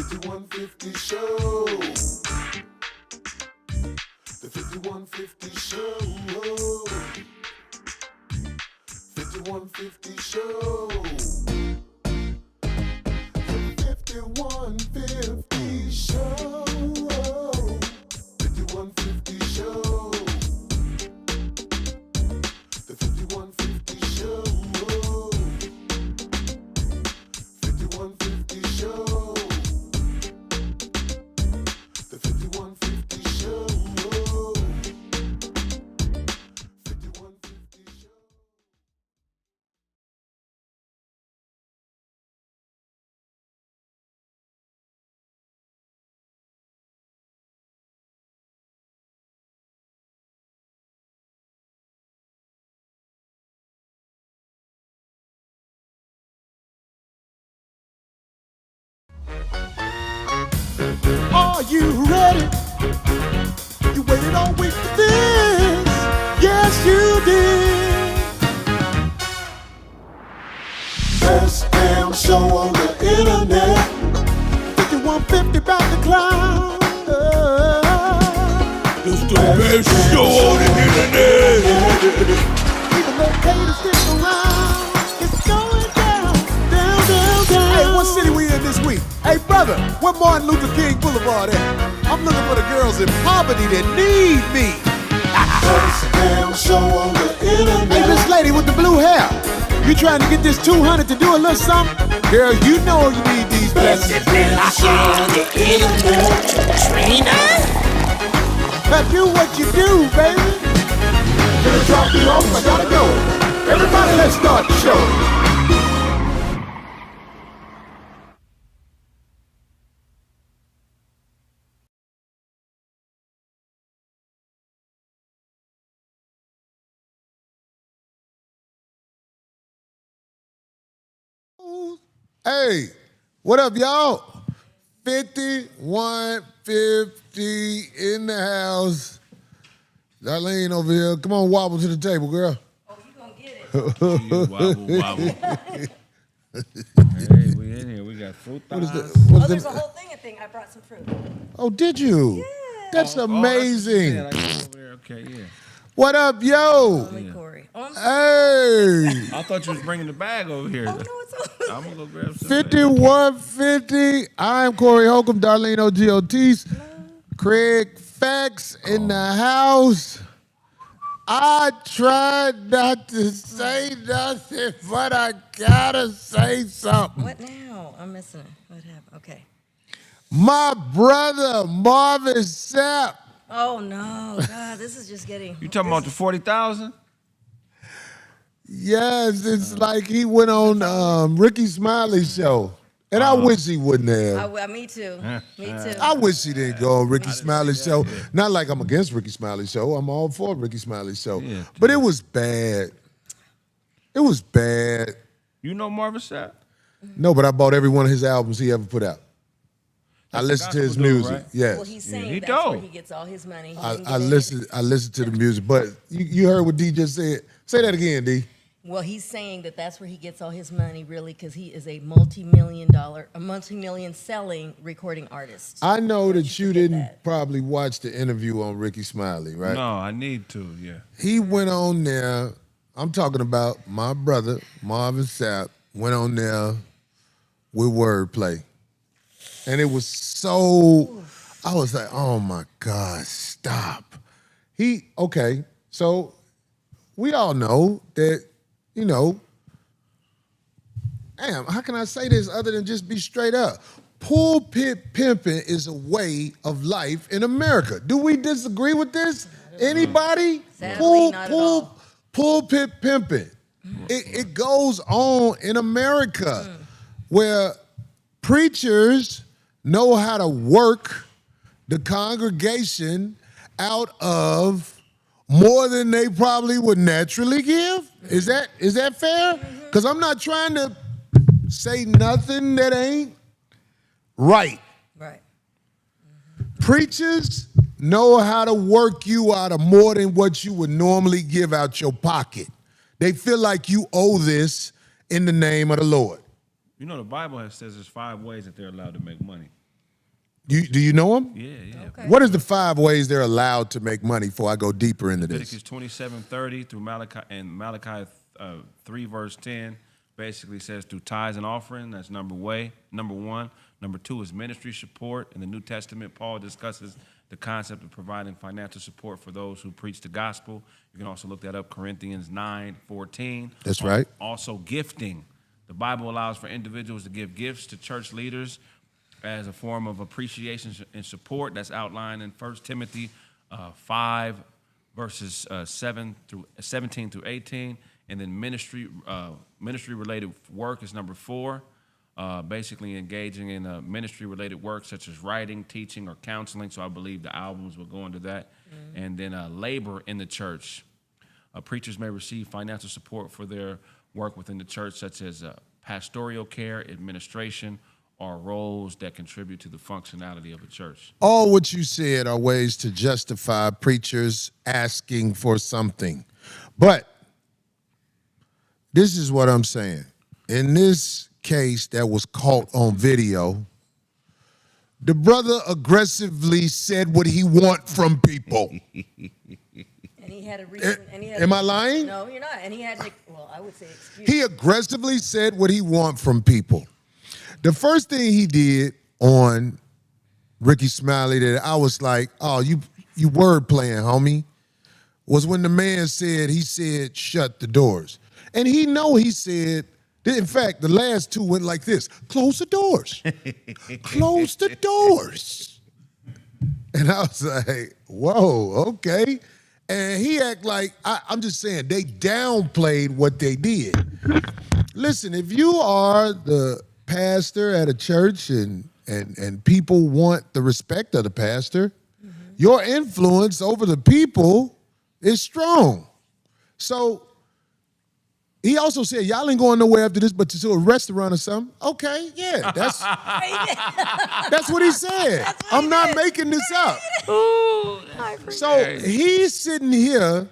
5150 show. The 5150 show. 5150 show. The 5150 show. 5150 show. The 5150 show. 5150 show. The 5150 show. 5150 show. Are you ready? You waited all week for this. Yes, you did. Best damn show on the internet. 5150 about to climb. It's the best show on the internet. Even though haters stick around, it's going down, down, down, down. Hey, what city we in this week? Hey, brother, where Martin Luther King Boulevard at? I'm looking for the girls in poverty that need me. Best damn show on the internet. Hey, this lady with the blue hair, you trying to get this 200 to do a little something? Girl, you know you need these Best blessings. damn show on the internet. Now do what you do, baby. Gonna drop you off, I gotta go. Everybody, let's start the show. Hey, what up, y'all? 5150 in the house. Darlene over here. Come on, wobble to the table, girl. Oh, you gonna get it. Wobble, wobble. Hey, we in here. We got fruit What is thighs. that? Oh, there's a whole thing. I brought some fruit. Oh, did you? Yeah. That's amazing. Yeah, like over there. Okay, yeah. What up, yo? Only Corey. Oh, Hey, I thought you was bringing the bag over here. no, it's all. I'm gonna go grab some. 5150. I'm Corey Holcomb, Darlene OG Ortiz. Kraig Facts in the house. I tried not to say nothing, but I gotta say something. What now? I'm missing it. What happened? Okay. My brother, Marvin Sapp. Oh no, God, this is just getting. You talking about the 40,000? Yes, it's like he went on Ricky Smiley's show. And I wish he wouldn't have. Me too. Me too. I wish he didn't go on Ricky Smiley's show. Not like I'm against Ricky Smiley's show. I'm all for Ricky Smiley's show. Yeah, but it was bad. It was bad. You know Marvin Sapp? No, but I bought every one of his albums he ever put out. I listened to his gospel dude, music. right? Yes. Well, he's saying he that's where dope. he gets all his money. He I can get listened to the music. But you heard what D just said. Say that again, D. Well, he's saying that that's where he gets all his money, really, because he is a multi-million selling recording artist. I know that you forget didn't that. probably watch the interview on Ricky Smiley, right? No, I need to, yeah. He went on there. I'm talking about my brother, Marvin Sapp, went on there with wordplay. And it was so, I was like, oh my God, stop. Okay, so we all know that, you know, damn, how can I say this other than just be straight up? Pulpit pimping is a way of life in America. Do we disagree with this? Anybody? Sadly, not at all. Pulpit pimping. It goes on in America where preachers know how to work the congregation out of more than they probably would naturally give. Is that fair? Because I'm not trying to say nothing that ain't right. Right. Preachers know how to work you out of more than what you would normally give out your pocket. They feel like you owe this in the name of the Lord. You know the Bible says there's 5 ways that they're allowed to make money. Do you know them? Yeah. Okay. What is the 5 ways they're allowed to make money before I go deeper into Leviticus this? 27:30 through Malachi 3 verse 10 basically says through tithes and offering. That's number one. Number 2 is ministry support. In the New Testament, Paul discusses the concept of providing financial support for those who preach the gospel. You can also look that up, Corinthians 9:14. That's right. Also, gifting. The Bible allows for individuals to give gifts to church leaders as a form of appreciation and support. That's outlined in 1 Timothy 5, verses 17 through 18. And then ministry-related work is number 4. Basically engaging in ministry-related work such as writing, teaching, or counseling. So I believe the albums will go into that. Mm-hmm. And then labor in the church. Preachers may receive financial support for their work within the church, such as pastoral care, administration, or roles that contribute to the functionality of a church. All what you said are ways to justify preachers asking for something. But this is what I'm saying. In this case that was caught on video, the brother aggressively said what he want from people. And he had a reason. Am I lying? No, you're not. And he had, I would say excuse. He aggressively said what he want from people. The first thing he did on Ricky Smiley that I was like, oh, you word playing, homie, was when the man said, shut the doors. And he said, in fact, the last 2 went like this, close the doors, close the doors. And I was like, whoa, okay. And he act like, I'm just saying, they downplayed what they did. Listen, if you are the pastor at a church and people want the respect of the pastor, your influence over the people is strong. So he also said, y'all ain't going nowhere after this but to a restaurant or something. Okay, yeah, that's what he said. I'm not making this up. So he's sitting here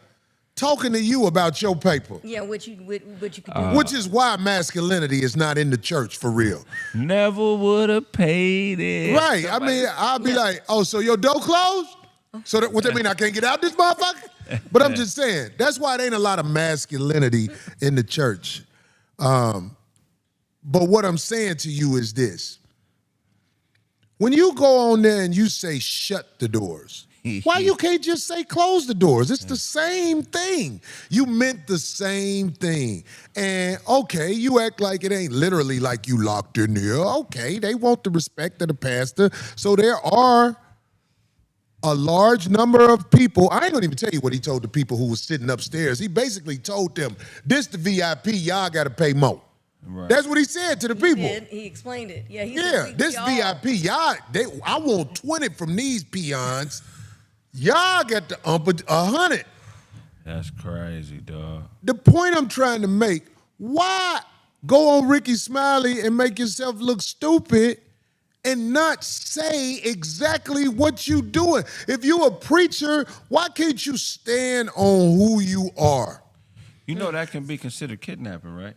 talking to you about your paper. Yeah, what you could do. Which is why masculinity is not in the church for real. Never would have paid it. Right. I mean, I'll be like, oh, so your door closed? So what that mean? I can't get out this motherfucker? But I'm just saying, that's why it ain't a lot of masculinity in the church. But what I'm saying to you is this. When you go on there and you say shut the doors, why you can't just say close the doors? It's the same thing. You meant the same thing. And okay, you act like it ain't literally like you locked in there. Okay, they want the respect of the pastor. So there are a large number of people. I ain't gonna even tell you what he told the people who was sitting upstairs. He basically told them, this the VIP, y'all gotta pay more. Right. That's what he said to the people. He explained it. Yeah, this VIP, y'all, I want 20 from these peons. Y'all got to ump 100. That's crazy, dog. The point I'm trying to make, why go on Ricky Smiley and make yourself look stupid and not say exactly what you doing? If you're a preacher, why can't you stand on who you are? You know that can be considered kidnapping, right?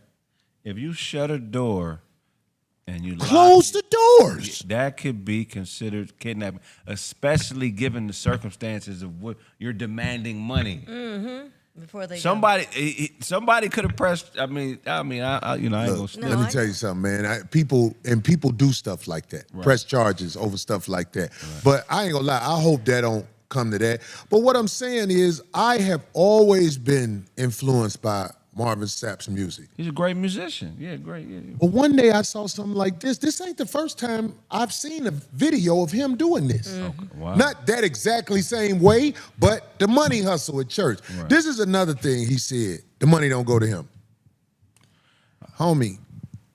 If you shut a door and you close the doors, that could be considered kidnapping, especially given the circumstances of what you're demanding money. Mm-hmm. Before they somebody could have pressed. I ain't gonna. Let me tell you something, man. People do stuff like that, right. Press charges over stuff like that. Right. But I ain't gonna lie. I hope that don't come to that. But what I'm saying is, I have always been influenced by Marvin Sapp's music. He's a great musician. Yeah, great. Yeah. But one day I saw something like this. This ain't the first time I've seen a video of him doing this. Okay. Wow. Not that exactly same way, but the money hustle at church. Right. This is another thing he said. The money don't go to him. Homie,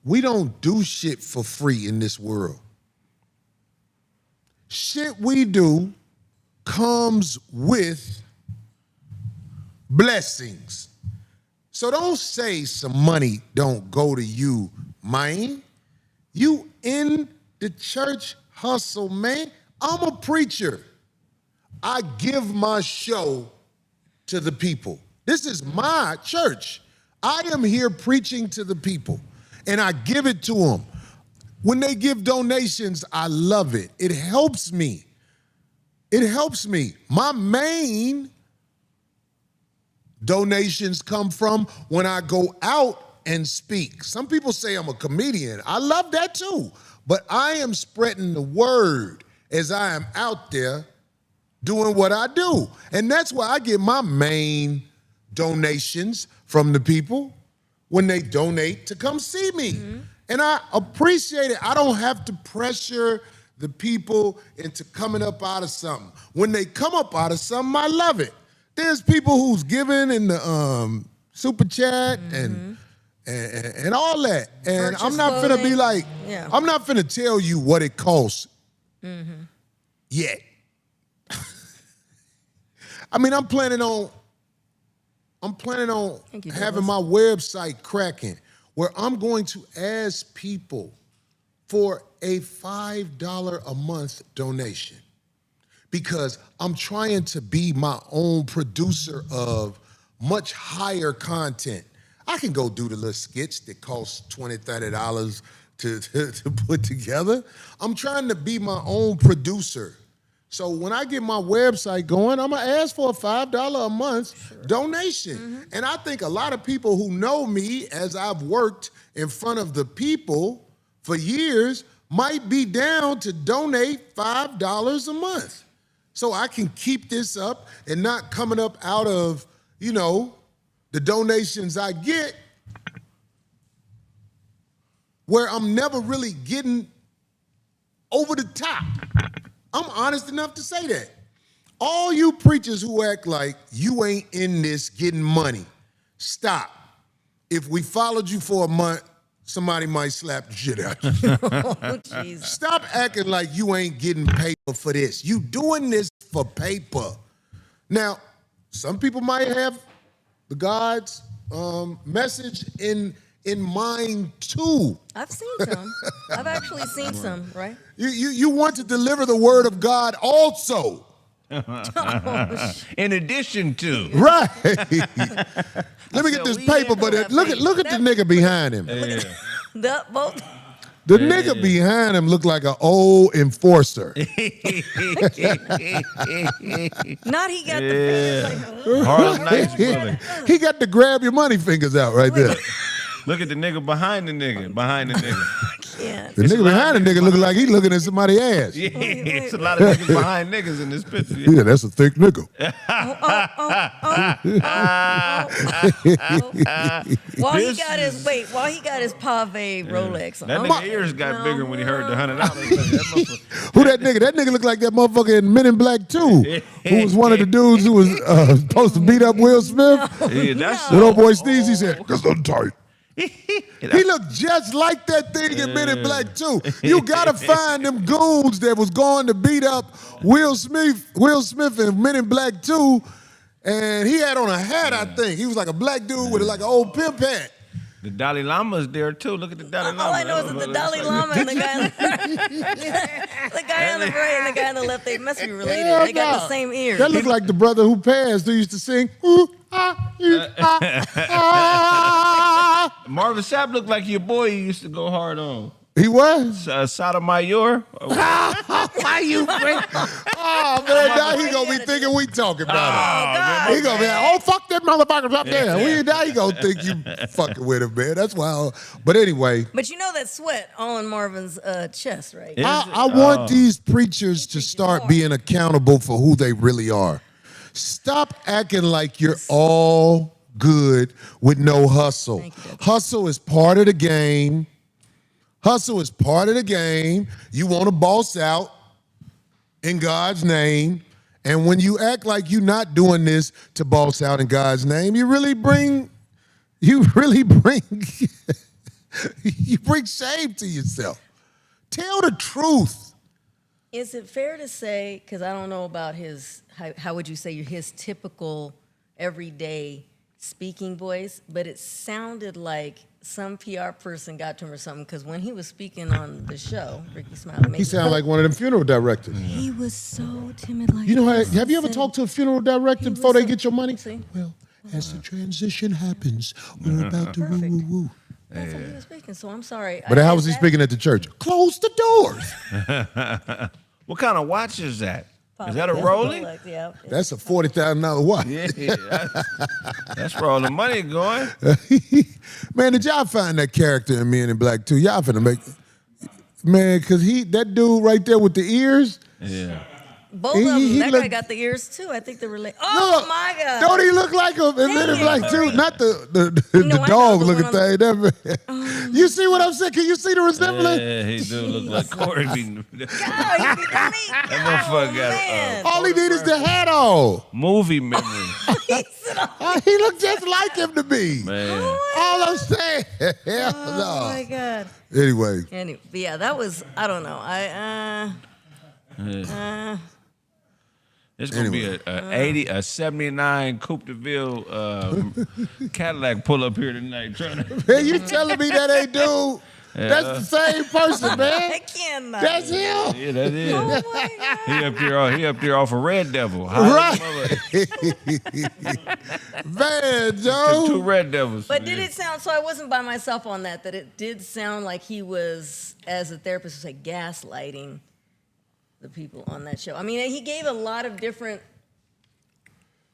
we don't do shit for free in this world. Shit we do comes with blessings. So don't say some money don't go to you, man. You in the church hustle, man. I'm a preacher. I give my show to the people. This is my church. I am here preaching to the people, and I give it to them. When they give donations, I love it. It helps me. It helps me. My main donations come from when I go out and speak. Some people say I'm a comedian. I love that too. But I am spreading the word as I am out there doing what I do. And that's where I get my main donations from the people when they donate to come see me. Mm-hmm. And I appreciate it. I don't have to pressure the people into coming up out of something. When they come up out of something, I love it. There's people who's giving in the super chat and all that. And Purchase I'm not finna be like, I'm not finna tell you what it costs yet. I mean, I'm planning on having my website cracking where I'm going to ask people for a $5 a month donation because I'm trying to be my own producer of much higher content. I can go do the little skits that cost $20, $30 to put together. I'm trying to be my own producer. So when I get my website going, I'm gonna ask for a $5 a month donation. And I think a lot of people who know me as I've worked in front of the people for years might be down to donate $5 a month. So I can keep this up and not coming up out of, the donations I get where I'm never really getting over the top. I'm honest enough to say that. All you preachers who act like you ain't in this getting money, stop. If we followed you for a month, somebody might slap the shit out of you. Oh, Jesus. Stop acting like you ain't getting paper for this. You doing this for paper. Now, some people might have the God's message in mind too. I've seen some. I've actually seen some, right? You want to deliver the word of God also. In addition to. Right. Let me get this paper, but look at the nigga behind him. Both. The nigga behind him look like an old enforcer. Not he got the fingers Hard nice, brother. He got the grab your money fingers out right there. Look at the nigga behind the nigga. Yeah. The nigga behind the nigga look like he looking at somebody's ass. Yeah, it's a lot of niggas behind niggas in this picture. Yeah, that's a thick nigga. While he got his pave Rolex on. That nigga ears got bigger when he heard the $100. Who that nigga? That nigga looked like that motherfucker in Men in Black 2, who was one of the dudes who was supposed to beat up Will Smith. Yeah, that's That old boy Steve, he said, "Cause I'm tight." He looked just like that thing in Men in Black 2. You gotta find them goons that was going to beat up Will Smith in Men in Black 2, and he had on a hat, I think. He was like a black dude with like an old pimp hat. The Dalai Lama's there too. Look at the Dalai Lama. All I know is that the Dalai Lama and the guy on the right and the guy on the left, they must be related. Hell They got no. the same ears. That looked like the brother who passed who used to sing, ooh, ah, ah. Marvin Sapp looked like your boy you used to go hard on. He was? Sotomayor. Why you think? Oh, man, now he gonna be thinking we talking about him. He gonna be like, oh, fuck that motherfuckers up there. Now he gonna think you fucking with him, man. That's why. But anyway. But you know that sweat all in Marvin's chest, right? I want these preachers to start being accountable for who they really are. Stop acting like you're all good with no hustle. Hustle is part of the game. Hustle is part of the game. You want to boss out in God's name. And when you act like you're not doing this to boss out in God's name, you really bring you bring shame to yourself. Tell the truth. Is it fair to say, because I don't know about his, how would you say his typical everyday speaking voice, but it sounded like some PR person got to him or something, because when he was speaking on the show, Ricky Smiley, He sounded like one of them funeral directors. he was so timid. Like, You know, have you ever talked to a funeral director before they get your money? See? Well, as the transition happens, we're about to woo-woo-woo. That's how he was speaking. So I'm sorry. But how was he speaking at the church? Close the doors. What kind of watch is that? Probably Is that a that's Rolex? Rolex, yeah. That's a $40,000 watch. Yeah, that's where all the money going. Man, did y'all find that character in Men in Black too? Y'all finna make, man, cause that dude right there with the ears. Yeah. Both of them. That guy got the ears too. I think they're related. Oh Look, my God! Don't he look like him in Men in Black too? Not the I know dog the looking one thing. You see what I'm saying? Can you see the resemblance? Yeah, he do look like Corey. God, That motherfucker got All he need is the hat on. movie memory. He looked just like him to me. Man. All I'm saying. Hell Oh my no. God. Anyway, But yeah, that was. I don't know. It's gonna be a 79 Coupe de Ville Cadillac pull up here tonight. Trying to man, you telling me that ain't dude? That's the same person, man. I cannot. That's him. yeah, that is. Oh my God. He up there off a Red Devil. Right. Mother- Man, Joe. Two Red Devils. But did it sound, so I wasn't by myself on that it did sound like he was, as a therapist, would say, gaslighting the people on that show. I mean, he gave a lot of different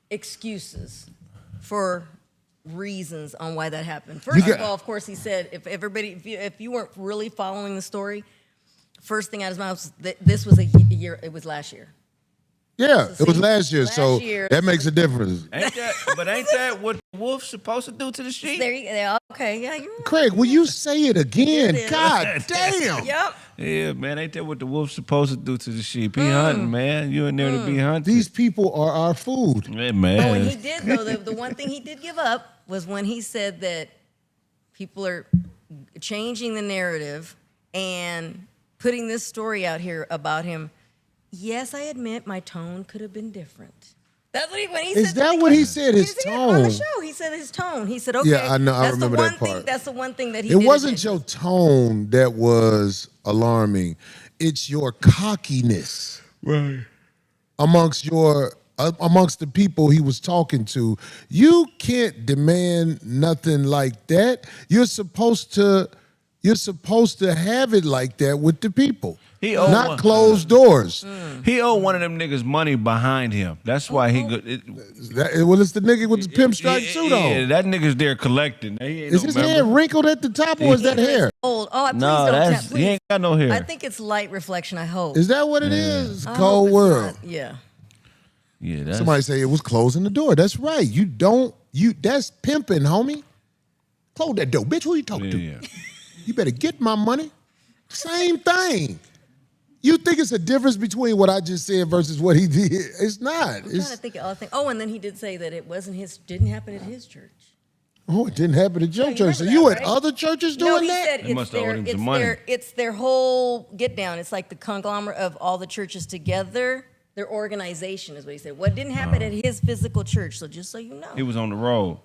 excuses for reasons on why that happened. First of all, of course, he said, if you weren't really following the story, first thing out of his mouth was that this was it was last year. Yeah, So it was see, last year, last so year- that makes a difference. Ain't that what the wolf's supposed to do to the sheep? There you go. Okay, yeah, you're right. Craig, will you say it again? It is. God damn. Yep. Yeah, man, ain't that what the wolf's supposed to do to the sheep? He hunting, man. You in there to be hunting. These people are our food. Yeah, Oh, man. and he did, though, the one thing he did give up was when he said that people are changing the narrative and putting this story out here about him. Yes, I admit my tone could have been different. That's what when he Is said. that what he said, his said on the tone? show. He said his tone. He said, okay. Yeah, I know. I that's remember the that one thing, part. That's the one thing that he It did. wasn't your tone that was alarming. It's your cockiness. Right. Amongst the people he was talking to. You can't demand nothing like that. You're supposed to have it like that with the people. He owed not one. closed doors. He owed one of them niggas money behind him. That's why he good. Well, it's the nigga with the pimp stripe suit on. Yeah, that nigga's there collecting. He ain't Is no his member. hair wrinkled at the top or is that hair? Old. Oh, please No, don't that's tell. he ain't got no hair. I think it's light reflection. I hope. Is that what it is? It's a I cold hope it's world. not. Yeah. yeah, that's, Somebody say it was closing the door. That's right. That's pimping, homie. Close that door. Bitch, who you talking to? yeah. You better get my money. Same thing. You think it's a difference between what I just said versus what he did? It's not. I'm trying to think of other things. Oh, and then he did say that it didn't happen at his church. Oh, it didn't happen at your you church. So remember you that, at right? other churches No, doing he that? said They must have owed him some money. it's their whole get down. It's like the conglomerate of all the churches together. Their organization is what he said. What didn't happen at his physical church? So just so you know. He was on the road.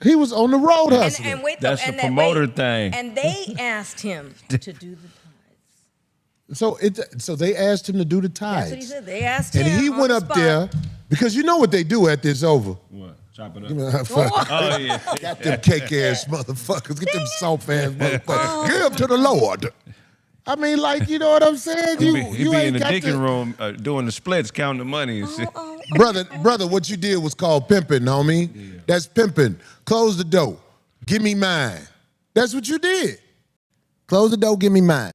He was on the road hustling. And wait, though, That's and the promoter thing. And they asked him to do the tithes. So they asked him to do the tithes. That's what he said. They asked him. And he on went the up spot. there because you know what they do after it's over. What? Chop it up. Fuck. Oh yeah. Got them cake ass motherfuckers. Get them soft ass motherfuckers. Give to the Lord. I mean, like, you know what I'm saying? He You be in ain't the got digging to, room doing the splits, counting the money and shit. brother. What you did was called pimping, homie. Yeah. That's pimping. Close the door. Give me mine. That's what you did. Close the door. Give me mine.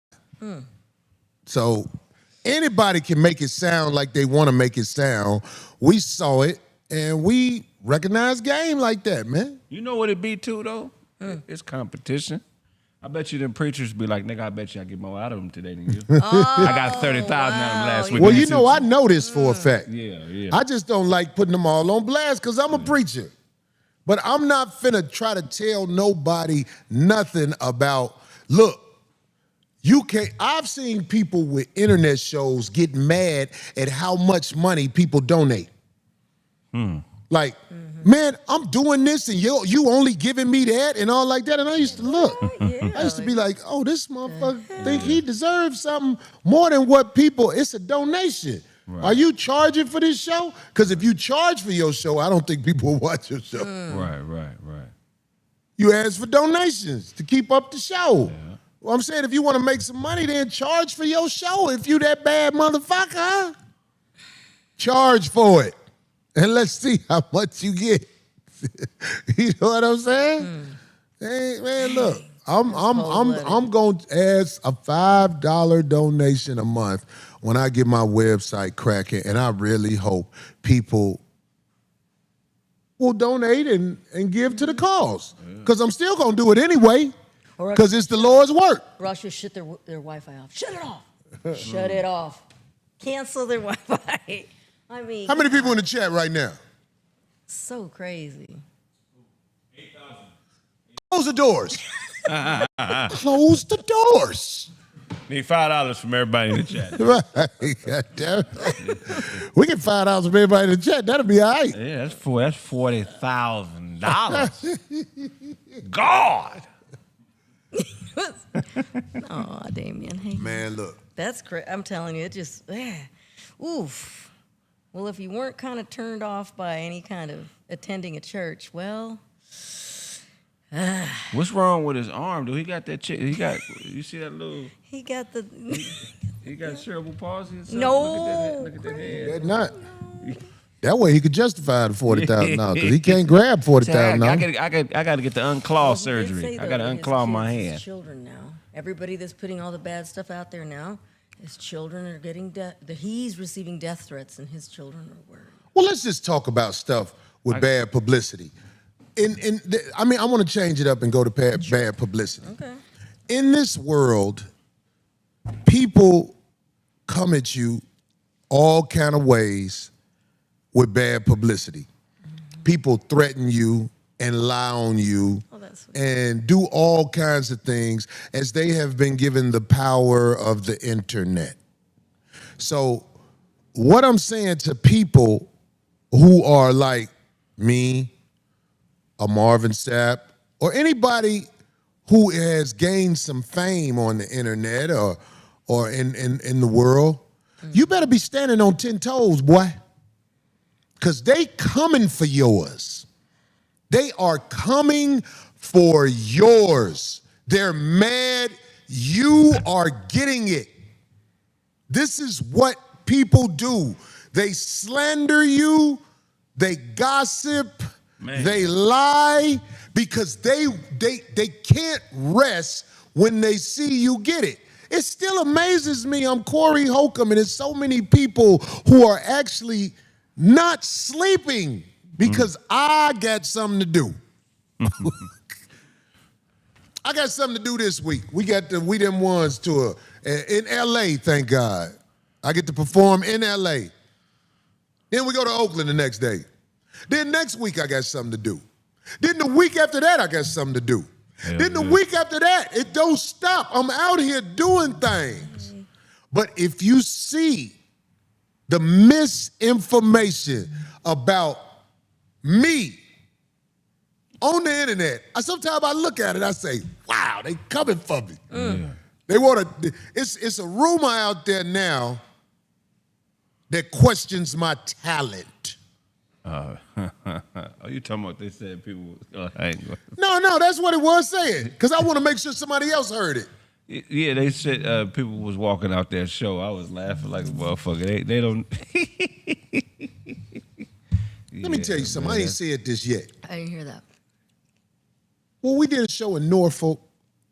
So anybody can make it sound like they want to make it sound. We saw it and we recognize game like that, man. You know what it be too though? It's competition. I bet you them preachers be like, nigga, I bet you I get more out of them today than you. I got 30,000 out of them last week. Well, you know, I know this for a fact. Yeah. I just don't like putting them all on blast because I'm a preacher. But I'm not finna try to tell nobody nothing about, look, you can't. I've seen people with internet shows get mad at how much money people donate. Like, man, I'm doing this and you only giving me that and all like that. And I used to look. I used to be like, oh, this motherfucker think he deserves something more than what people, it's a donation. Right. Are you charging for this show? Because if you charge for your show, I don't think people will watch your show. Right. You ask for donations to keep up the show. Yeah. Well, I'm saying if you want to make some money, then charge for your show. If you that bad motherfucker, charge for it. And let's see how much you get. You know what I'm saying? Hey, man, look, I'm going to ask a $5 donation a month when I get my website cracking, and I really hope people will donate and give to the cause. Because I'm still going to do it anyway, because it's the Lord's work. Or else you'll shut their Wi-Fi off. Shut it off. Shut it off. Cancel their Wi-Fi. I mean, how many people in the chat right now? So crazy. 8,000. Close the doors. Close the doors. Need $5 from everybody in the chat. Right. God damn it. We get $5 from everybody in the chat. That'll be all right. Yeah, that's $40,000. God. Oh, Damien. Hey. Man, look. That's crazy. I'm telling you, it just, oof. Well, if you weren't kind of turned off by any kind of attending a church, well. What's wrong with his arm, dude? He got that chick. You see that little. He got the. He got cerebral palsy or something? No. Look at that head. That's not. That way he could justify the $40,000 because he can't grab $40,000. I got to get the unclaw surgery. I got to unclaw my hand. His children now. Everybody that's putting all the bad stuff out there now, his children are getting he's receiving death threats, and his children are worried. Well, let's just talk about stuff with bad publicity. I want to change it up and go to bad publicity. Okay. In this world, people come at you all kind of ways with bad publicity. People threaten you and lie on you and do all kinds of things as they have been given the power of the internet. So what I'm saying to people who are like me, a Marvin Sapp, or anybody who has gained some fame on the internet or in the world, you better be standing on 10 toes, boy. Because they coming for yours. They are coming for yours. They're mad you are getting it. This is what people do. They slander you, they gossip, they lie, because they can't rest when they see you get it. It still amazes me. I'm Corey Holcomb, and there's so many people who are actually not sleeping because I got something to do. I got something to do this week. We got the We Them Ones tour in LA, thank God. I get to perform in LA. Then we go to Oakland the next day. Then next week I got something to do. Then the week after that I got something to do. Then the week after that, it don't stop. I'm out here doing things. But if you see the misinformation about me on the internet, sometimes I look at it, I say, wow, they coming for me. They want to, it's a rumor out there now that questions my talent. Are you talking about they said people? No, that's what it was saying. Because I want to make sure somebody else heard it. Yeah, they said people was walking out their show. I was laughing like a motherfucker. They don't. Let me tell you something. I ain't said this yet. I didn't hear that. Well, we did a show in Norfolk,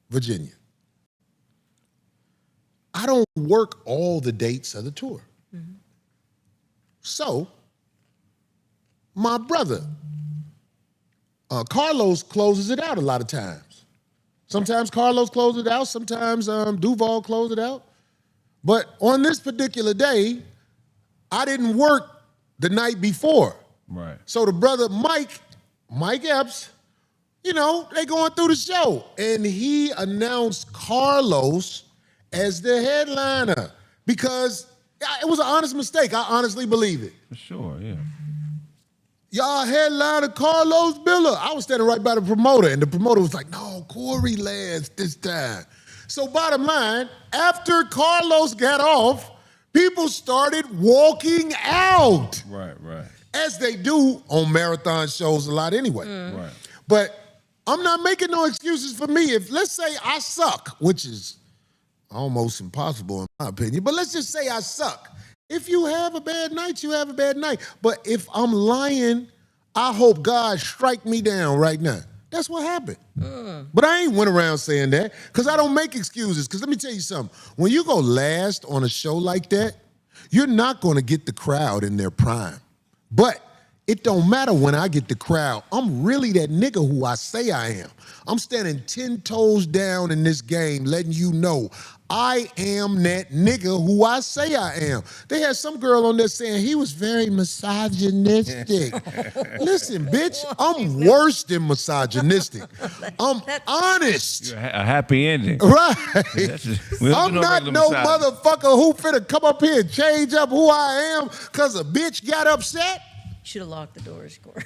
Virginia. I don't work all the dates of the tour. So, my brother, Carlos closes it out a lot of times. Sometimes Carlos closes it out, sometimes Duval closes it out. But on this particular day, I didn't work the night before. Right. So the brother Mike Epps, you know, they going through the show. And he announced Carlos as the headliner because it was an honest mistake. I honestly believe it. For sure, yeah. Y'all headliner Carlos Biller. I was standing right by the promoter, and the promoter was like, no, Corey lands this time. So bottom line, after Carlos got off, people started walking out. Right. As they do on marathon shows a lot anyway. Right. But I'm not making no excuses for me. If, let's say I suck, which is almost impossible in my opinion, but let's just say I suck. If you have a bad night, you have a bad night. But if I'm lying, I hope God strike me down right now. That's what happened. But I ain't went around saying that because I don't make excuses. Because let me tell you something. When you go last on a show like that, you're not going to get the crowd in their prime. But it don't matter when I get the crowd. I'm really that nigga who I say I am. I'm standing 10 toes down in this game, letting you know I am that nigga who I say I am. They had some girl on there saying he was very misogynistic. Listen, bitch, I'm worse than misogynistic. I'm honest. You're a happy ending. Right. We don't I'm do not regular no massage. motherfucker who finna come up here and change up who I am because a bitch got upset. Should have locked the doors, Corey.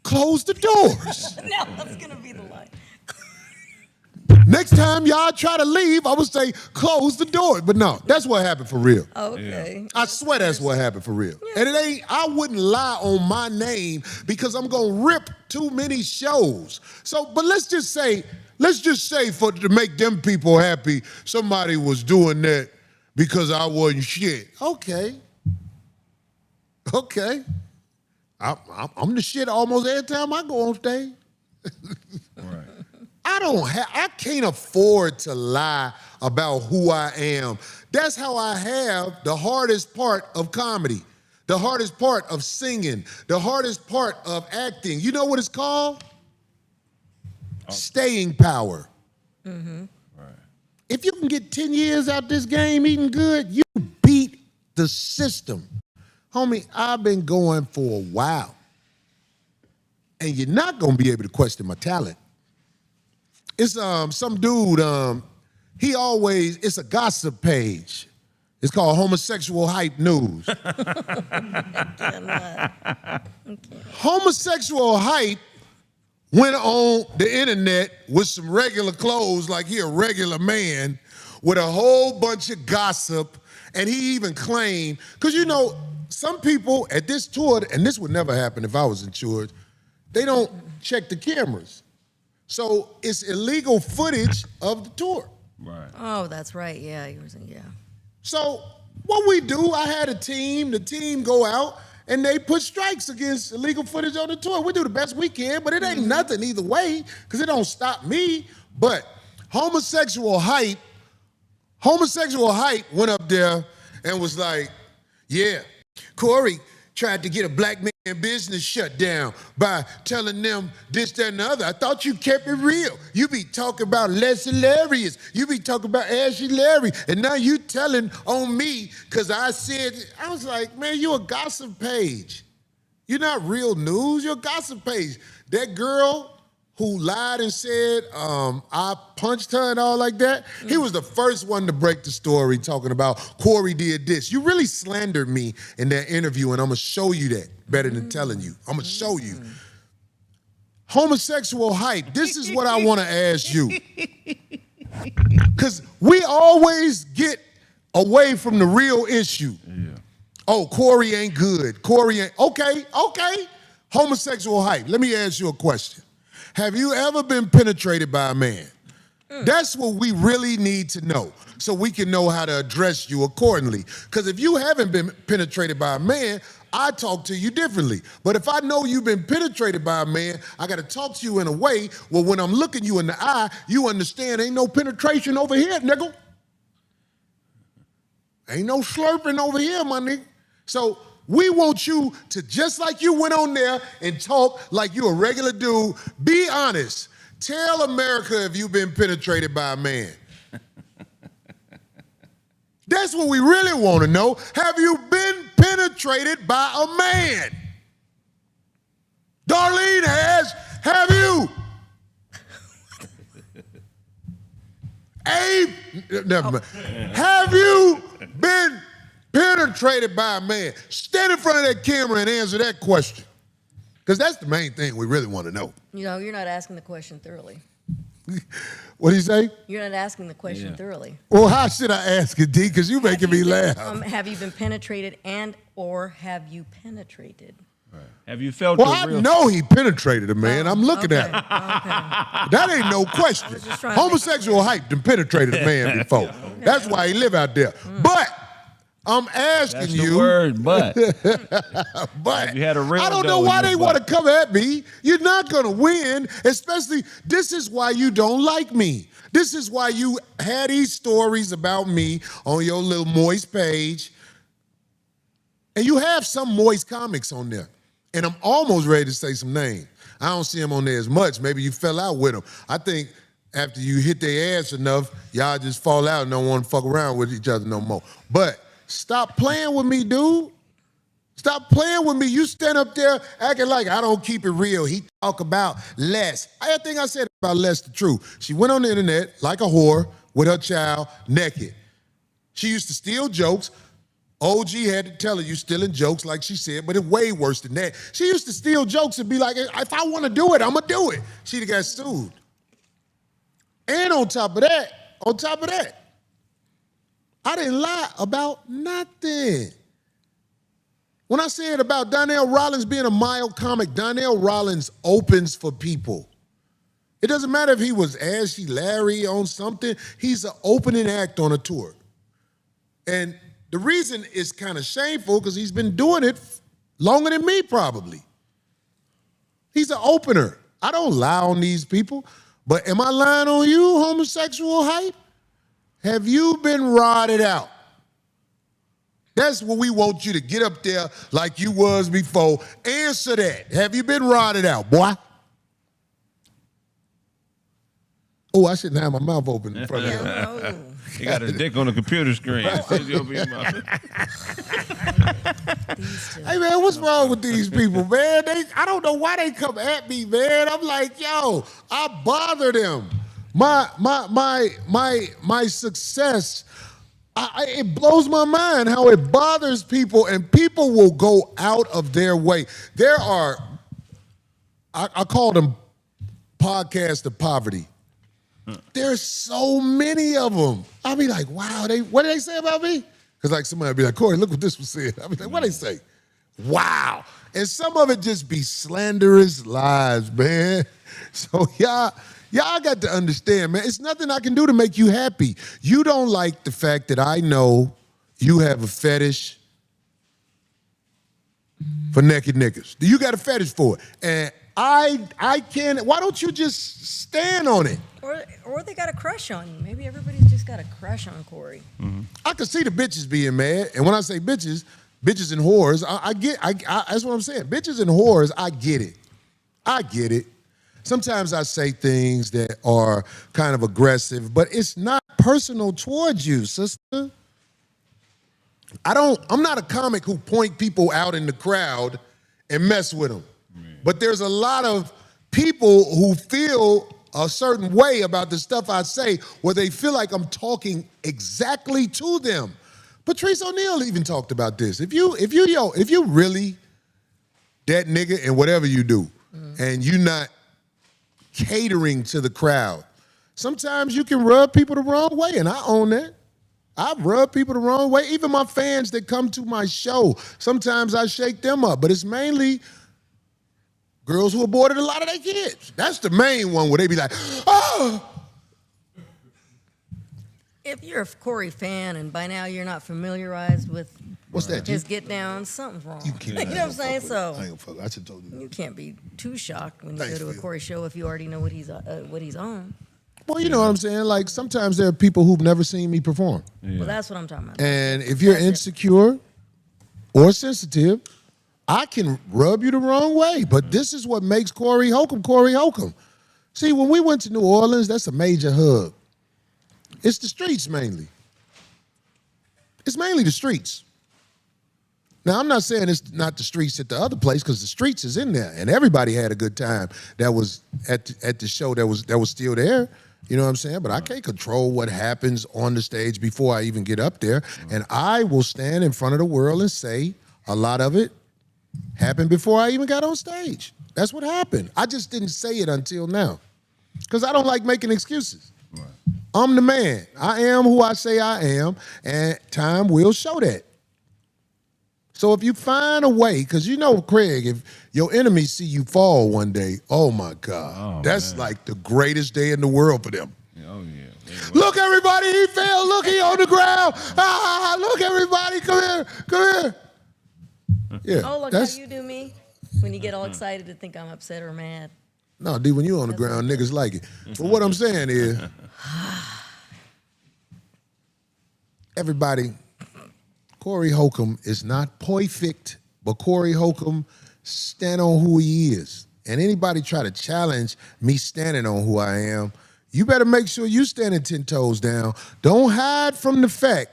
Close the doors. No, that's gonna be the line. Next time y'all try to leave, I would say close the door. But no, that's what happened for real. Okay. I swear that's what happened for real. And it ain't, I wouldn't lie on my name because I'm gonna rip too many shows. So, but let's just say for to make them people happy, somebody was doing that because I wasn't shit. Okay. I'm the shit almost every time I go on stage. Right. I can't afford to lie about who I am. That's how I have the hardest part of comedy, the hardest part of singing, the hardest part of acting. You know what it's called? Staying power. Mm-hmm. Right. If you can get 10 years out this game eating good, you beat the system. Homie, I've been going for a while. And you're not gonna be able to question my talent. It's some dude, it's a gossip page. It's called Homosexual Hype News. Homosexual Hype went on the internet with some regular clothes like he a regular man with a whole bunch of gossip, and he even claimed, because you know, some people at this tour, and this would never happen if I was in charge, they don't check the cameras. So it's illegal footage of the tour. Right. Oh, that's right. Yeah, you were saying, yeah. So what we do, I had a team, the team go out and they put strikes against illegal footage on the tour. We do the best we can, but it ain't nothing either way because it don't stop me. But Homosexual Hype went up there and was like, yeah, Corey tried to get a black man business shut down by telling them this, that, and the other. I thought you kept it real. You be talking about Les Hilarious. You be talking about Ashley Larry. And now you telling on me because I was like, man, you a gossip page. You're not real news. You're a gossip page. That girl who lied and said I punched her and all like that, he was the first one to break the story talking about Corey did this. You really slandered me in that interview, and I'm going to show you that better than telling you. I'm going to show you. Homosexual Hype, this is what I want to ask you. Because we always get away from the real issue. Yeah. Oh, Corey ain't good. Corey ain't, okay. Homosexual Hype, let me ask you a question. Have you ever been penetrated by a man? That's what we really need to know so we can know how to address you accordingly. Because if you haven't been penetrated by a man, I talk to you differently. But if I know you've been penetrated by a man, I got to talk to you in a way where when I'm looking you in the eye, you understand ain't no penetration over here, nigga. Ain't no slurping over here, my nigga. So we want you to, just like you went on there and talk like you a regular dude, be honest. Tell America if you've been penetrated by a man. That's what we really want to know. Have you been penetrated by a man? Darlene has. Have you? Abe, never mind. Have you been penetrated by a man? Stand in front of that camera and answer that question. Because that's the main thing we really want to know. You know, you're not asking the question thoroughly. What do you say? You're not asking the question thoroughly. Well, how should I ask it, D? Because you making me laugh. Have you been penetrated and or have you penetrated? Have you felt Well, the I real... know he penetrated a man. I'm looking at him. Okay. That ain't no question. just trying to Homosexual hype done penetrated a man before. That's why he live out there. But I'm asking That's you. the word, but. But Have you had a real I don't know dough in why your they butt? want to come at me. You're not going to win, especially this is why you don't like me. This is why you had these stories about me on your little moist page. And you have some moist comics on there. And I'm almost ready to say some names. I don't see them on there as much. Maybe you fell out with them. I think after you hit their ass enough, y'all just fall out and don't want to fuck around with each other no more. But stop playing with me, dude. Stop playing with me. You stand up there acting like I don't keep it real. He talk about Les. I think I said about Les the truth. She went on the internet like a whore with her child naked. She used to steal jokes. OG had to tell her you stealing jokes like she said, but it's way worse than that. She used to steal jokes and be like, if I want to do it, I'm going to do it. She'd have got sued. And on top of that, I didn't lie about nothing. When I said about Donnell Rollins being a mild comic, Donnell Rollins opens for people. It doesn't matter if he was Ashy Larry on something. He's an opening act on a tour. And the reason it's kind of shameful because he's been doing it longer than me probably. He's an opener. I don't lie on these people. But am I lying on you, homosexual hype? Have you been rotted out? That's what we want you to get up there like you was before. Answer that. Have you been rotted out, boy? Oh, I shouldn't have my mouth open in front of him. No. He got his dick on the computer screen. Hey, man, what's wrong with these people, man? I don't know why they come at me, man. I'm like, yo, I bother them. My success, it blows my mind how it bothers people, and people will go out of their way. There are, I call them podcasts of poverty. There's so many of them. I'll be like, wow, what did they say about me? Because like somebody will be like, Corey, look what this was saying. I'll be like, what did they say? Wow. And some of it just be slanderous lies, man. So y'all got to understand, man, it's nothing I can do to make you happy. You don't like the fact that I know you have a fetish for naked niggas. You got a fetish for it. And I can't, why don't you just stand on it? Or they got a crush on you. Maybe everybody's just got a crush on Corey. Mm-hmm. I can see the bitches being mad. And when I say bitches and whores, I that's what I'm saying. Bitches and whores, I get it. I get it. Sometimes I say things that are kind of aggressive, but it's not personal towards you, sister. I'm not a comic who point people out in the crowd and mess with them. But there's a lot of people who feel a certain way about the stuff I say where they feel like I'm talking exactly to them. Patrice O'Neal even talked about this. If you really that nigga and whatever you do, and you're not catering to the crowd, sometimes you can rub people the wrong way, and I own that. I've rubbed people the wrong way. Even my fans that come to my show, sometimes I shake them up, but it's mainly girls who aborted a lot of their kids. That's the main one where they be like, oh. If you're a Corey fan and by now you're not familiarized with What's that, his G? get down, something's wrong. You know what I'm saying? So I ain't gonna fuck. I should told you. you can't be too shocked when you Thanks, go to a Phil. Corey show if you already know what he's on. Well, you know what I'm saying? Like, sometimes there are people who've never seen me perform. Well, that's what I'm talking about. And if you're insecure or sensitive, I can rub you the wrong way. But this is what makes Corey Holcomb. See, when we went to New Orleans, that's a major hub. It's the streets mainly. It's mainly the streets. Now, I'm not saying it's not the streets at the other place, because the streets is in there, and everybody had a good time that was at the show that was still there. You know what I'm saying? But I can't control what happens on the stage before I even get up there. And I will stand in front of the world and say a lot of it happened before I even got on stage. That's what happened. I just didn't say it until now, because I don't like making excuses. Right. I'm the man. I am who I say I am, and time will show that. So if you find a way, because you know, Kraig, if your enemies see you fall one day, oh my God, that's like the greatest day in the world for them. Oh, yeah. Look, everybody, he fell. Look, he on the ground. Ah, look, everybody, come here, come here. Yeah, Oh, look how you do me when you get all excited to think I'm upset or mad. No, D, when you on the ground, niggas like it. But what I'm saying is, everybody, Corey Holcomb is not perfect, but Corey Holcomb stand on who he is. And anybody try to challenge me standing on who I am, you better make sure you standing 10 toes down. Don't hide from the fact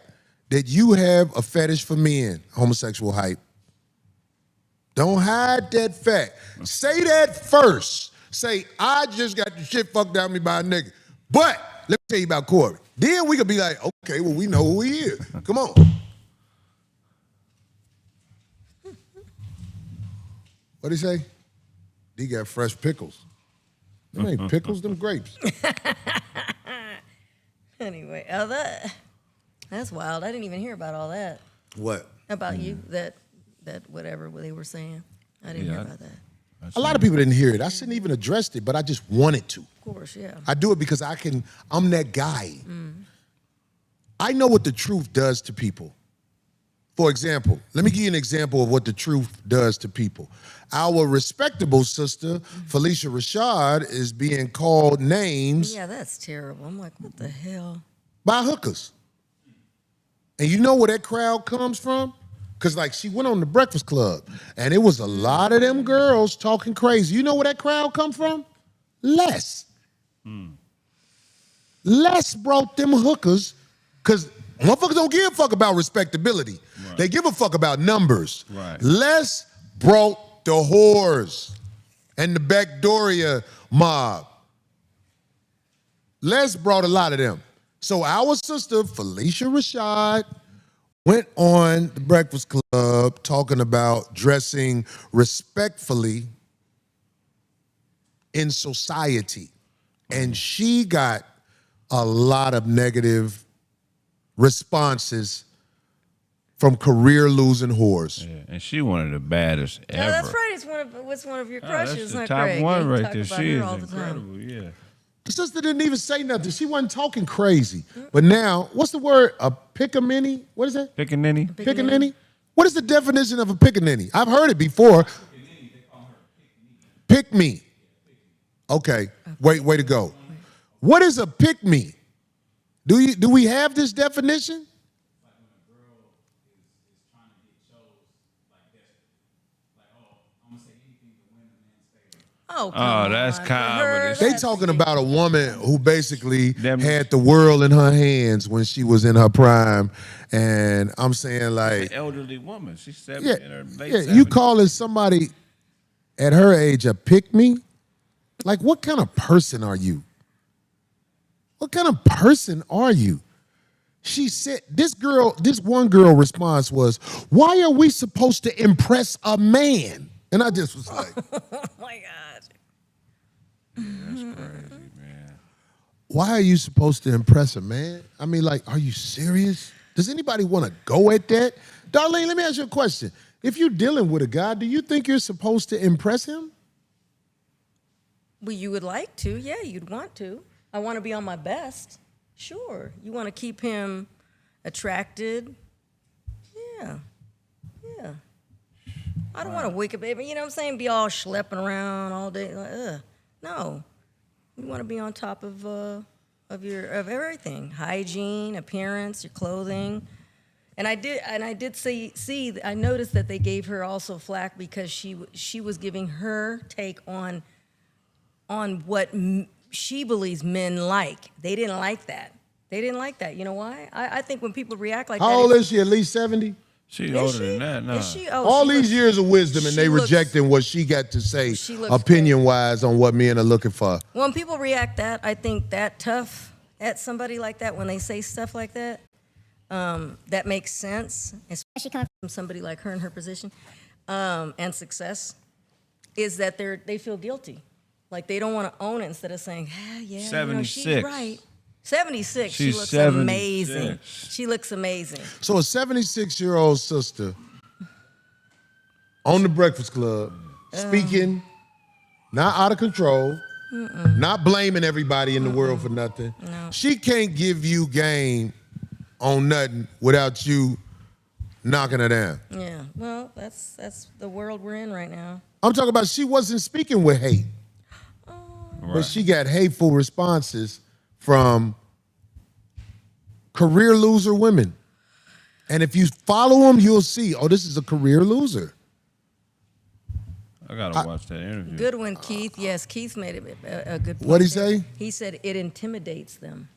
that you have a fetish for men, homosexual hype. Don't hide that fact. Say that first. Say, I just got the shit fucked out of me by a nigga. But let me tell you about Corey. Then we could be like, okay, well, we know who he is. Come on. What'd he say? He got fresh pickles. Them ain't pickles, them grapes. Anyway, that's wild. I didn't even hear about all that. What? About you, that whatever they were saying. I didn't hear about that. A lot of people didn't hear it. I shouldn't even address it, but I just wanted to. Of course, yeah. I do it because I'm that guy. I know what the truth does to people. For example, let me give you an example of what the truth does to people. Our respectable sister, Felicia Rashad, is being called names Yeah, that's terrible. I'm like, what the hell? by hookers. And you know where that crowd comes from? Because, like, she went on the Breakfast Club, and it was a lot of them girls talking crazy. You know where that crowd come from? Les. Les brought them hookers, because motherfuckers don't give a fuck about respectability. Right. They give a fuck about numbers. Right. Les brought the whores and the Backdoria mob. Les brought a lot of them. So our sister, Felicia Rashad, went on the Breakfast Club talking about dressing respectfully in society. And she got a lot of negative responses from career-losing whores. Yeah, and she one of the baddest ever. No, that's right. It's one of your crushes, That's huh, the top Kraig? one You right talk there. about She her is all the time. incredible, yeah. The sister didn't even say nothing. She wasn't talking crazy. But now, what's the word? A pickaninny? What is that? Pickaninny? Pickaninny? What is the definition of a pickaninny? I've heard it before. Pick me. Okay. Way to go. What is a pick me? Do we have this definition? Oh, come that's on. comedy. They talking about a woman who basically had the world in her hands when she was in her prime, and I'm saying like, An elderly woman. She's 70 yeah, in her late yeah, 70s. you calling somebody at her age a pick me? Like, what kind of person are you? What kind of person are you? She said, this one girl response was, why are we supposed to impress a man? And I just was like, Oh my God. That's crazy, man. why are you supposed to impress a man? I mean, like, are you serious? Does anybody want to go at that? Darlene, let me ask you a question. If you're dealing with a guy, do you think you're supposed to impress him? Well, you would like to. Yeah, you'd want to. I want to be on my best. Sure. You want to keep him attracted. Yeah. Yeah. I don't want to wake up, you know what I'm saying, be all schlepping around all day. Like, ugh. No. You want to be on top of everything. Hygiene, appearance, your clothing. And I did see I noticed that they gave her also flack because she was giving her take on what she believes men like. They didn't like that. They didn't like that. You know why? I think when people react like that. How old is she? At least 70? She's older than that, no. Is she? Oh, All she these looks- years of wisdom, and she they looks- rejecting what she got to say She looks opinion-wise on what men are looking for. When people react that, I think that tough at somebody like that when they say stuff like that, that makes sense, especially coming from somebody like her in her position and success, is that they feel guilty. Like they don't want to own it instead of saying, yeah, 76. she's right. 76. She She's looks 76. amazing. She looks amazing. So a 76-year-old sister on the Breakfast Club, speaking, not out of control, not blaming everybody in the world for nothing. No. She can't give you game on nothing without you knocking her down. Yeah, well, that's the world we're in right now. I'm talking about she wasn't speaking with hate, but she got hateful responses from career loser women. And if you follow them, you'll see, oh, this is a career loser. I gotta watch that interview. Good one, Keith. Yes, Keith made a good point. What'd he there. say? He said it intimidates them.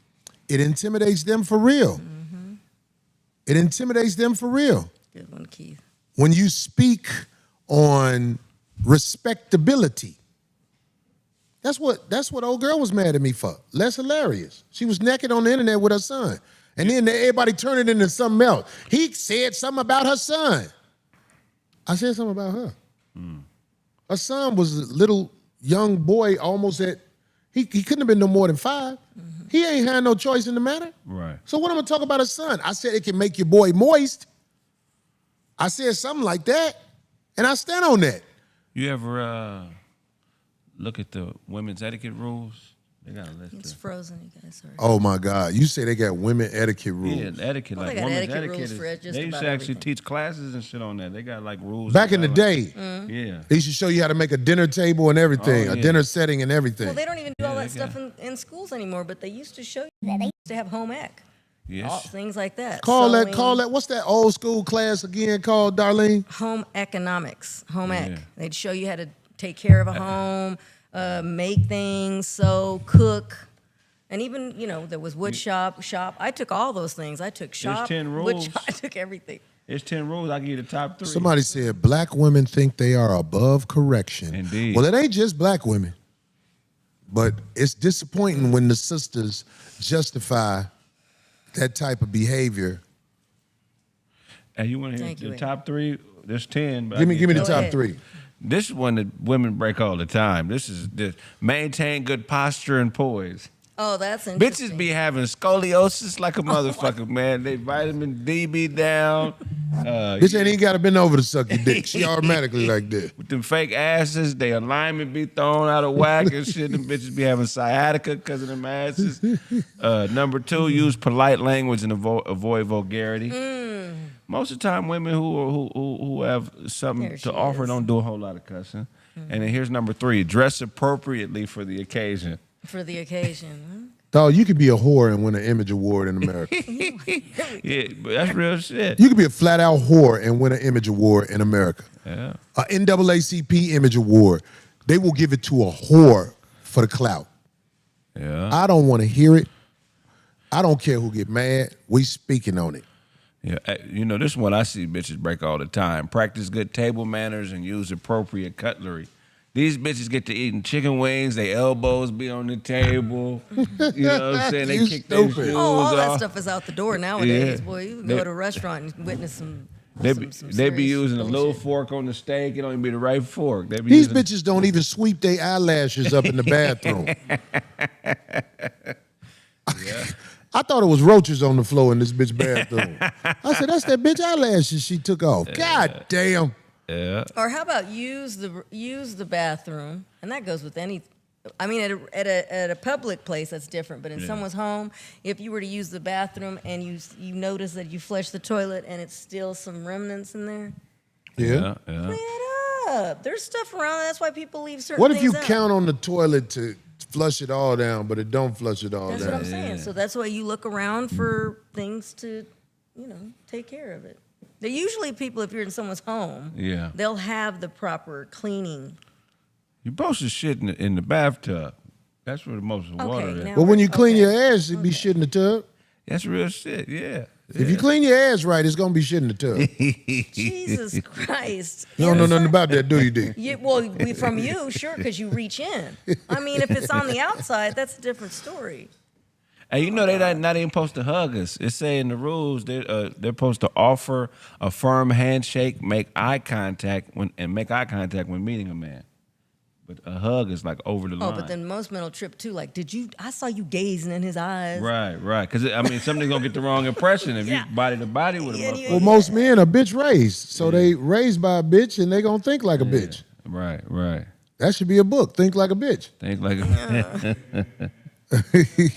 It intimidates them for real. It intimidates them for real. Good one, Keith. When you speak on respectability, that's what old girl was mad at me for. Less hilarious. She was naked on the internet with her son. And then everybody turned it into something else. He said something about her son. I said something about her. Her son was a little young boy, almost he couldn't have been no more than 5. He ain't had no choice in the matter. Right. So what I'm gonna talk about his son? I said it can make your boy moist. I said something like that, and I stand on that. You ever look at the women's etiquette rules? They got a list. It's frozen, you guys. Sorry. Oh my God! You say they got women etiquette rules? Yeah, etiquette. Well, like they got women's etiquette rules is, for just they used about to actually everything. teach classes and shit on that. They got like rules. Back in the like, day, yeah. they used to show you how to make a dinner table and everything, Oh, a yeah. dinner setting and everything. Well, they don't even do all Yeah, that they stuff in schools anymore, but they used to show you that. They used to have home ec. Yes. All things like that. Call Sewing, that. What's that old school class again called, Darlene? home economics, home ec. Yeah. They'd show you how to take care of a home, make things, sew, cook. And even, there was wood shop. I took all those things. I took shop, 10 wood rules. shop. I took everything. It's 10 rules. I give you the top 3. Somebody said black women think they are above correction. Indeed. Well, it ain't just black women, but it's disappointing when the sisters justify that type of behavior. And you want to hear Thank you, the Ed. top 3? There's 10. But Give me the Go top ahead. 3. This is one that women break all the time. This is maintain good posture and poise. Oh, that's interesting. Bitches be having scoliosis like a motherfucker, man. They vitamin D be down. Bitch ain't even got to bend over to suck your dick. She automatically like that. With them fake asses, their alignment be thrown out of whack and shit. Them bitches be having sciatica because of them asses. Number 2, use polite language and avoid vulgarity. Most of the time, women who have something There she to offer is. don't do a whole lot of cussing. And then here's number 3, dress appropriately for the occasion. For the occasion. Dog, you could be a whore and win an Image Award in America. Yeah, but that's real shit. You could be a flat out whore and win an Image Award in America. Yeah. A NAACP Image Award. They will give it to a whore for the clout. Yeah. I don't want to hear it. I don't care who get mad. We speaking on it. Yeah, this is what I see bitches break all the time. Practice good table manners and use appropriate cutlery. These bitches get to eating chicken wings, their elbows be on the table. You know what I'm saying? They You kick their stupid. shoes Oh, all that off. stuff is out the door nowadays, Yeah. boy. You can They- go to a restaurant and witness some. They some be serious using a little bullshit. fork on the steak. It don't even be the right fork. They be These using, bitches don't even sweep their eyelashes up in the bathroom. I thought it was roaches on the floor in this bitch bathroom. I said, that's that bitch eyelashes she took off. God damn. Yeah. Or how about use the bathroom, and that goes with any. I mean, at a public place that's different, but in someone's home, if you were to use the bathroom and you notice that you flush the toilet and it's still some remnants in there, Yeah. Yeah. clean it up. There's stuff around. That's why people leave certain. What if things you out. count on the toilet to flush it all down, but it don't flush it all That's down? what I'm saying. So that's why you look around for things to, take care of it. They're usually people, if you're in someone's home, Yeah. they'll have the proper cleaning. You supposed to shit in the bathtub. That's where the most of the water is. now But when you we're- clean okay. your ass, it be shit in the tub. That's real shit, yeah. If you clean your ass right, it's gonna be shit in the tub. Jesus Christ. You don't know nothing about that, do you, D? From you, sure, because you reach in. I mean, if it's on the outside, that's a different story. And they're not even supposed to hug us. It say in the rules they're supposed to offer a firm handshake, make eye contact when meeting a man. But a hug is like over the line. Oh, but then most men will trip too. Like, I saw you gazing in his eyes. Right. Because, I mean, somebody's going to get the wrong impression if you body to body with a motherfucker. Well, most men are bitch raised. So they raised by a bitch and they going to think like a bitch. Right. That should be a book. Think like a bitch. Think like a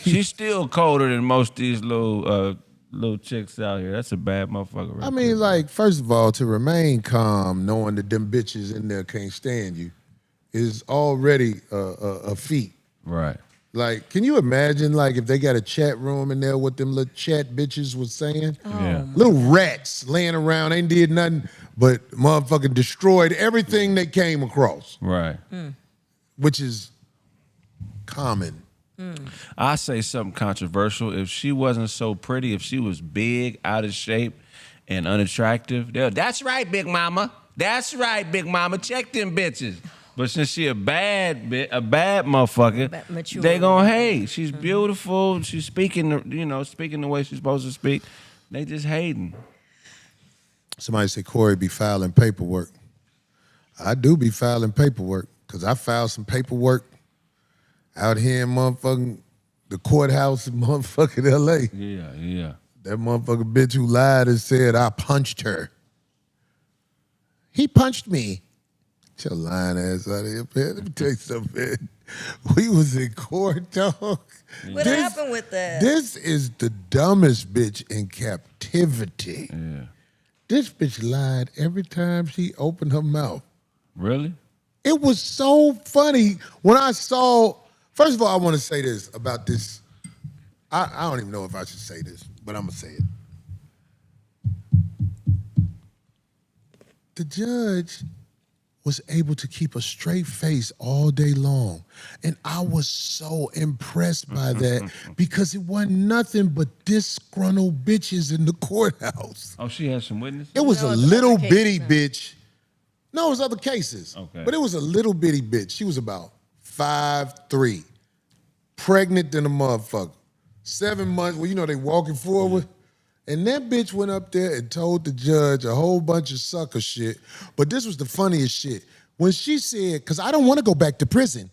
She's still colder than most of these little chicks out here. That's a bad motherfucker. I mean, like, first of all, to remain calm, knowing that them bitches in there can't stand you, is already a feat. Right. Like, can you imagine, like, if they got a chat room in there, what them little chat bitches was saying? Yeah. Little rats laying around, ain't did nothing but motherfucking destroyed everything they came across. Right. Which is common. I say something controversial. If she wasn't so pretty, if she was big, out of shape, and unattractive, that's right, Big Mama. That's right, Big Mama. Check them bitches. But since she a bad motherfucker, Mature. they gonna hate. She's beautiful. She's speaking the way she's supposed to speak. They just hating. Somebody said Corey be filing paperwork. I do be filing paperwork because I filed some paperwork out here in motherfucking the courthouse in motherfucking L.A. Yeah. That motherfucking bitch who lied and said I punched her. He punched me. Get your lying ass out of here, man. Let me tell you something, man. We was in court, dog. What happened with that? This is the dumbest bitch in captivity. Yeah. This bitch lied every time she opened her mouth. Really? It was so funny when I saw. First of all, I want to say this about this. I don't even know if I should say this, but I'm gonna say it. The judge was able to keep a straight face all day long. And I was so impressed by that because it wasn't nothing but disgruntled bitches in the courthouse. Oh, she had some witnesses? It was No, a it's little other cases bitty now. bitch. No, it was other cases. Okay. But it was a little bitty bitch. She was about 5'3", pregnant than a motherfucker. 7 months, well, you know they walking forward. And that bitch went up there and told the judge a whole bunch of sucker shit. But this was the funniest shit. When she said, because I don't want to go back to prison.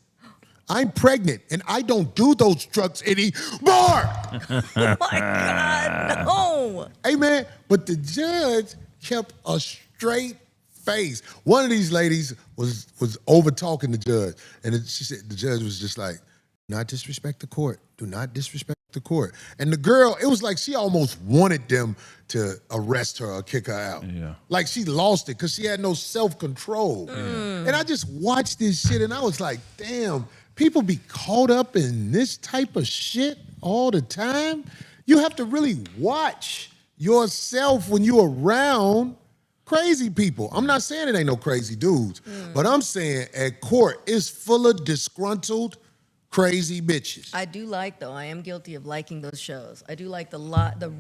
I'm pregnant and I don't do those drugs anymore. Oh my God, no. Hey, man, but the judge kept a straight face. One of these ladies was over talking the judge. And she said, the judge was just like, not disrespect the court. Do not disrespect the court. And the girl, it was like she almost wanted them to arrest her or kick her out. Yeah. Like she lost it because she had no self-control. And I just watched this shit and I was like, damn, people be caught up in this type of shit all the time. You have to really watch yourself when you're around crazy people. I'm not saying it ain't no crazy dudes, but I'm saying at court, it's full of disgruntled, crazy bitches. I do like, though, I am guilty of liking those shows. I do like the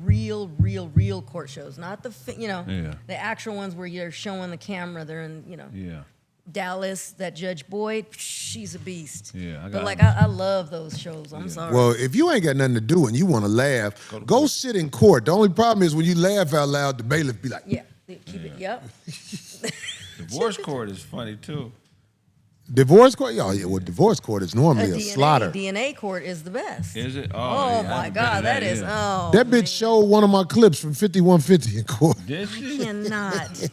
real court shows, not the actual ones where you're showing the camera. They're in, Dallas, that Judge Boyd, she's a beast. Yeah, but I love those shows. I'm sorry. Well, if you ain't got nothing to do and you want to laugh, go sit in court. The only problem is when you laugh out loud, the bailiff be like, yeah, keep it. Yep. Divorce court is funny, too. Divorce court? Yeah, well, divorce court is normally a DNA, slaughter. DNA court is the best. Is it? Oh my God, that is. Oh, That bitch showed one of my clips from 5150 in court. Did she?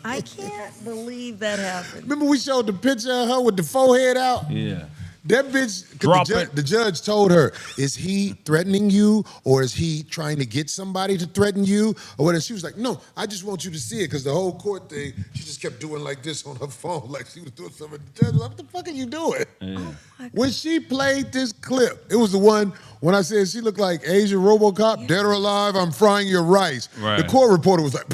I can't believe that happened. Remember we showed the picture of her with the forehead out? Yeah. That bitch, Drop it. the judge told her, is he threatening you or is he trying to get somebody to threaten you? Or whatever. She was like, no, I just want you to see it because the whole court thing, she just kept doing like this on her phone like she was doing something. The judge was like, what the fuck are you doing? Yeah. When she played this clip, it was the one when I said she looked like Asian RoboCop, dead or alive, I'm frying your rice. Right. The court reporter was like,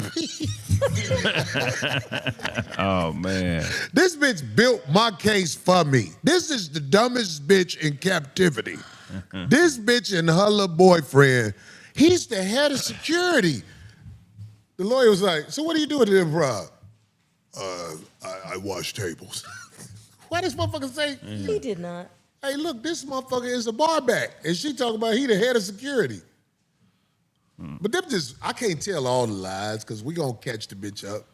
Oh, man. this bitch built my case for me. This is the dumbest bitch in captivity. This bitch and her little boyfriend, he's the head of security. The lawyer was like, so what do you do at the improv? I wash tables. Why this motherfucker say? He did not. Hey, look, this motherfucker is a barback. And she talking about he the head of security. But them just, I can't tell all the lies because we gonna catch the bitch up.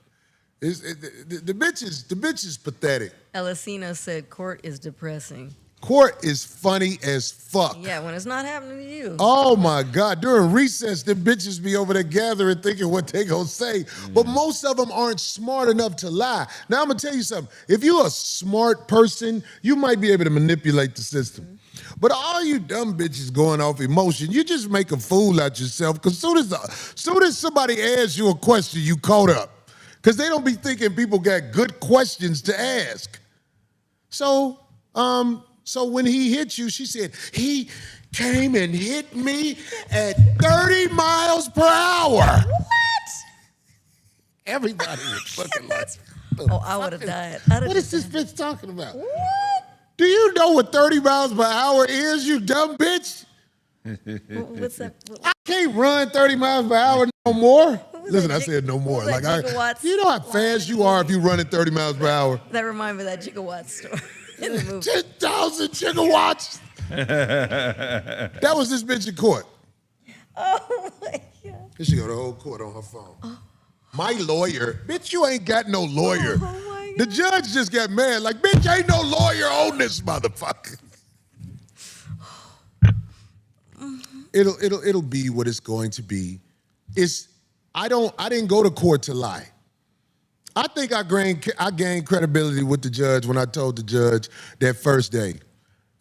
The bitch is pathetic. Elisina said court is depressing. Court is funny as fuck. Yeah, when it's not happening to you. Oh my God. During recess, the bitches be over there gathering thinking what they gonna say. But most of them aren't smart enough to lie. Now I'm gonna tell you something. If you're a smart person, you might be able to manipulate the system. But all you dumb bitches going off emotion, you just make a fool out yourself. Because soon as somebody asks you a question, you caught up. Because they don't be thinking people got good questions to ask. So when he hit you, she said, he came and hit me at 30 miles per hour. What? Everybody was fucking like, Oh, I would have died. what is this bitch talking about? What? Do you know what 30 miles per hour is, you dumb bitch? What's that? I can't run 30 miles per hour no more. Listen, that I said no more. what was that gigawatts? You know how fast you are if you run at 30 miles per hour? That reminded me of that gigawatt story in the movie. 10,000 gigawatts. That was this bitch in court. Oh my God. Here she go, the whole court on her phone. My lawyer. Bitch, you ain't got no lawyer. Oh my God. The judge just got mad. Like, bitch, ain't no lawyer on this motherfucker. It'll be what it's going to be. I didn't go to court to lie. I think I gained credibility with the judge when I told the judge that first day,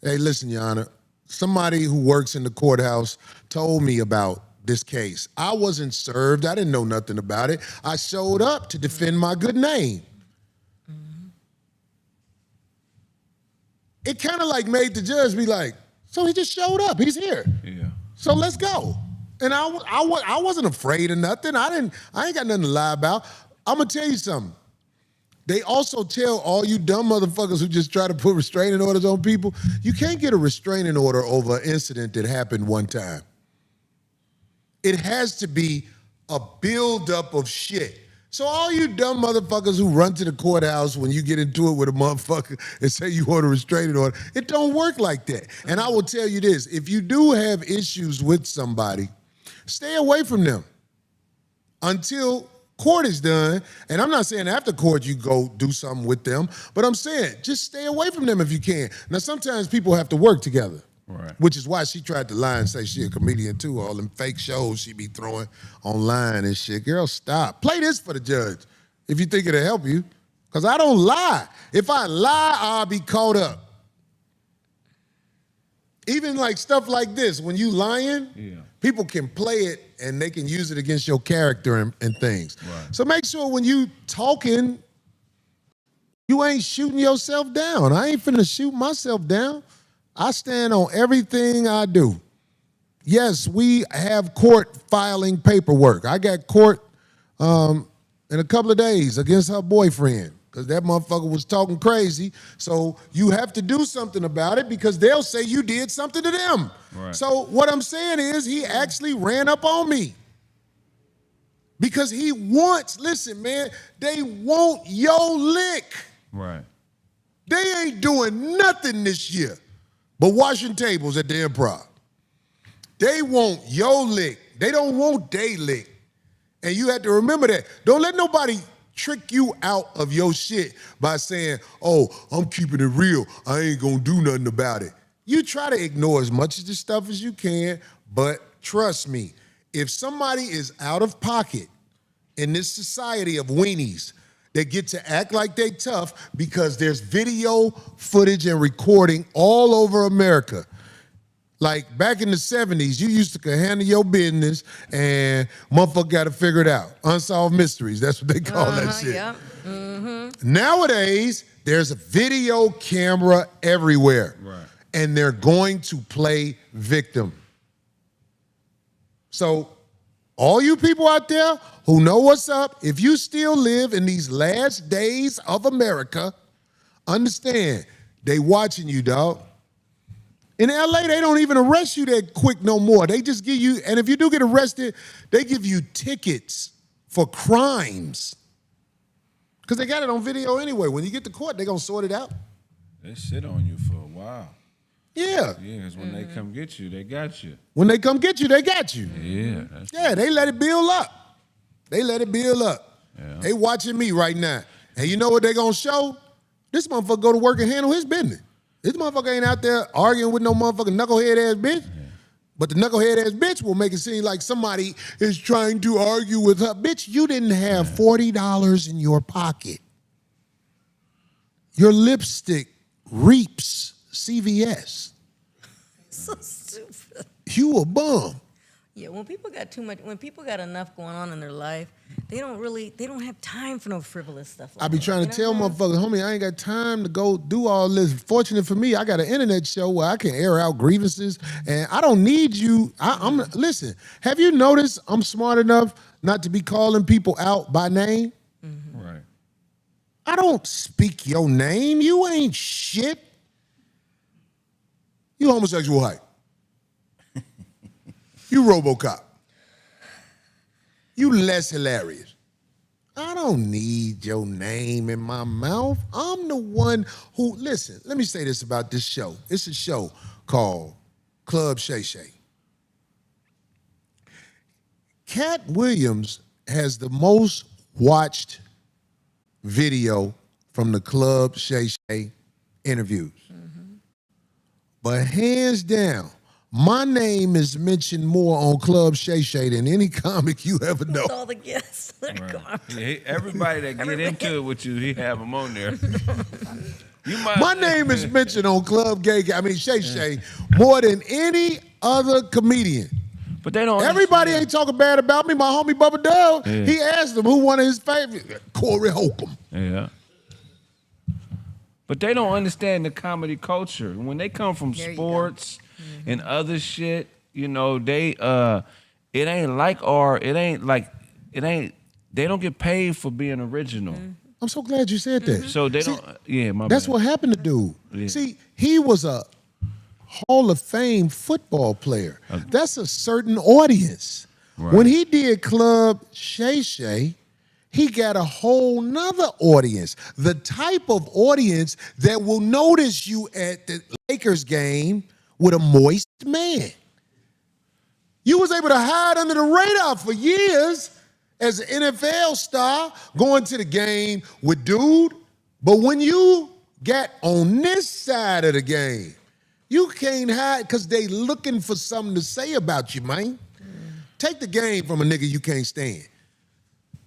hey, listen, Your Honor, somebody who works in the courthouse told me about this case. I wasn't served. I didn't know nothing about it. I showed up to defend my good name. It kind of like made the judge be like, so he just showed up. He's here. Yeah. So let's go. And I wasn't afraid of nothing. I ain't got nothing to lie about. I'm gonna tell you something. They also tell all you dumb motherfuckers who just try to put restraining orders on people, you can't get a restraining order over an incident that happened one time. It has to be a buildup of shit. So all you dumb motherfuckers who run to the courthouse when you get into it with a motherfucker and say you want a restraining order, it don't work like that. And I will tell you this, if you do have issues with somebody, stay away from them until court is done. And I'm not saying after court you go do something with them, but I'm saying just stay away from them if you can. Now, sometimes people have to work together. Right. Which is why she tried to lie and say she a comedian too. All them fake shows she be throwing online and shit. Girl, stop. Play this for the judge if you think it'll help you. Because I don't lie. If I lie, I'll be caught up. Even like stuff like this, when you lying, people can play it and they can use it against your character and things. Right. So make sure when you talking, you ain't shooting yourself down. I ain't finna shoot myself down. I stand on everything I do. Yes, we have court filing paperwork. I got court in a couple of days against her boyfriend because that motherfucker was talking crazy. So you have to do something about it because they'll say you did something to them. Right. So what I'm saying is he actually ran up on me because he wants, listen, man, they want your lick. Right. They ain't doing nothing this year but washing tables at the Improv. They want your lick. They don't want they lick. And you have to remember that. Don't let nobody trick you out of your shit by saying, oh, I'm keeping it real. I ain't gonna do nothing about it. You try to ignore as much of this stuff as you can, but trust me, if somebody is out of pocket in this society of weenies, they get to act like they tough because there's video footage and recording all over America. Like back in the 70s, you used to handle your business and motherfucker got to figure it out. Unsolved mysteries, that's what they call that shit. Yeah. Mm-hmm. Nowadays, there's a video camera everywhere. Right. And they're going to play victim. So all you people out there who know what's up, if you still live in these last days of America, understand, they watching you, dog. In LA, they don't even arrest you that quick no more. They just give you, and if you do get arrested, they give you tickets for crimes. Because they got it on video anyway. When you get to court, they're going to sort it out. They sit on you for a while. Yeah. Yeah, because when they come get you, they got you. When they come get you, they got you. Yeah. Yeah, they let it build up. They let it build up. They watching me right now. And you know what they gonna show? This motherfucker go to work and handle his business. This motherfucker ain't out there arguing with no motherfucking knucklehead ass bitch. But the knucklehead ass bitch will make it seem like somebody is trying to argue with her. Bitch, you didn't have $40 in your pocket. Your lipstick reaps CVS. So stupid. You a bum. Yeah, when people got enough going on in their life, they don't have time for no frivolous stuff like I be that. trying to tell motherfuckers, homie, I ain't got time to go do all this. Fortunate for me, I got an internet show where I can air out grievances, and I don't need you. Listen, have you noticed I'm smart enough not to be calling people out by name? Mm-hmm. Right. I don't speak your name. You ain't shit. You homosexual hype. You RoboCop. You less hilarious. I don't need your name in my mouth. I'm the one who, listen, let me say this about this show. It's a show called Club Shay Shay. Cat Williams has the most watched video from the Club Shay Shay interviews. Mm-hmm. But hands down, my name is mentioned more on Club Shay Shay than any comic you ever know. With all the guests. Right. Yeah, everybody that get into it with you, he have them on there. My name is mentioned on Shay Shay more than any other comedian. But they don't. Everybody ain't talking bad about me. My homie Bubba Dub, he asked him who one of his favorite. Corey Holcomb. Yeah. But they don't understand the comedy culture. When they come from sports and other shit, you know, they they don't get paid for being original. Mm-hmm. I'm so glad you said that. So they don't. That's what happened to dude. Yeah. See, he was a Hall of Fame football player. That's a certain audience. Right. When he did Club Shay Shay, he got a whole nother audience. The type of audience that will notice you at the Lakers game with a moist man. You was able to hide under the radar for years as an NFL star going to the game with dude. But when you got on this side of the game, you can't hide because they looking for something to say about you, man. Take the game from a nigga you can't stand.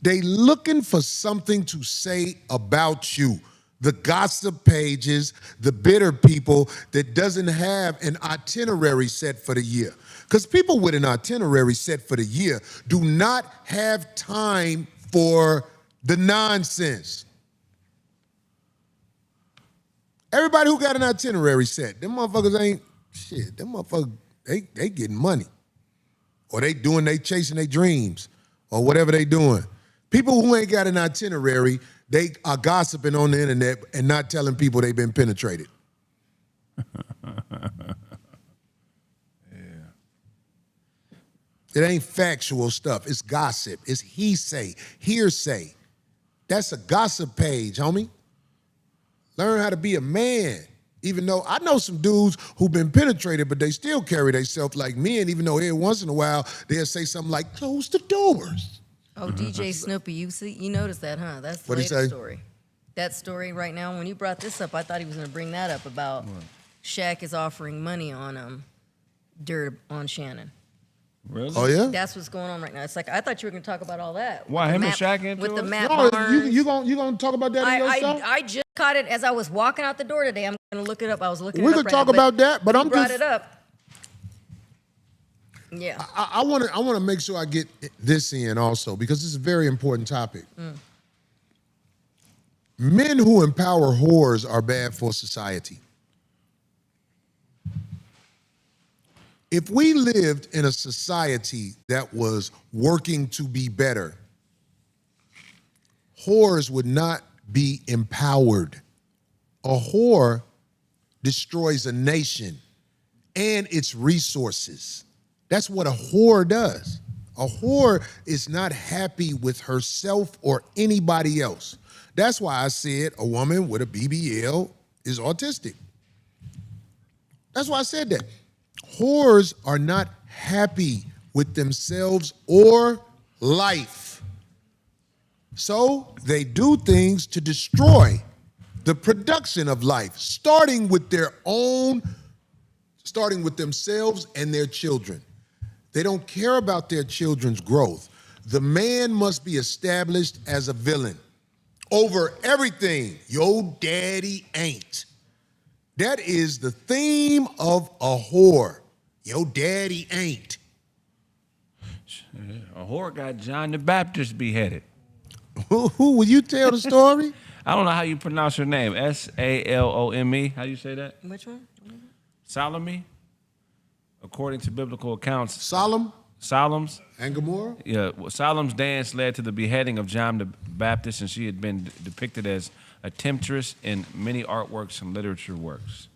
They looking for something to say about you. The gossip pages, the bitter people that doesn't have an itinerary set for the year. Because people with an itinerary set for the year do not have time for the nonsense. Everybody who got an itinerary set, them motherfuckers ain't shit. Them motherfuckers, they getting money. Or they chasing their dreams or whatever they doing. People who ain't got an itinerary, they are gossiping on the internet and not telling people they've been penetrated. It ain't factual stuff. It's gossip. It's hearsay. That's a gossip page, homie. Learn how to be a man. Even though I know some dudes who've been penetrated, but they still carry themselves like men, even though every once in a while they'll say something like, close the doors. Oh, DJ Snoopy, you noticed that, huh? That's the latest story. That story right now, when you brought this up, I thought he was going to bring that up about Shaq is offering money on dirt on Shannon. Really? Oh, yeah? That's what's going on right now. It's like, I thought you were going to talk about all that. Why, him and Shaq into with it? the Matt No, Barnes. you gonna talk about that in your stuff? I just caught it as I was walking out the door today. I'm going to look it up. I was looking it up. We could talk about that, but I'm brought just... it up. Yeah. I want to make sure I get this in also because it's a very important topic. Men who empower whores are bad for society. If we lived in a society that was working to be better, whores would not be empowered. A whore destroys a nation and its resources. That's what a whore does. A whore is not happy with herself or anybody else. That's why I said a woman with a BBL is autistic. That's why I said that. Whores are not happy with themselves or life. So they do things to destroy the production of life, starting with themselves and their children. They don't care about their children's growth. The man must be established as a villain over everything. Yo daddy ain't. That is the theme of a whore. Yo daddy ain't. A whore got John the Baptist beheaded. Who will you tell the story? I don't know how you pronounce her name. Salome. How do you say that? Which one? Salome? According to biblical accounts. Solemn's And Gomorrah? Yeah, well, Solomon's dance led to the beheading of John the Baptist, and she had been depicted as a temptress in many artworks and literature works.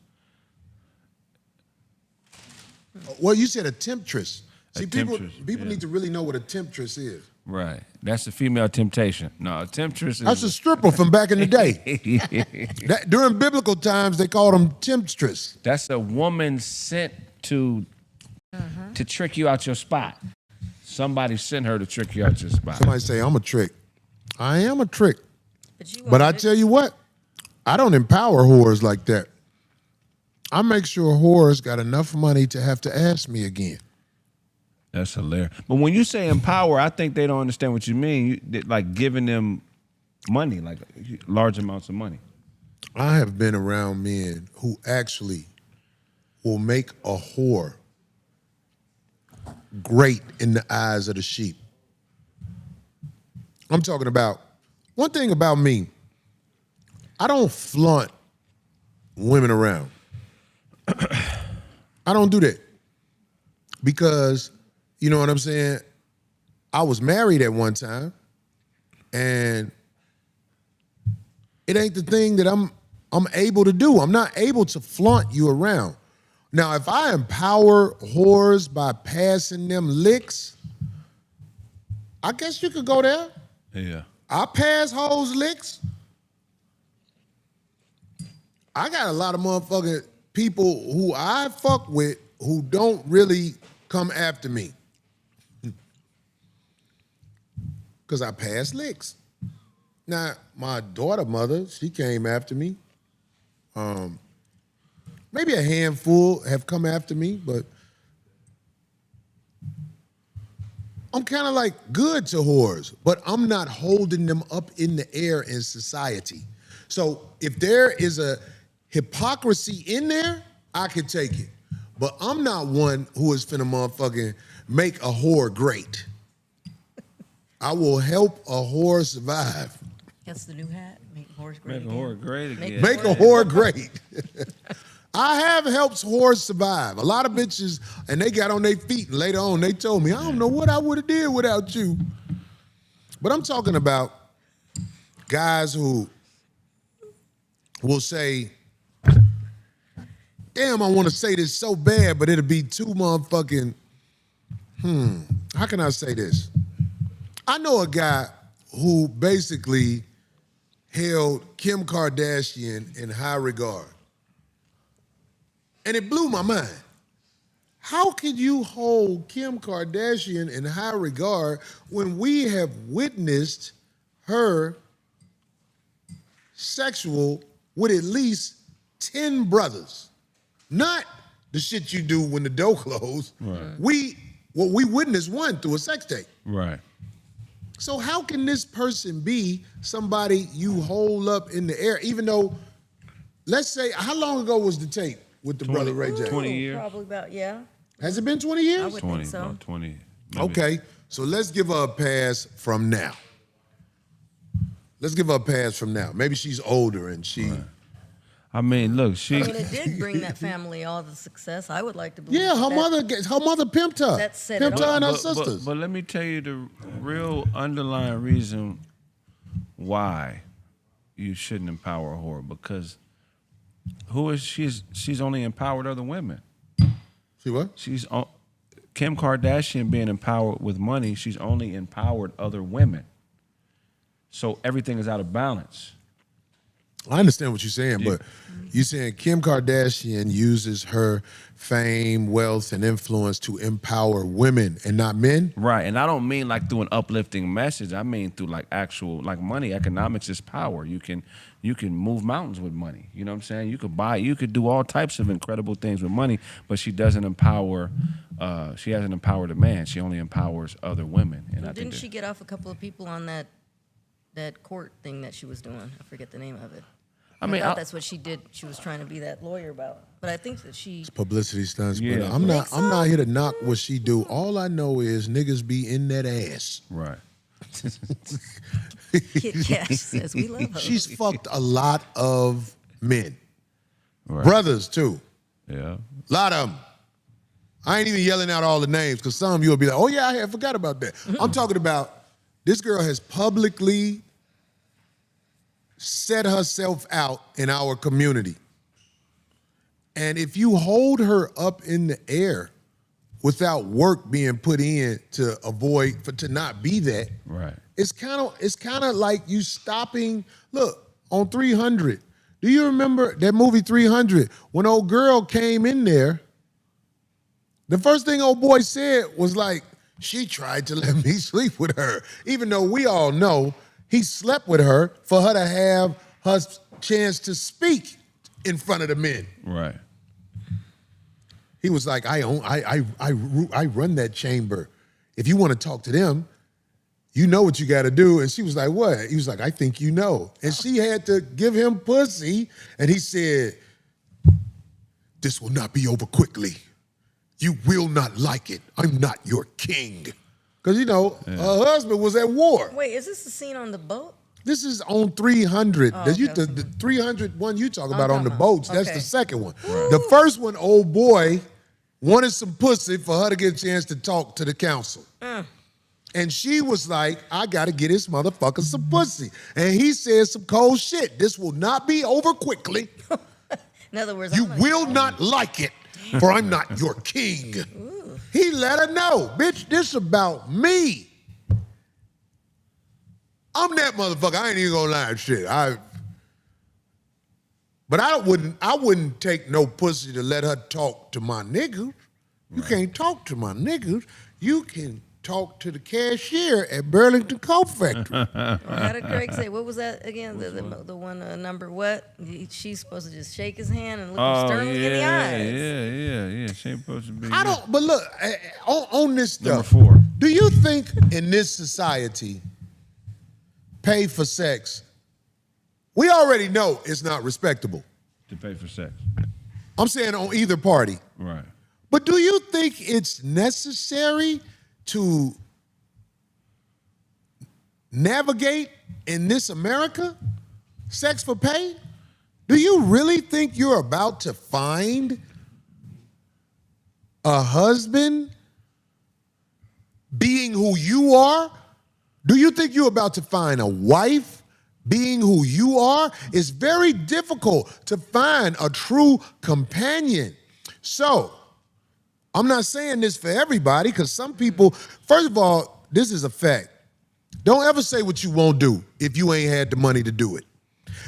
Well, you said a temptress. See, temptress, people yeah. need to really know what a temptress is. Right. That's the female temptation. No, a temptress is... That's a stripper from back in the day. During biblical times, they called them temptress. That's a woman sent to trick you out your spot. Somebody sent her to trick you out your spot. Somebody say, I'm a trick. I am a trick. But But I tell you what, I don't empower whores like that. I make sure whores got enough money to have to ask me again. That's hilarious. But when you say empower, I think they don't understand what you mean. Like giving them money, like large amounts of money. I have been around men who actually will make a whore great in the eyes of the sheep. I'm talking about, one thing about me, I don't flaunt women around. I don't do that. Because, you know what I'm saying? I was married at one time, and it ain't the thing that I'm able to do. I'm not able to flaunt you around. Now, if I empower whores by passing them licks, I guess you could go there. Yeah. I pass hoes licks. I got a lot of motherfucking people who I fuck with who don't really come after me. Because I pass licks. Now, my daughter mother, she came after me. Maybe a handful have come after me, but I'm kind of like good to whores, but I'm not holding them up in the air in society. So if there is a hypocrisy in there, I can take it. But I'm not one who is finna motherfucking make a whore great. I will help a whore survive. That's the new hat. Make whores great. Make a whore great again. Make a whore great. I have helped whores survive. A lot of bitches, and they got on their feet, and later on they told me, I don't know what I would have did without you. But I'm talking about guys who will say, damn, I want to say this so bad, but it'll be too motherfucking, how can I say this? I know a guy who basically held Kim Kardashian in high regard. And it blew my mind. How could you hold Kim Kardashian in high regard when we have witnessed her sexual with at least 10 brothers? Not the shit you do when the door closed. Right. We witnessed one through a sex tape. Right. So how can this person be somebody you hold up in the air, even though, let's say, how long ago was the tape with the brother Ray J? 20 years. Probably about, yeah. Has it been 20 years? I would 20, think so. about 20. Maybe. Okay, so let's give her a pass from now. Let's give her a pass from now. Maybe she's older and she... Right. I mean, look, I mean, it did bring that family all the success. I would like to believe Yeah, her mother pimped her. That set Pimped it her up. and her But sisters. let me tell you the real underlying reason why you shouldn't empower a whore, because she's only empowered other women. See what? Kim Kardashian being empowered with money, she's only empowered other women. So everything is out of balance. I understand what you're saying, but you're saying Kim Kardashian uses her fame, wealth, and influence to empower women and not men? Right, and I don't mean like through an uplifting message. I mean through like actual like money. Economics is power. You can move mountains with money. You know what I'm saying? You could do all types of incredible things with money, but she doesn't empower. She hasn't empowered a man. She only empowers other women. And I think Didn't she get off a couple of people on that court thing that she was doing? I forget the name of it. I thought that's what she did. She was trying to be that lawyer about. But I think that she... It's publicity stunts. Yeah. But I'm not here to knock what she do. All I know is niggas be in that ass. Right. Kit Kat says we love her. She's fucked a lot of men. Right. Brothers, too. Yeah. A lot of them. I ain't even yelling out all the names because some of you will be like, oh, yeah, I forgot about that. I'm talking about this girl has publicly set herself out in our community. And if you hold her up in the air without work being put in to to not be that, Right. it's kind of like you stopping. Look, on 300, do you remember that movie 300? When old girl came in there, the first thing old boy said was like, she tried to let me sleep with her, even though we all know he slept with her for her to have her chance to speak in front of the men. Right. He was like, I run that chamber. If you want to talk to them, you know what you got to do. And she was like, what? He was like, I think you know. And she had to give him pussy. And he said, this will not be over quickly. You will not like it. I'm not your king. Because, her husband was at war. Wait, is this the scene on the boat? This is on 300. Oh, The 300 one you talk about on the boats, that's okay. the second one. Right. The first one, old boy wanted some pussy for her to get a chance to talk to the council. And she was like, I got to get this motherfucker some pussy. And he said some cold shit. This will not be over quickly. In other words, you will not like it, for I'm not your king. Ooh. He let her know, bitch, this about me. I'm that motherfucker. I ain't even gonna lie and shit. But I wouldn't take no pussy to let her talk to my niggas. You can't talk to my niggas. You can talk to the cashier at Burlington Coat Factory. How did Kraig say? What was that again? The one number what? She's supposed to just shake his hand and look him sternly in the eyes. Yeah. She ain't supposed to be. I don't. But look, on this stuff. Number 4. Do you think in this society, pay for sex? We already know it's not respectable. To pay for sex. I'm saying on either party. Right. But do you think it's necessary to navigate in this America? Sex for pay? Do you really think you're about to find a husband being who you are? Do you think you're about to find a wife being who you are? It's very difficult to find a true companion. So, I'm not saying this for everybody, because some people, first of all, this is a fact. Don't ever say what you won't do if you ain't had the money to do it.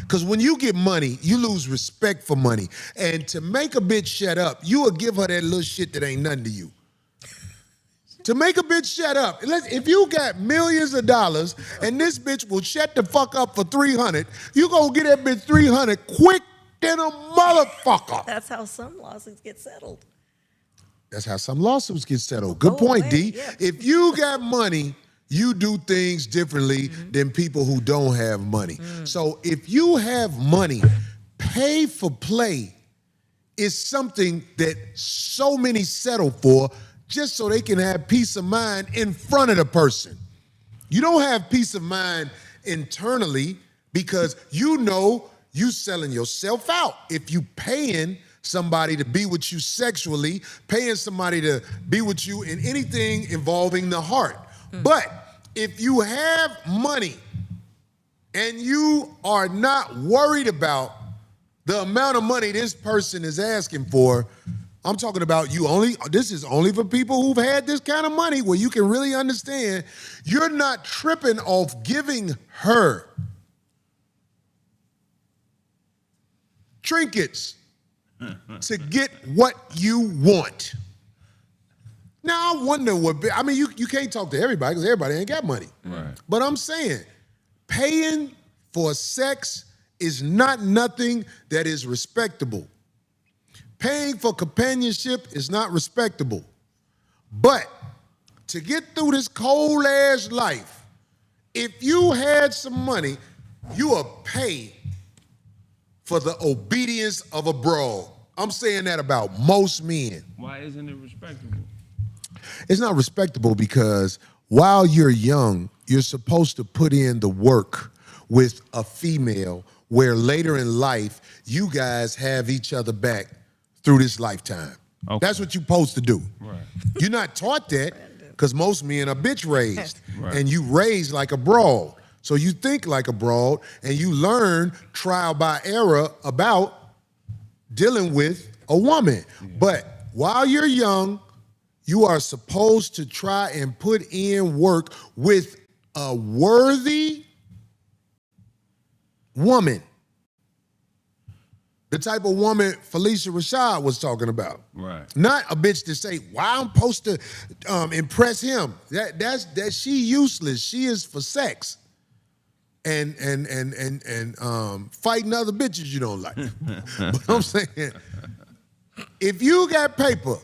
Because when you get money, you lose respect for money. And to make a bitch shut up, you will give her that little shit that ain't nothing to you. To make a bitch shut up, if you got millions of dollars and this bitch will shut the fuck up for 300, you gonna get that bitch 300 quick than a motherfucker. That's how some lawsuits get settled. That's how some lawsuits get settled. Good point, D. Yeah. If you got money, you do things differently than people who don't have money. So if you have money, pay for play is something that so many settle for just so they can have peace of mind in front of the person. You don't have peace of mind internally because you know you selling yourself out. If you paying somebody to be with you sexually, paying somebody to be with you in anything involving the heart. But if you have money and you are not worried about the amount of money this person is asking for, I'm talking about this is only for people who've had this kind of money where you can really understand you're not tripping off giving her trinkets to get what you want. Now, I wonder I mean, you can't talk to everybody because everybody ain't got money. Right. But I'm saying, paying for sex is not nothing that is respectable. Paying for companionship is not respectable. But to get through this cold-ass life, if you had some money, you would pay for the obedience of a broad. I'm saying that about most men. Why isn't it respectable? It's not respectable because while you're young, you're supposed to put in the work with a female where later in life, you guys have each other back through this lifetime. Okay. That's what you're supposed to do. Right. You're not taught that because most men are bitch raised. Right. And you raised like a broad. So you think like a broad and you learn trial by error about dealing with a woman. Yeah. But while you're young, you are supposed to try and put in work with a worthy woman. The type of woman Felicia Rashad was talking about. Right. Not a bitch to say, why I'm supposed to impress him. That's she useless. She is for sex. And fighting other bitches you don't like. But I'm saying, if you got paper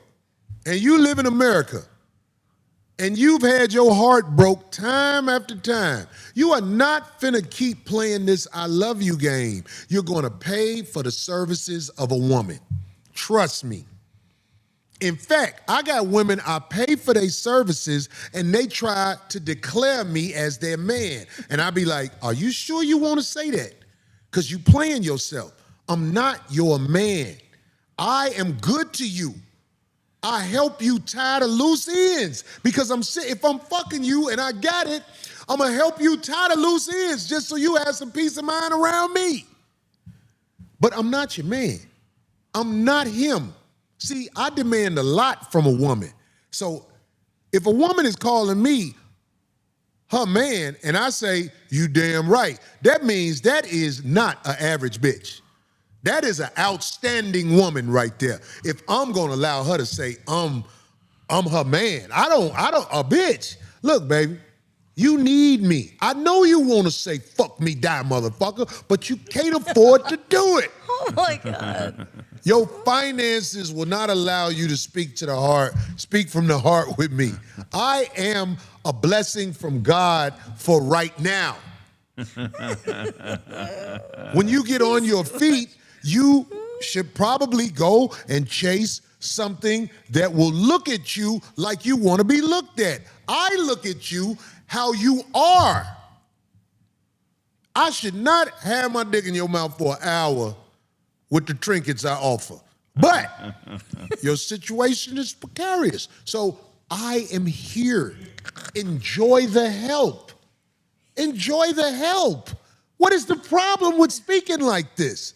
and you live in America and you've had your heart broke time after time, you are not finna keep playing this I love you game. You're gonna pay for the services of a woman. Trust me. In fact, I got women, I pay for their services and they try to declare me as their man. And I be like, are you sure you wanna say that? Because you playing yourself. I'm not your man. I am good to you. I help you tie the loose ends because if I'm fucking you and I got it, I'm gonna help you tie the loose ends just so you have some peace of mind around me. But I'm not your man. I'm not him. See, I demand a lot from a woman. So if a woman is calling me her man and I say, you damn right, that means that is not an average bitch. That is an outstanding woman right there. If I'm gonna allow her to say I'm her man, I don't a bitch. Look, baby, you need me. I know you wanna say fuck me, die, motherfucker, but you can't afford to do it. Oh my God. Your finances will not allow you to speak to the heart, speak from the heart with me. I am a blessing from God for right now. When you get on your feet, you should probably go and chase something that will look at you like you want to be looked at. I look at you how you are. I should not have my dick in your mouth for an hour with the trinkets I offer. But your situation is precarious. So I am here. Enjoy the help. Enjoy the help. What is the problem with speaking like this?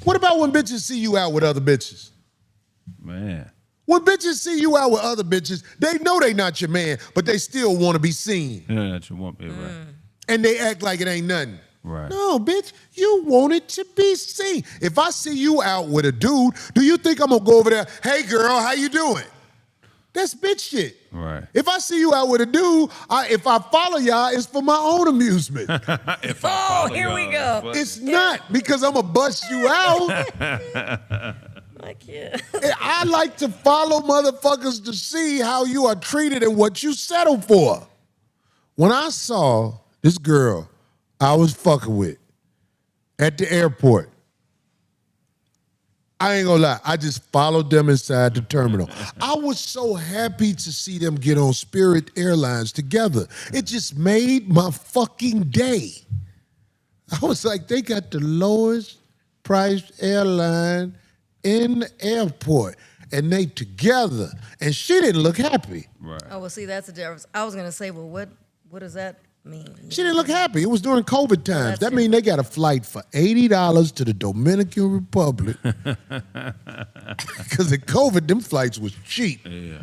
What about when bitches see you out with other bitches? Man. When bitches see you out with other bitches, they know they not your man, but they still want to be seen. Yeah, that's your woman, right. And they act like it ain't nothing. Right. No, bitch, you want it to be seen. If I see you out with a dude, do you think I'm gonna go over there, hey girl, how you doing? That's bitch shit. Right. If I see you out with a dude, if I follow y'all, it's for my own amusement. Here we go. It's not because I'm gonna bust you out. I can't. I like to follow motherfuckers to see how you are treated and what you settle for. When I saw this girl I was fucking with at the airport, I ain't gonna lie, I just followed them inside the terminal. I was so happy to see them get on Spirit Airlines together. It just made my fucking day. I was like, they got the lowest priced airline in the airport, and they together. And she didn't look happy. Right. Oh, well, see, that's the difference. I was going to say, well, what does that mean? She didn't look happy. It was during COVID times. That's That means they got a flight for $80 to the Dominican Republic. Because in COVID, them flights was cheap. Yeah.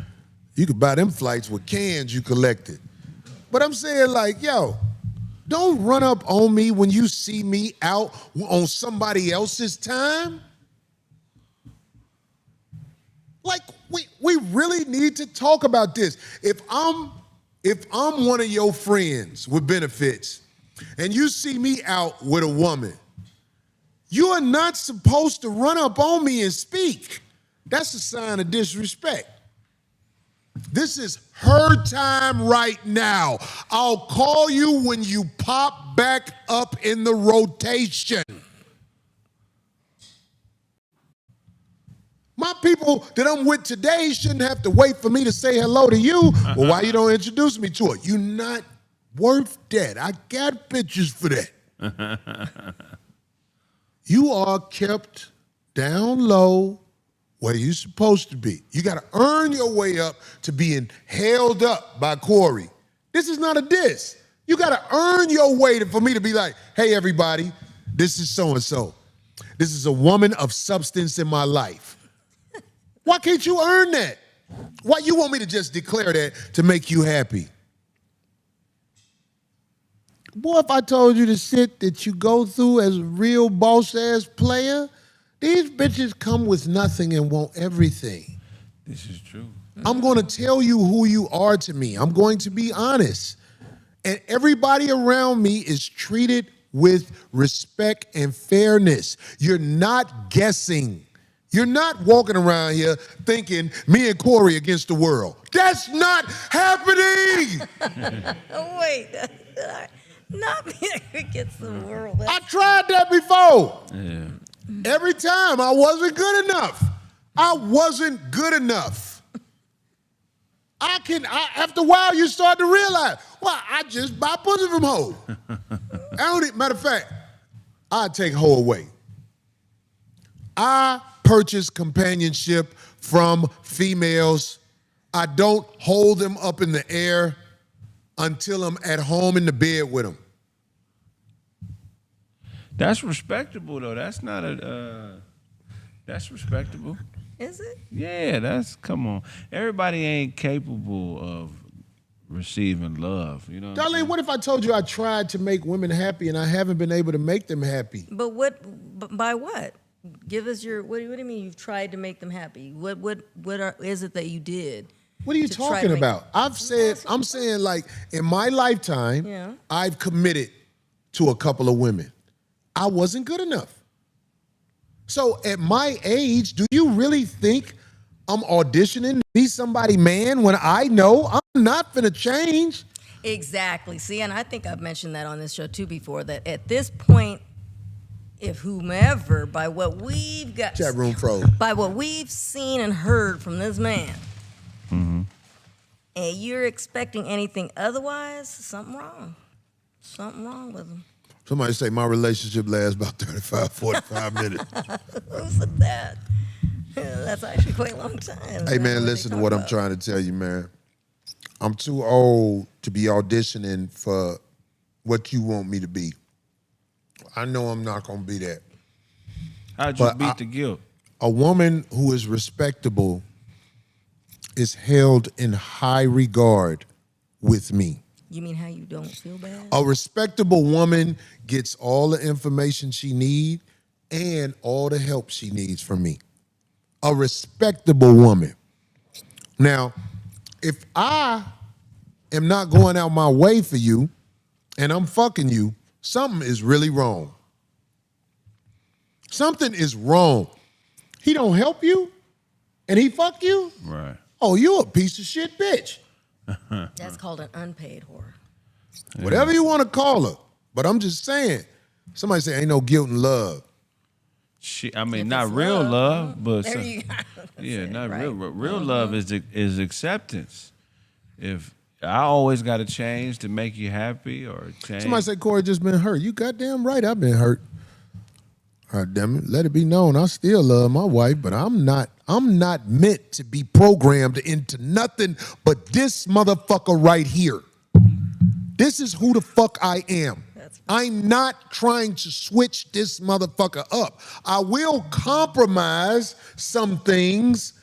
You could buy them flights with cans you collected. But I'm saying like, yo, Don't run up on me when you see me out on somebody else's time. Like, we really need to talk about this. If I'm one of your friends with benefits and you see me out with a woman, you are not supposed to run up on me and speak. That's a sign of disrespect. This is her time right now. I'll call you when you pop back up in the rotation. My people that I'm with today shouldn't have to wait for me to say hello to you. Well, why you don't introduce me to her? You're not worth that. I got pictures for that. You are kept down low where you're supposed to be. You got to earn your way up to being held up by Corey. This is not a diss. You got to earn your way for me to be like, hey, everybody, this is so-and-so. This is a woman of substance in my life. Why can't you earn that? Why you want me to just declare that to make you happy? Boy, if I told you the shit that you go through as a real boss-ass player, these bitches come with nothing and want everything. This is true. I'm going to tell you who you are to me. I'm going to be honest. And everybody around me is treated with respect and fairness. You're not guessing. You're not walking around here thinking me and Corey against the world. That's not happening. Oh, wait. Not me against the world. I tried that before. Yeah. Every time I wasn't good enough. I wasn't good enough. After a while, you start to realize, well, I just buy pussy from hoe. Matter of fact, I take hoe away. I purchase companionship from females. I don't hold them up in the air until I'm at home in the bed with them. That's respectable, though. That's not that's respectable. Is it? Yeah, come on. Everybody ain't capable of receiving love, you know? Darlene, what if I told you I tried to make women happy and I haven't been able to make them happy? But by what? Give us your, what do you mean you've tried to make them happy? What is it that you did? What are you talking about? I'm saying like in my lifetime, I've committed to a couple of women. I wasn't good enough. So at my age, do you really think I'm auditioning to be somebody man when I know I'm not finna change? Exactly. See, and I think I've mentioned that on this show too before, that at this point, if whomever, by what we've got, chat room froze, by what we've seen and heard from this man, and you're expecting anything otherwise, something wrong. Something wrong with him. Somebody say my relationship lasts about 35, 45 minutes. Who said that? That's actually quite a long time. Hey, man, listen to what I'm trying to tell you, man. I'm too old to be auditioning for what you want me to be. I know I'm not going to be that. How'd you beat the guilt? A woman who is respectable is held in high regard with me. You mean how you don't feel bad? A respectable woman gets all the information she needs and all the help she needs from me. A respectable woman. Now, if I am not going out my way for you and I'm fucking you, something is really wrong. Something is wrong. He don't help you and he fuck you? Right. Oh, you a piece of shit bitch. That's called an unpaid whore. Whatever you want to call her. But I'm just saying, somebody say ain't no guilt in love. Not real love, but There you go. not real. Real love is acceptance. If I always got to change to make you happy or change. Somebody say Corey just been hurt. You goddamn right, I've been hurt. All right, damn it. Let it be known, I still love my wife, but I'm not meant to be programmed into nothing but this motherfucker right here. This is who the fuck I am. I'm not trying to switch this motherfucker up. I will compromise some things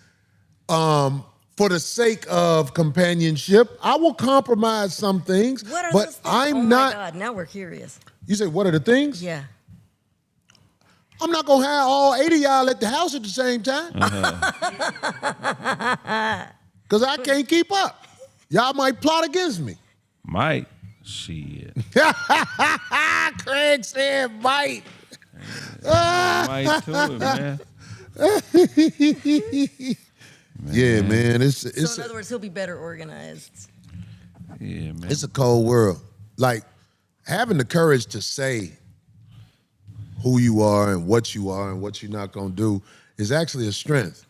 for the sake of companionship. I will compromise some things, What are but those things? I'm oh not. my God, now we're curious. You say, what are the things? Yeah. I'm not gonna have all 80 of y'all at the house at the same time. Because I can't keep up. Y'all might plot against me. Might. Shit. Kraig said might. Might too, man. Yeah, man. So in other words, he'll be better organized. Yeah, man. It's a cold world. Like, having the courage to say who you are and what you're not going to do is actually a strength.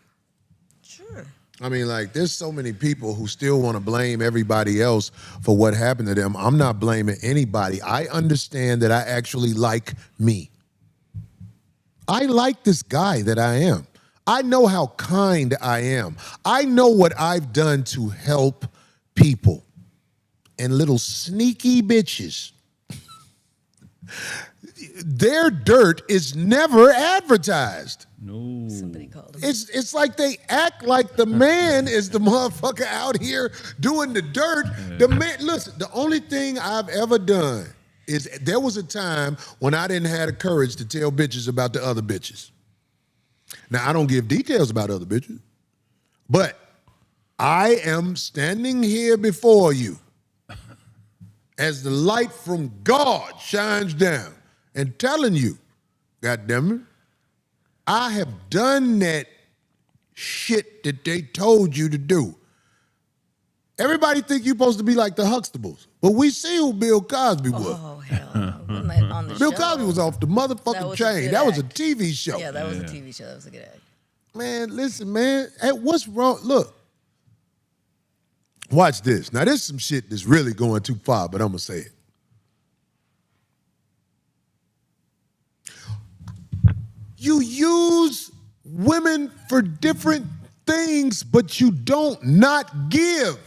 Sure. I mean, like, there's so many people who still want to blame everybody else for what happened to them. I'm not blaming anybody. I understand that I actually like me. I like this guy that I am. I know how kind I am. I know what I've done to help people. And little sneaky bitches, their dirt is never advertised. No. Somebody called him. It's like they act like the man is the motherfucker out here doing the dirt. The man, listen, the only thing I've ever done is there was a time when I didn't have the courage to tell bitches about the other bitches. Now, I don't give details about other bitches, but I am standing here before you as the light from God shines down and telling you, goddammit, I have done that shit that they told you to do. Everybody think you're supposed to be like the Huxtables, but we see who Bill Cosby was. Oh, hell no. Wasn't that on the Bill show? Cosby was off the That motherfucking was a chain. good That was a act. TV show. Yeah, that was a TV show. That was a good act. Man, listen, man. Hey, what's wrong? Look. Watch this. Now, this is some shit that's really going too far, but I'm going to say it. You use women for different things, but you don't not give.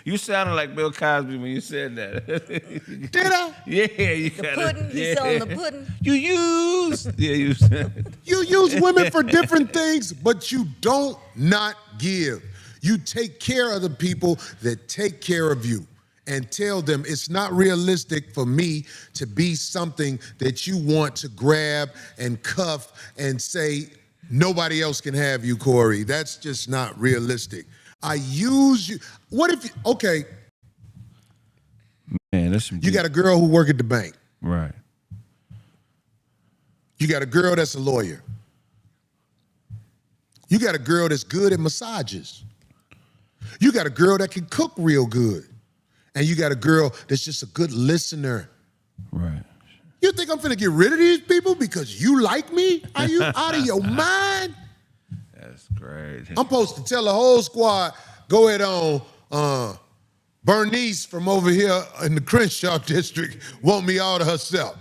You sounded like Bill Cosby when you said that. Did I? Yeah, you The got pudding, he's selling the pudding. You use. Yeah, you said. You use women for different things, but you don't not give. You take care of the people that take care of you and tell them it's not realistic for me to be something that you want to grab and cuff and say, nobody else can have you, Corey. That's just not realistic. I use you. What if, okay, Man, that's some you got a girl who work at the bank. right. You got a girl that's a lawyer. You got a girl that's good at massages. You got a girl that can cook real good. And you got a girl that's just a good listener. Right. You think I'm finna get rid of these people because you like me? Are you out of your mind? That's great. I'm supposed to tell the whole squad, go ahead on, Bernice from over here in the Crenshaw district want me all to herself.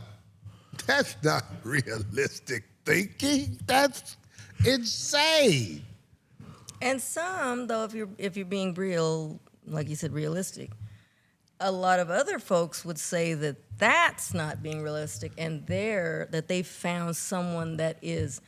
That's not realistic thinking. That's insane. And some, though, if you're being real, like you said, realistic, a lot of other folks would say that that's not being realistic, and that they found someone that is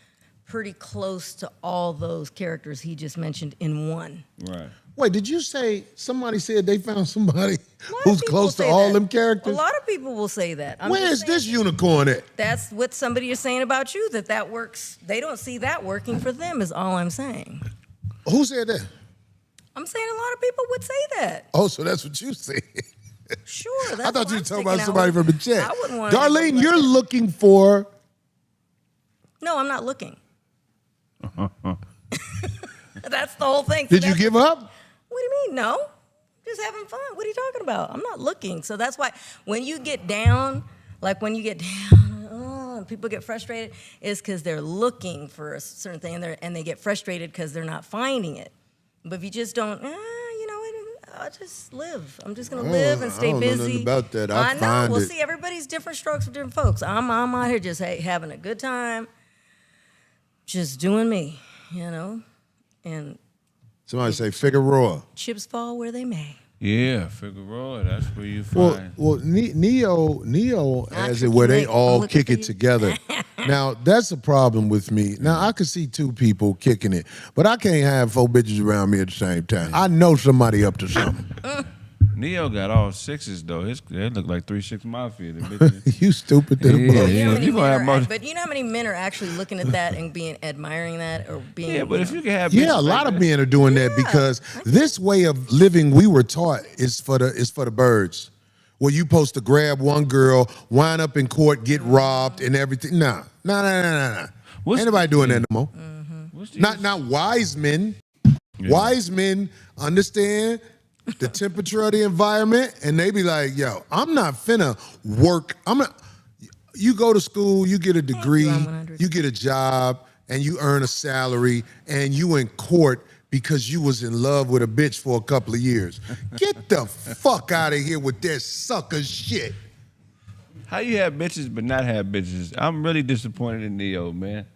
pretty close to all those characters he just mentioned in one. Right. Wait, did you say somebody said they found somebody A lot of who's people close to say all that. them characters? A lot of people will say that. I'm Where just is this saying, unicorn at? That's what somebody is saying about you, that works. They don't see that working for them, is all I'm saying. Who said that? I'm saying a lot of people would say that. Oh, so that's what you said. Sure. That's I thought what you were I'm talking thinking. about somebody from the chat. I wouldn't want Darlene, anybody you're like that. looking for... No, I'm not looking. That's the whole thing. Did you give up? What do you mean? No. Just having fun. What are you talking about? I'm not looking. So that's why when you get down, like when you get down, and people get frustrated, is because they're looking for a certain thing and they get frustrated because they're not finding it. But if you just don't, I'll just live. I'm just gonna live and stay I don't know busy. nothing about that. I know. find Well, it- see, everybody's different strokes for different folks. I'm out here just having a good time, just doing me, and Somebody say Figueroa. chips fall where they may. Yeah, Figueroa. That's where you find. Neo has it Not where they tricky, all looking kick for it you. together. Now, that's a problem with me. Now, I could see two people kicking it, but I can't have 4 bitches around me at the same time. I know somebody up to something. Neo got all 6s though. They look like 3-6 Mafia. You stupid to the Yeah, butt. You know how many you gonna men have are more- but you know how many men are actually looking at that and admiring that or being. Yeah, but if you can have Yeah, bitches a lot like of that- men are doing that because this way of living we were taught is for the birds. Where you supposed to grab one girl, wind up in court, get robbed, and everything. Nah. What's Ain't nobody doing that no more. What's the- Not wise men. Wise men understand the temperature of the environment, and they be like, yo, I'm not finna work. You go to school, you get a degree, you get a job, and you earn a salary, and you in court because you was in love with a bitch for a couple of years. Get the fuck out of here with that sucker shit. How you have bitches but not have bitches? I'm really disappointed in Neo, man.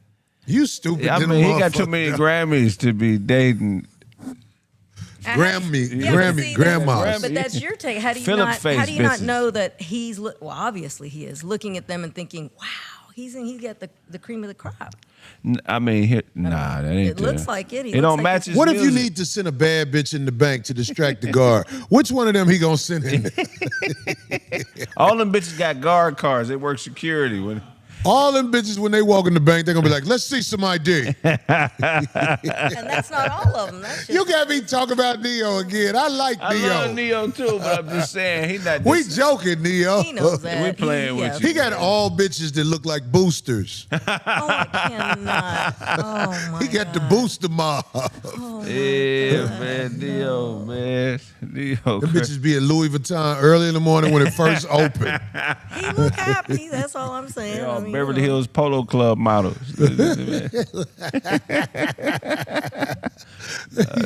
You stupid. I than a mean, he got too motherfucker. many Grammys to be dating. Grandmas. But that's your take. How do you Philip not? face How do you not bitches. know that he's? Well, obviously he is looking at them and thinking, "Wow, he's got the cream of the crop." I mean, nah, that ain't It looks there. like it. He It looks don't like match he's- his What if you music. need to send a bad bitch in the bank to distract the guard? Which one of them he gonna send in there? All them bitches got guard cars. They work security. All them bitches, when they walk in the bank, they're gonna be like, let's see some ID. And that's not all of them. That's just, You got me talking about Neo again. I like I Neo. love Neo too, but I'm just saying he not. We joking, Neo. he knows that. We playing with you. He got all bitches that look like boosters. Oh, I cannot. Oh my He got the God. booster mob. Yeah, man, Neo, man, Neo. Them bitches be at Louis Vuitton early in the morning when it first opened. He look happy. That's all I'm saying. They all I mean, Beverly you know. Hills Polo Club models.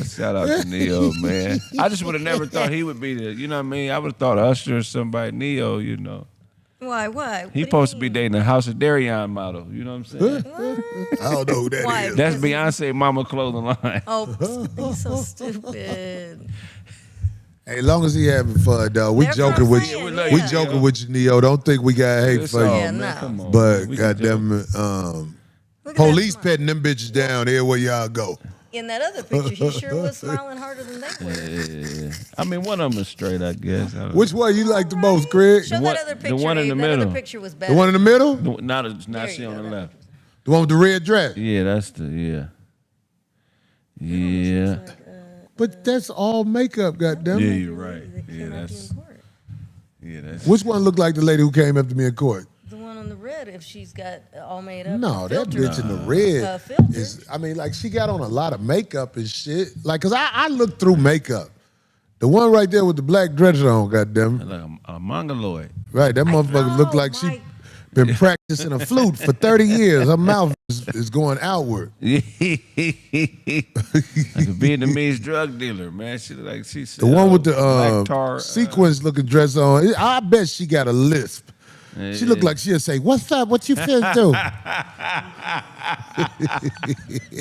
Shout out to Neo, man. I just would have never thought he would be the, you know what I mean? I would have thought Usher or somebody, Neo, you know. Why? He What do you supposed to be mean? dating a House of Darion model, you know what I'm saying? I don't know who that Why? is. That's Beyonce Mama clothing line. Oh, he's so stupid. Hey, as long as he having fun, though. We That's joking what with I'm you. saying, We We yeah. joking with you, Neo. Don't think we got hate It's for all, you. Yeah, man, no. come on, But man. We can goddamn, Look at police that smile. petting them bitches down here where y'all go. In that other picture, he sure was smiling harder than they were. Yeah. I mean, one of them is straight, I guess. I don't Which one you like the most, Craig? Show one- that other the picture. one in Abe. the That other middle. picture was better. The one in the middle? know. Not There she you on go, the that left. The one with the red dress? Yeah, that's the, yeah. But that's all makeup, goddamn. Yeah, it. you're right. They Yeah, cannot be that's, in court. yeah, that's. Which one looked like the lady who came after me in court? The one on the red, if she's got all made up. No, that filtered. bitch in the red filtered. is, I mean, like, she got on a lot of makeup and shit. Like, because I looked through makeup. The one right there with the black dress on, goddamn. Like a mongoloid. Right, that motherfucker looked like she been practicing a flute for 30 years. Her mouth is going outward. Like a Vietnamese drug dealer, man. She look like she's The one with the black tar, sequins looking dress on, I bet she got a lisp. She looked like she'd say, "What's up? What you finna do?"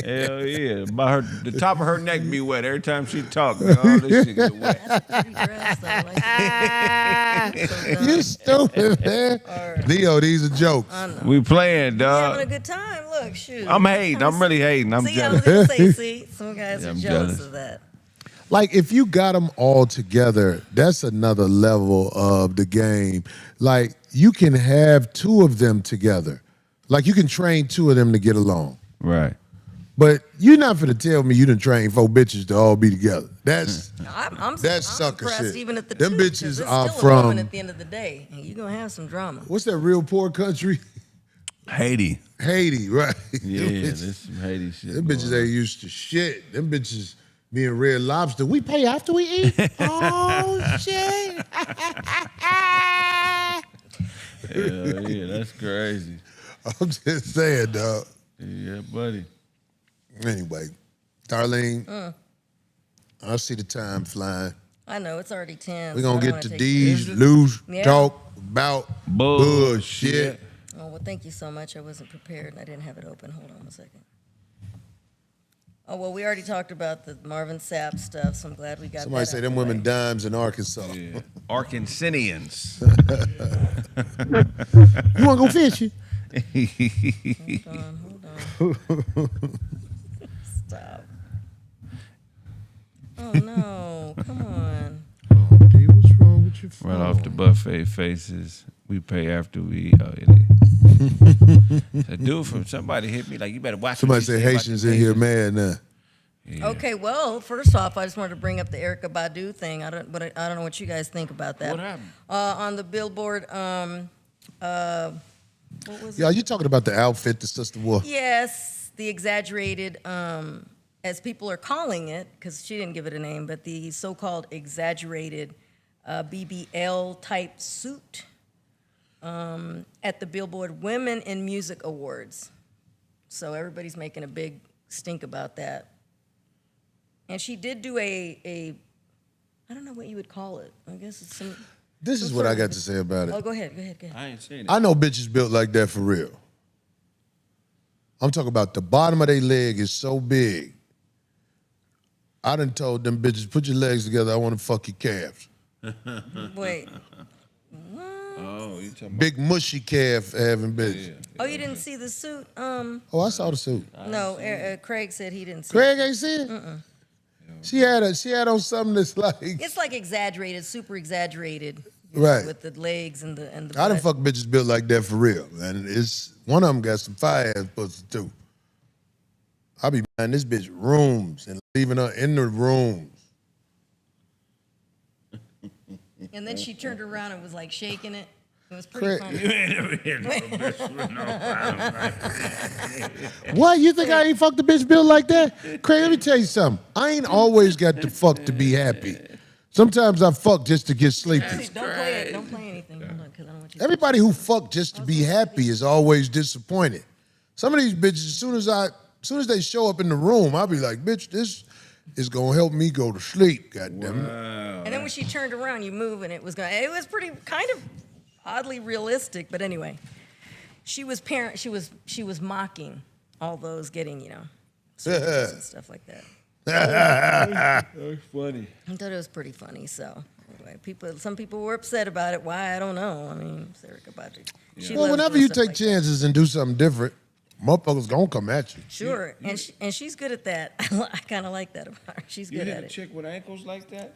Hell yeah. The top of her neck be wet every time she talk. Man, all this shit get wet. Pretty dress, though. Like, so dumb. You stupid, man. Leo, these are jokes. We playing, Having a dog. good time. Look, shoot. I'm hating. I'm really hating. I'm See, I was jealous. gonna say, see, some guys Yeah, are I'm jealous jealous. of that. Like, if you got them all together, that's another level of the game. Like, you can have two of them together. Like, you can train two of them to get along. Right. But you're not finna tell me you done train 4 bitches to all be together. That's I'm That's sucker impressed shit. even at the Them two, bitches 'cause it's are still a woman from- at the end of the day. And you're gonna have some drama. what's that real poor country? Haiti. Haiti, right? Yeah, Them bitches- this some Haiti shit. Them bitches going ain't used to shit. Them bitches being Red Lobster. We pay after we eat. Oh shit! on. Hell yeah, that's crazy. I'm just saying, dog. Yeah, buddy. Anyway, Darlene, I see the time flying. I know it's already 10. We're so gonna I get wanna to take- these loose Yeah. talk about bullshit. Oh, well, thank you so much. I wasn't prepared and I didn't have it open. Hold on a second. Oh, well, we already talked about the Marvin Sapp stuff, so I'm glad we got Somebody that say out them the women way. dimes in Arkansas. Yeah. Arkansanians. You wanna go fishing? Hold on. Stop. Oh no! Come on. Oh, D, what's wrong with your phone? Right off the buffet faces. We pay after we eat. Oh, yeah. A dude from somebody hit me like, you better watch. Somebody what you say say about Haitians the in here Asians. mad now. Yeah. Okay, well, first off, I just wanted to bring up the Erykah Badu thing. I don't know what you guys think about that. What happened? On the Billboard, what was it? Yeah, you talking about the outfit the sister wore? Yes, the exaggerated, as people are calling it, because she didn't give it a name, but the so-called exaggerated BBL type suit at the Billboard Women in Music Awards. So everybody's making a big stink about that. And she did do I don't know what you would call it. I guess it's some. This is what I got to say about it. Oh, go ahead. I ain't seen it. I know bitches built like that for real. I'm talking about the bottom of their leg is so big. I done told them bitches, put your legs together, I want to fuck your calves. Wait. Oh, you talking about? Big mushy calf having bitches. Oh, you didn't see the suit? Oh, I saw the suit. No, Kraig said he didn't see Craig it. ain't see it? She had on something that's like, It's like exaggerated, super exaggerated. Right. With the legs and the I done butt. fuck bitches built like that for real. And it's one of them got some fire ass pussy too. I be buying this bitch rooms and leaving her in the rooms. And then she turned around and was like shaking it. It was pretty Craig- funny. What? You think I ain't fucked a bitch built like that? Craig, let me tell you something. I ain't always got to fuck to be happy. Sometimes I fuck just to get sleepy. Don't play it. Don't play anything. Hold on, 'cause I don't want you to. Everybody who fuck just to be happy is always disappointed. Some of these bitches, as soon as they show up in the room, I'll be like, bitch, this is gonna help me go to sleep, goddamn it. And then when she turned around, you move, and it was pretty kind of oddly realistic. But anyway, she was mocking all those getting surgeries and stuff like that. That's funny. I thought it was pretty funny. So anyway, some people were upset about it. Why? I don't know. I mean, it's Erykah Badu. She Well, loves whenever doing you stuff take like that. chances and do something different, motherfuckers gonna come at you. Sure, and she's good at that. I kind of like that about her. She's You good hit at a it. chick with ankles like that?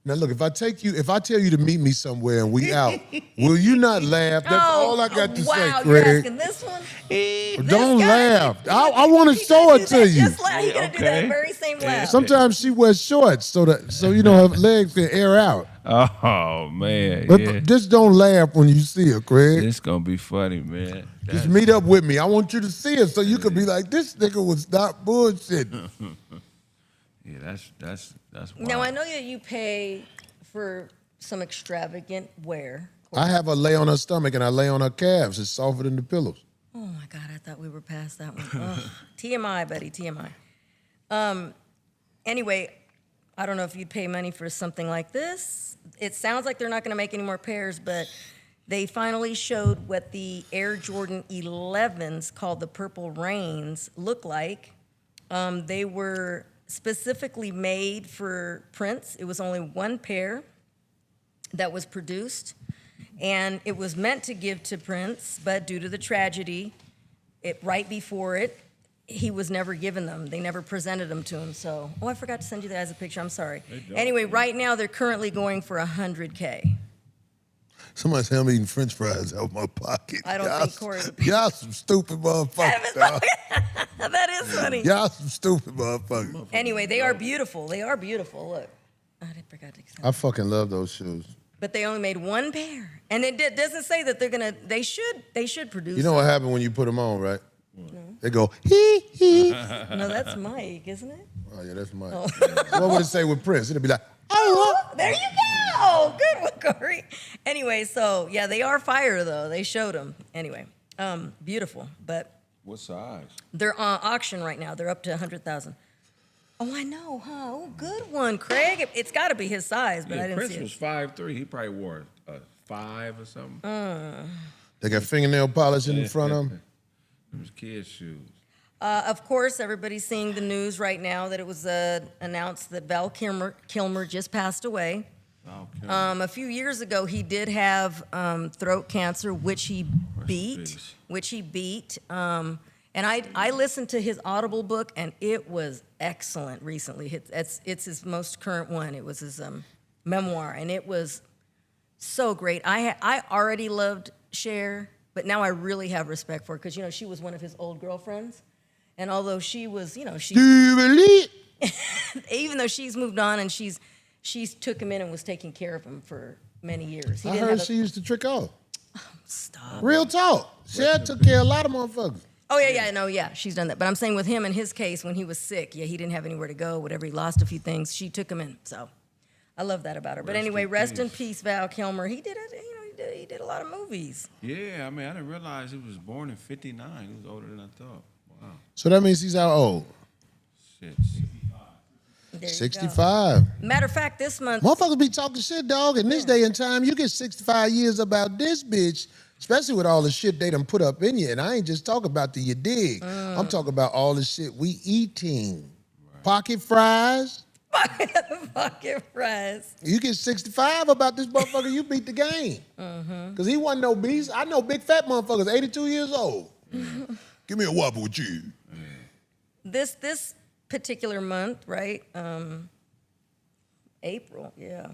Now look, if I tell you to meet me somewhere and we out, will you not laugh? That's all I got to wow, say, you're Craig. asking this one? Don't guy- laugh. I want to show it to you. Just like he gonna do that Okay. very same laugh. Sometimes she wears shorts so her legs can air out. Oh, man. But Yeah. just don't laugh when you see her, Craig. It's going to be funny, man. Just meet up with me. I want you to see her so you can be like, this nigga was not bullshitting. Yeah, that's wild. Now I know that you pay for some extravagant wear. I have her lay on her stomach and I lay on her calves. It's softer than the pillows. Oh my God, I thought we were past that one. Ugh. TMI, buddy, TMI. Anyway, I don't know if you'd pay money for something like this. It sounds like they're not going to make any more pairs, but they finally showed what the Air Jordan 11s, called the Purple Rains, look like. They were specifically made for Prince. It was only one pair that was produced, and it was meant to give to Prince, but due to the tragedy, right before it, he was never given them. They never presented them to him. So, I forgot to send you that as a picture. I'm sorry. Anyway, right now they're currently going for $100K. Somebody said I'm eating French fries out of my pocket. I don't think Corey's a Y'all some stupid motherfuckers. dog. That is funny. Y'all some stupid motherfuckers. Anyway, they are beautiful. They are beautiful. Look, I forgot to send. I fucking love those shoes. But they only made one pair, and it doesn't say that they're gonna. They should produce. You know what happened when you put them on, right? They go, hee, hee. No, that's Mike, isn't it? Oh, yeah, that's mine. Oh. What would it say with Prince? It'd be like, Oh, there you go. Good one, Corey. Anyway, so yeah, they are fire though. They showed them. Anyway, beautiful, but What size? they're on auction right now. They're up to 100,000. Oh, I know, huh? Oh, good one, Craig. It's got to be his size, but I didn't Prince see it. was 5'3". He probably wore a 5 or something. they got fingernail polish in the front of them. It was kids' shoes. Of course, everybody's seeing the news right now that it was announced that Val Kilmer just passed away. A few years ago, he did have throat cancer, which he beat. And I listened to his Audible book, and it was excellent recently. It's his most current one. It was his memoir, and it was so great. I already loved Cher, but now I really have respect for her because, she was one of his old girlfriends. And although she was, even though she's moved on and she's took him in and was taking care of him for many years. I heard she used to trick off. Stop. Real talk. Cher took care of a lot of motherfuckers. Oh, yeah, she's done that. But I'm saying with him, in his case, when he was sick, he didn't have anywhere to go, whatever, he lost a few things, she took him in. So I love that about her. But anyway, rest in peace, Val Kilmer. He did it, he did a lot of movies. Yeah, I mean, I didn't realize he was born in 59. He was older than I thought. Wow. So that means he's how old? Shit. 65. Matter of fact, this month... Motherfuckers be talking shit, dog. In this day and time, you get 65 years about this bitch, especially with all the shit they done put up in you. And I ain't just talking about the you dig. I'm talking about all the shit we eating. Right. Pocket fries. Pocket fries. You get 65 about this motherfucker, you beat the game. Because he wasn't no beast. I know big fat motherfuckers, 82 years old. Give me a whopper with you. This particular month, right? April, yeah.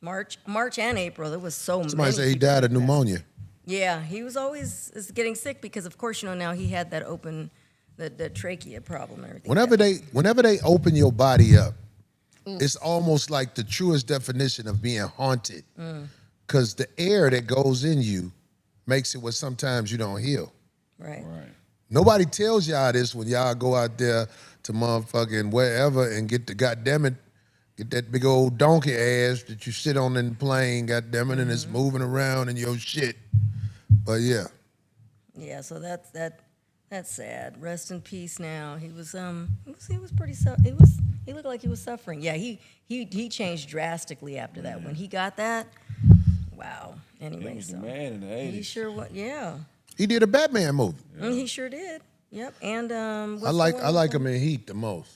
March and April, there was so many. Somebody say he died of pneumonia. Yeah, he was always getting sick because, of course, now he had that open, the trachea problem and everything. Whenever they open your body up, it's almost like the truest definition of being haunted. Because the air that goes in you makes it what sometimes you don't heal. Right. Nobody tells y'all this when y'all go out there to motherfucking wherever and get that big old donkey ass that you sit on in the plane, goddammit, and it's moving around in your shit. But yeah. Yeah, so that's sad. Rest in peace now. He was pretty he looked like he was suffering. Yeah, he changed drastically after that. When he got that, wow. Anyway, he was the man in the 80s. He sure was, yeah. He did a Batman movie. Yeah. He sure did. Yep. And I like him in Heat the most.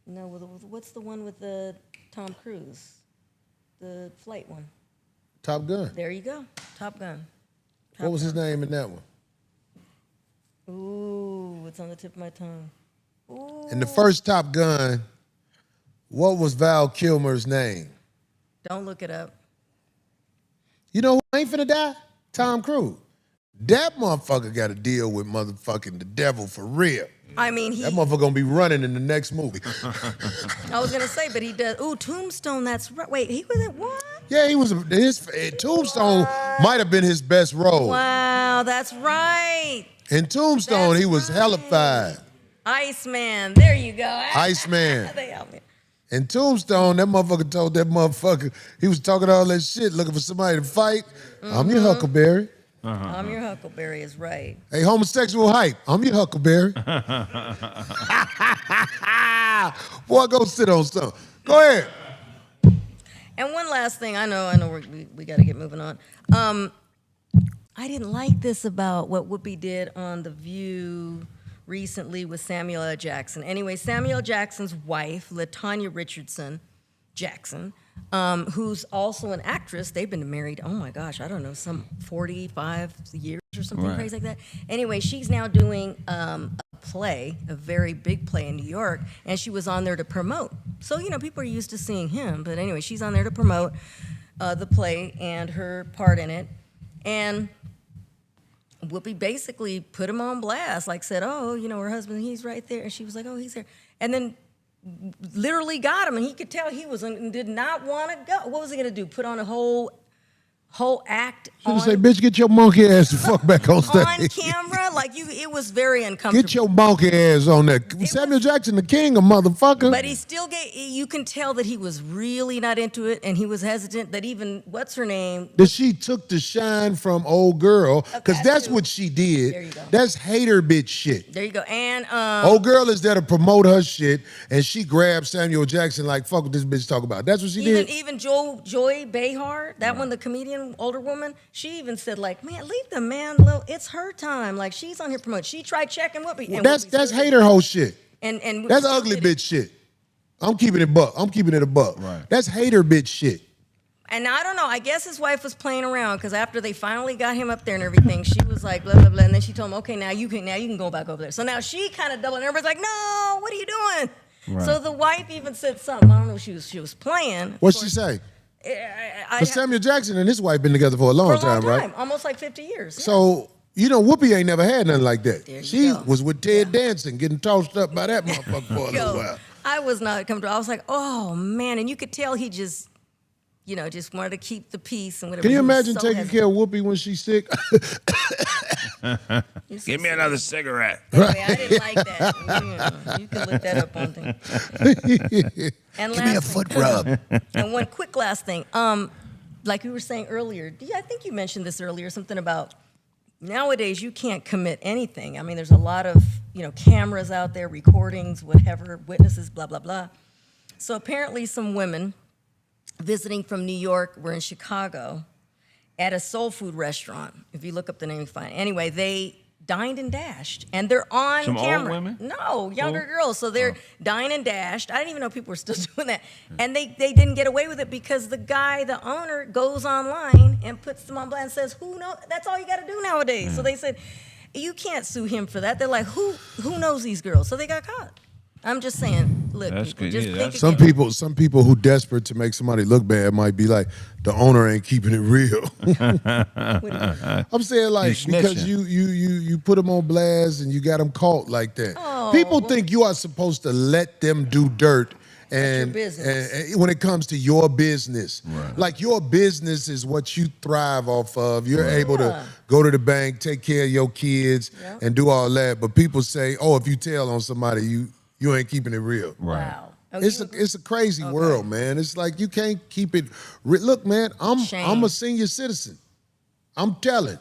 No, what's the one with the Tom Cruise? The flight one. Top Gun. There you go. Top Gun. What was his name in that one? Ooh, it's on the tip of my tongue. Ooh. In the first Top Gun, what was Val Kilmer's name? Don't look it up. You know who ain't finna die? Tom Cruise. That motherfucker got to deal with motherfucking the devil for real. I mean, that motherfucker gonna be running in the next movie. I was gonna say, but he does. Ooh, Tombstone. That's right. Wait, he was in what? Yeah, he was. His Tombstone might have been his best role. Wow, that's right. In Tombstone, he was hellified. Iceman. There you go. Iceman. They help me. In Tombstone, that motherfucker told that motherfucker he was talking all that shit, looking for somebody to fight. I'm your Huckleberry. I'm your Huckleberry is right. Hey, homosexual hype. I'm your Huckleberry. Boy, go sit on something. Go ahead. And one last thing. I know we got to get moving on. I didn't like this about what Whoopi did on The View recently with Samuel L. Jackson. Anyway, Samuel Jackson's wife, LaTanya Richardson Jackson, who's also an actress. They've been married, oh my gosh, I don't know, some 45 years or something crazy like that. Anyway, she's now doing a play, a very big play in New York, and she was on there to promote. So, people are used to seeing him. But anyway, she's on there to promote the play and her part in it. And Whoopi basically put him on blast, like said, oh, her husband, he's right there. And she was like, oh, he's there. And then literally got him, and he could tell he did not want to go. What was he going to do? Put on a whole act on... say, bitch, get your monkey ass the fuck back on stage. On camera? It was very uncomfortable. Get your monkey ass on there. Samuel Jackson, the king, a motherfucker. But he still you can tell that he was really not into it, and he was hesitant that even, what's her name? That she took the shine from old girl, because that's what she did. There you go. That's hater bitch shit. There you go. And old girl is there to promote her shit, and she grabbed Samuel Jackson like, fuck what this bitch talk about. That's what she did. Even Joy Behar, that one, the comedian, older woman, she even said, like, man, leave the man alone. It's her time. Like, she's on here promoting. She tried checking Whoopi. Well, that's hater hoe shit. And that's ugly bitch shit. I'm keeping it a buck. Right. That's hater bitch shit. And I don't know. I guess his wife was playing around because after they finally got him up there and everything, she was like, blah, blah, blah. And then she told him, okay, now you can go back over there. So now she kind of doubled. And everybody's like, no, what are you doing? Right. So the wife even said something. I don't know. She was playing. What'd she say? Because Samuel Jackson and his wife been together for a long time, right? Almost like 50 years. Yeah. So, you know, Whoopi ain't never had nothing like that. There you She go. was with Ted Danson getting tossed up by that motherfucker for a little while. I was not comfortable. I was like, oh, man. And you could tell he just, just wanted to keep the peace and whatever. Can you He was imagine so taking hesitant. care of Whoopi when she's sick? Give me another cigarette. Anyway, I didn't like that. You can look that up on things. And Give me a foot rub. And one quick last thing. Like we were saying earlier, I think you mentioned this earlier, something about nowadays you can't commit anything. I mean, there's a lot of, cameras out there, recordings, whatever, witnesses, blah, blah, blah. So apparently some women visiting from New York were in Chicago at a soul food restaurant. If you look up the name, you find it. Anyway, they dined and dashed, and they're on Some camera. old women? No, younger Old? girls. So they're dined and dashed. I didn't even know people were still doing that. And they didn't get away with it because the guy, the owner, goes online and puts them on blast and says, who knows? That's all you got to do nowadays. So they said, you can't sue him for that. They're like, who knows these girls? So they got caught. I'm just saying, look, That's people, good. just Yeah, think that's- Some people who desperate to make somebody look bad might be like, the owner ain't keeping it real. I'm saying like He's because snitching. you put them on blast and you got them caught like that. Oh. People think you are supposed to let them do dirt. And, business. and when it comes to your business, like your business is what you thrive off of. You're able to go to the bank, take care of your kids, and do all that. But people say, oh, if you tell on somebody, you ain't keeping it real. Wow. Oh, It's a crazy world, man. It's like you can't keep it. Look, man, I'm a senior citizen. I'm telling.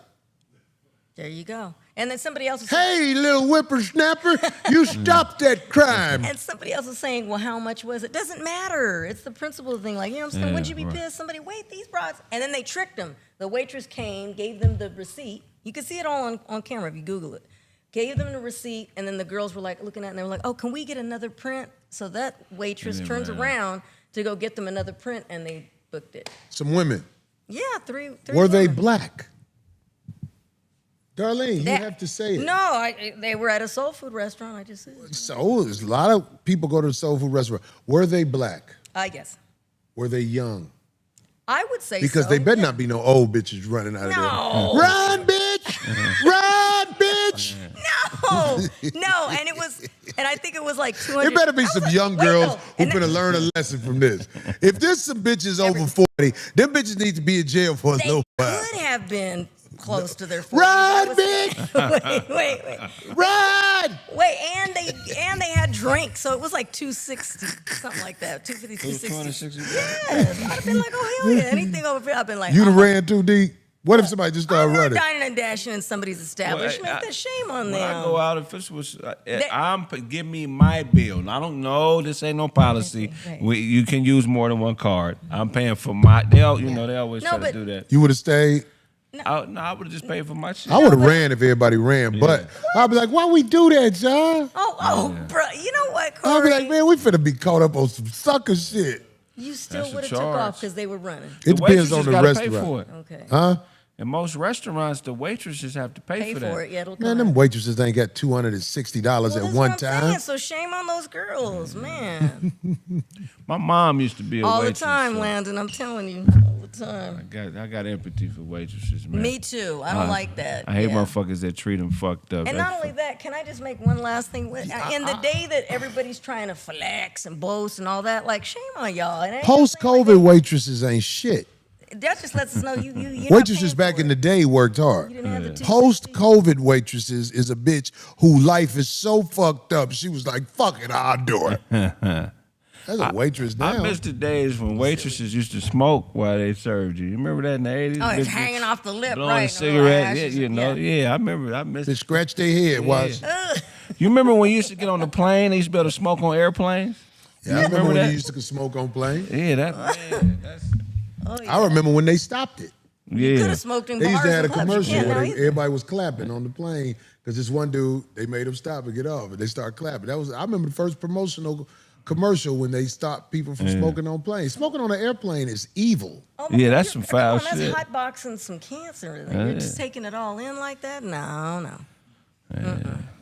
There you go. And then somebody else was Hey, little whippersnapper, you stopped that crime. And somebody else was saying, well, how much was it? Doesn't matter. It's the principle thing. Like, you know what I'm saying? Yeah, Wouldn't you be pissed? Somebody, wait, these broads. And then they tricked them. The waitress came, gave them the receipt. You can see it all on camera if you Google it. Gave them the receipt, and then the girls were like looking at it, and they were like, oh, can we get another print? So that waitress turns around to go get them another print, and they booked it. Some women. Yeah, three Were they women. black? Darlene, you have to say it. No, they were at a soul food restaurant. I just said. So there's a lot of people go to the soul food restaurant. Were they black? I guess. Were they young? I would say Because so. they better Yeah. not be no old bitches running out of No. there. Run, bitch! Run, bitch! No, and I think it was like 200. There better be some young girls who finna learn a lesson from this. If there's some bitches over 40, them bitches need to be in jail for a They little while. could have been close to their 40s. Run, bitch! Run! And they had drinks, so it was like 260, something like that, 250, 260. Yes, I'd have been like, oh hell yeah, anything over 50, I've been like, You'd have ran too deep. What if somebody just started I'm not running? dining and dashing in somebody's establishment. That's shame on When them. I go out, if this was, give me my bill. I don't know. This ain't no policy. Right. You can use more than one card. I'm paying for my. They always No, try to but- do that. You would have stayed. I would have just paid for my shit. I would have ran if everybody ran, but I'd be like, why we do that, John? Bro, you know what, I'd Corey? be like, man, we finna be caught up on some sucker shit. You still That's a would have took charge. off because they were running. It depends on waitresses the gotta pay restaurant. for it. Okay. Huh? In most restaurants, the waitresses have to pay, Pay for that. for it. Yeah, it'll come Man, out. them waitresses ain't got $260 Well, at that's one what I'm time. saying. So shame on those girls, man. My mom used to be a All the waitress. time, so Landon. I'm telling you, all the time. I got empathy for waitresses, man. Me too. I don't like that. I hate Yeah. motherfuckers that treat them fucked up. And not only that, can I just make one last thing? In the day that everybody's trying to flex and boast and all that, like shame on y'all. And I ain't Post-COVID saying like waitresses ain't shit. that just lets us know you. Waitresses back in the day worked hard. You didn't have the 260. Post-COVID waitresses is a bitch whose life is so fucked up, she was like, fuck it, I'll do it. That's a waitress now. I miss the days when waitresses used to smoke while they served you. You remember that in the 80s? Oh, it's Bitches hanging off the lip, blowing right? a cigarette. Yeah, ashes, you know. Yeah, I remember. I miss They scratch their head. Watch. You remember when you used to get on the plane, they used to be able to smoke on airplanes? Yeah, I remember when that? you used to smoke on planes. Yeah, that's Oh, yeah. I remember when they stopped it. You could yeah. have smoked in They used bars to have a and clubs. You commercial can't where now either. everybody was clapping on the plane because this one dude, they made him stop and get off, and they started clapping. I remember the first promotional commercial when they stop people from smoking on planes. Smoking on an airplane is evil. Oh my Yeah, God, that's some foul That's shit. hot boxing some cancer. You're just taking it all in like that? No.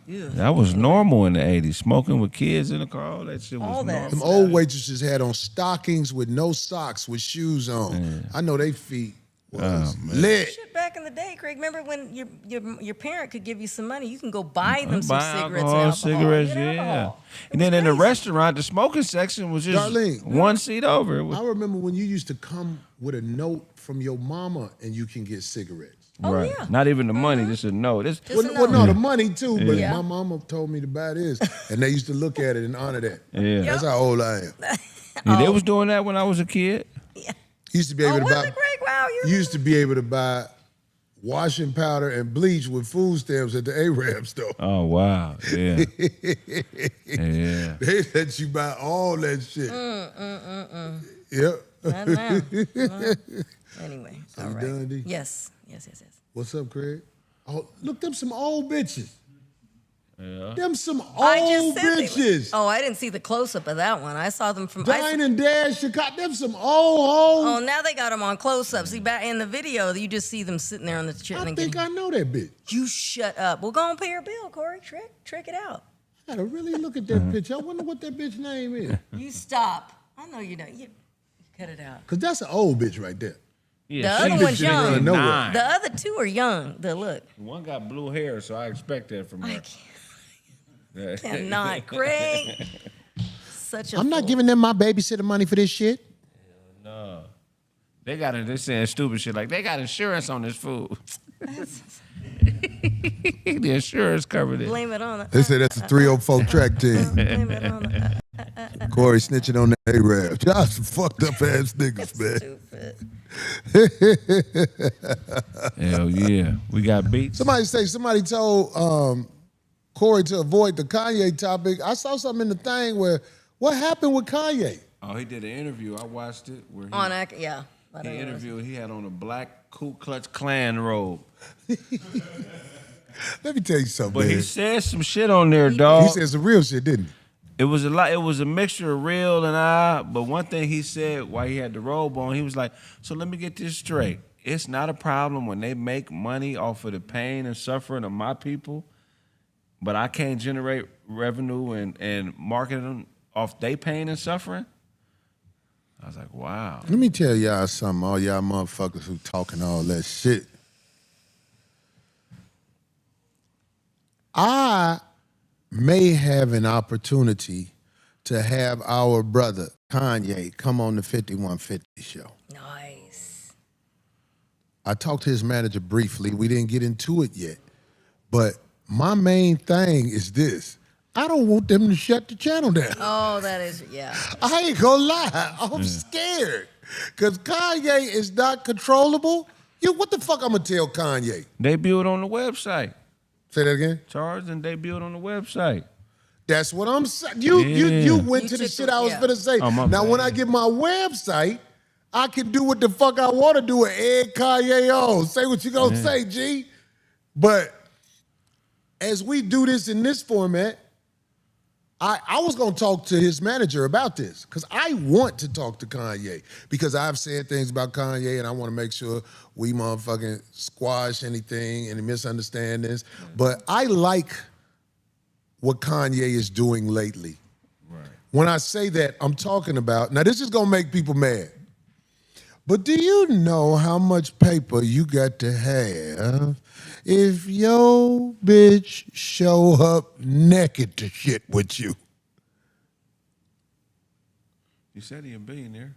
Yeah. That was normal in the 80s. Smoking with kids in the car, all that shit was All that normal. Them old waitresses had on stockings with no socks with shoes on. I know they feet was lit. Shit, back in the day, Craig. Remember when your parent could give you some money? You can go buy them Buy some cigarettes, alcohol, and alcohol. cigarettes, Get yeah. alcohol. And then in the restaurant, the smoking section was just Darlene. one seat over. It was, I remember when you used to come with a note from your mama and you can get cigarettes. Oh, yeah. Not even the money, just a note. It's, Just a Well, note. no, the money too, but Yeah. my mama told me to buy this, and they used to look at it and honor that. yeah. That's how old I am. Yeah, they was doing that when I was a kid. Used to be able Oh, to was buy. it, Craig? Wow, You used to be able to buy washing powder and bleach with food stamps at the Arab store. Oh, wow. Yeah. Yeah. They let you buy all that shit. Yep. Not now. Well, anyway, all you right. done, D? Yes. What's up, Craig? Oh, look, them some old bitches. Yeah. Them some I old just said they were- bitches. Oh, I didn't see the close up of that one. I saw them from. Dine and Dash, Chicago. Them some old Oh, hoes. now they got them on close up. See, back in the video, you just see them sitting there on the chair. I and think I know that bitch. You shut up. Well, go and pay your bill, Corey. Trick it out. I gotta really look at that bitch. I wonder what that bitch name is. You stop. I know you don't. You cut it out. Cause that's an old bitch right there. Yeah, The other she one's was young. 69. The other two are young. The look. One got blue hair, so I expect that from her. I cannot. Craig. Such a I'm not fool. giving them my babysitter money for this shit. No. They saying stupid shit like they got insurance on this food. The insurance covered it. Blame it on the. They say that's a 304 track team. Blame it on the. Corey snitching on the Arab. Y'all some fucked up ass niggas, man. Stupid. Hell yeah. We got beats. Somebody told Corey to avoid the Kanye topic. I saw something in the thing where what happened with Kanye? Oh, he did an interview. I watched it where he, Yeah. I he don't know. interviewed. He had on a black Ku Klux Klan robe. Let me tell you something, But man. he said some shit on there, dog. He said some real shit, didn't he? It was a lot. It was a mixture of real and but one thing he said while he had the robe on, he was like, "So let me get this straight. It's not a problem when they make money off of the pain and suffering of my people, but I can't generate revenue and marketing off their pain and suffering." I was like, "Wow." Let me tell y'all something, all y'all motherfuckers who talking all that shit. I may have an opportunity to have our brother Kanye come on the 5150 show. Nice. I talked to his manager briefly. We didn't get into it yet. But my main thing is this. I don't want them to shut the channel down. Oh, that is, yeah. I ain't gonna lie. I'm scared. Because Kanye is not controllable. What the fuck I'm gonna tell Kanye? Debut it on the website. Say that again? Charged and debut it on the website. That's what I'm saying. You went You to the took shit the- I was yeah. gonna say. Oh, my Now, when bad. I get my website, I can do what the fuck I want to do and egg Kanye on. Say what you gonna say, G. But as we do this in this format, I was gonna talk to his manager about this because I want to talk to Kanye because I've said things about Kanye and I want to make sure we motherfucking squash anything, any misunderstandings. But I like what Kanye is doing lately. Right. When I say that, I'm talking about, now this is gonna make people mad, but do you know how much paper you got to have if your bitch show up naked to shit with you? You said he a billionaire.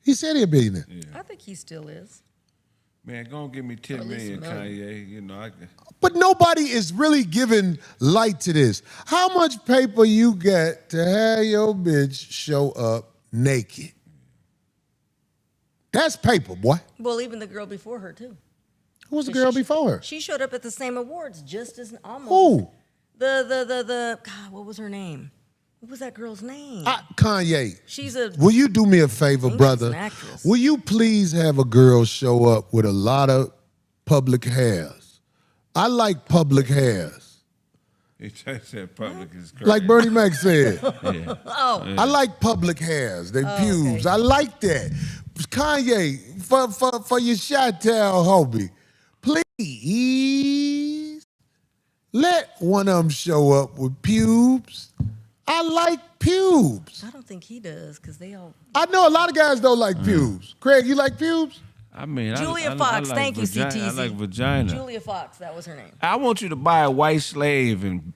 He said he'd be there. I think he still is. Man, go and give me 10 Or at least million, a million. Kanye. You know, I can. But nobody is really giving light to this. How much paper you got to have your bitch show up naked? That's paper, boy. Well, even the girl before her, too. Who was the girl before her? She showed up at the same awards just as almost. Who? God, what was her name? What was that girl's name? Kanye. She's a. Will you do me a favor, think she's brother? an actress. Will you please have a girl show up with a lot of public hairs? I like public hairs. He said public is crazy. Like Bernie Mac said. Yeah. Oh, I like public hairs, they pubes. okay. I like that. Kanye, for your Chi-Town homie, please let one of them show up with pubes. I like pubes. I don't think he does because they all. I know a lot of guys don't like pubes. Craig, you like pubes? I mean, Julia I Fox, like thank you, vagina. I CTZ. like vagina. Julia Fox, that was her name. I want you to buy a white slave and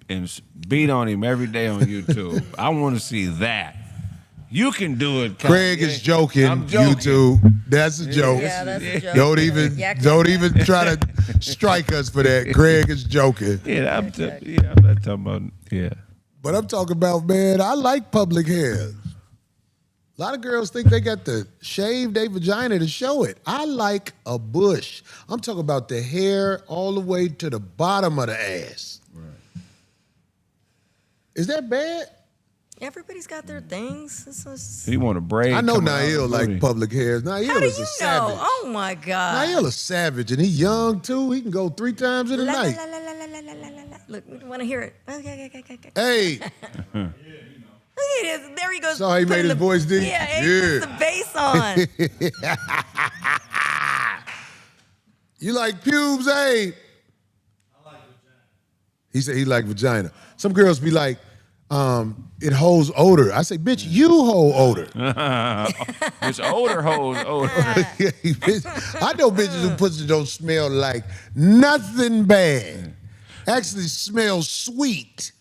beat on him every day on YouTube. I want to see that. You can do it, Kanye. Craig is joking. I'm joking. YouTube. That's a joke. Yeah, that's a joke. Don't even Yak, don't yak, even try to strike us for that. Craig is joking. Yeah, I'm not talking about. Yeah. But I'm talking about, man, I like public hairs. A lot of girls think they got to shave their vagina to show it. I like a bush. I'm talking about the hair all the way to the bottom of the ass. Right. Is that bad? Everybody's got their things. You want a braid? I know coming out Nail of like Moody. public hairs. How Nail do is you a know? savage. Oh my God. Nail a savage, and he young too. He can go 3 times in a La, la, night. la, la, la, la, la, la, la, la. Look, we want to hear it. Okay. Hey, Look at this. There he goes. So how he made putting his voice deep? Yeah, he Yeah. puts the bass on. you like pubes, eh? I like vagina. He said he like vagina. Some girls be like, it holds odor. I say, bitch, you hold odor. It's older hoes. Older. I know bitches who pussy don't smell like nothing bad. Actually smells sweet.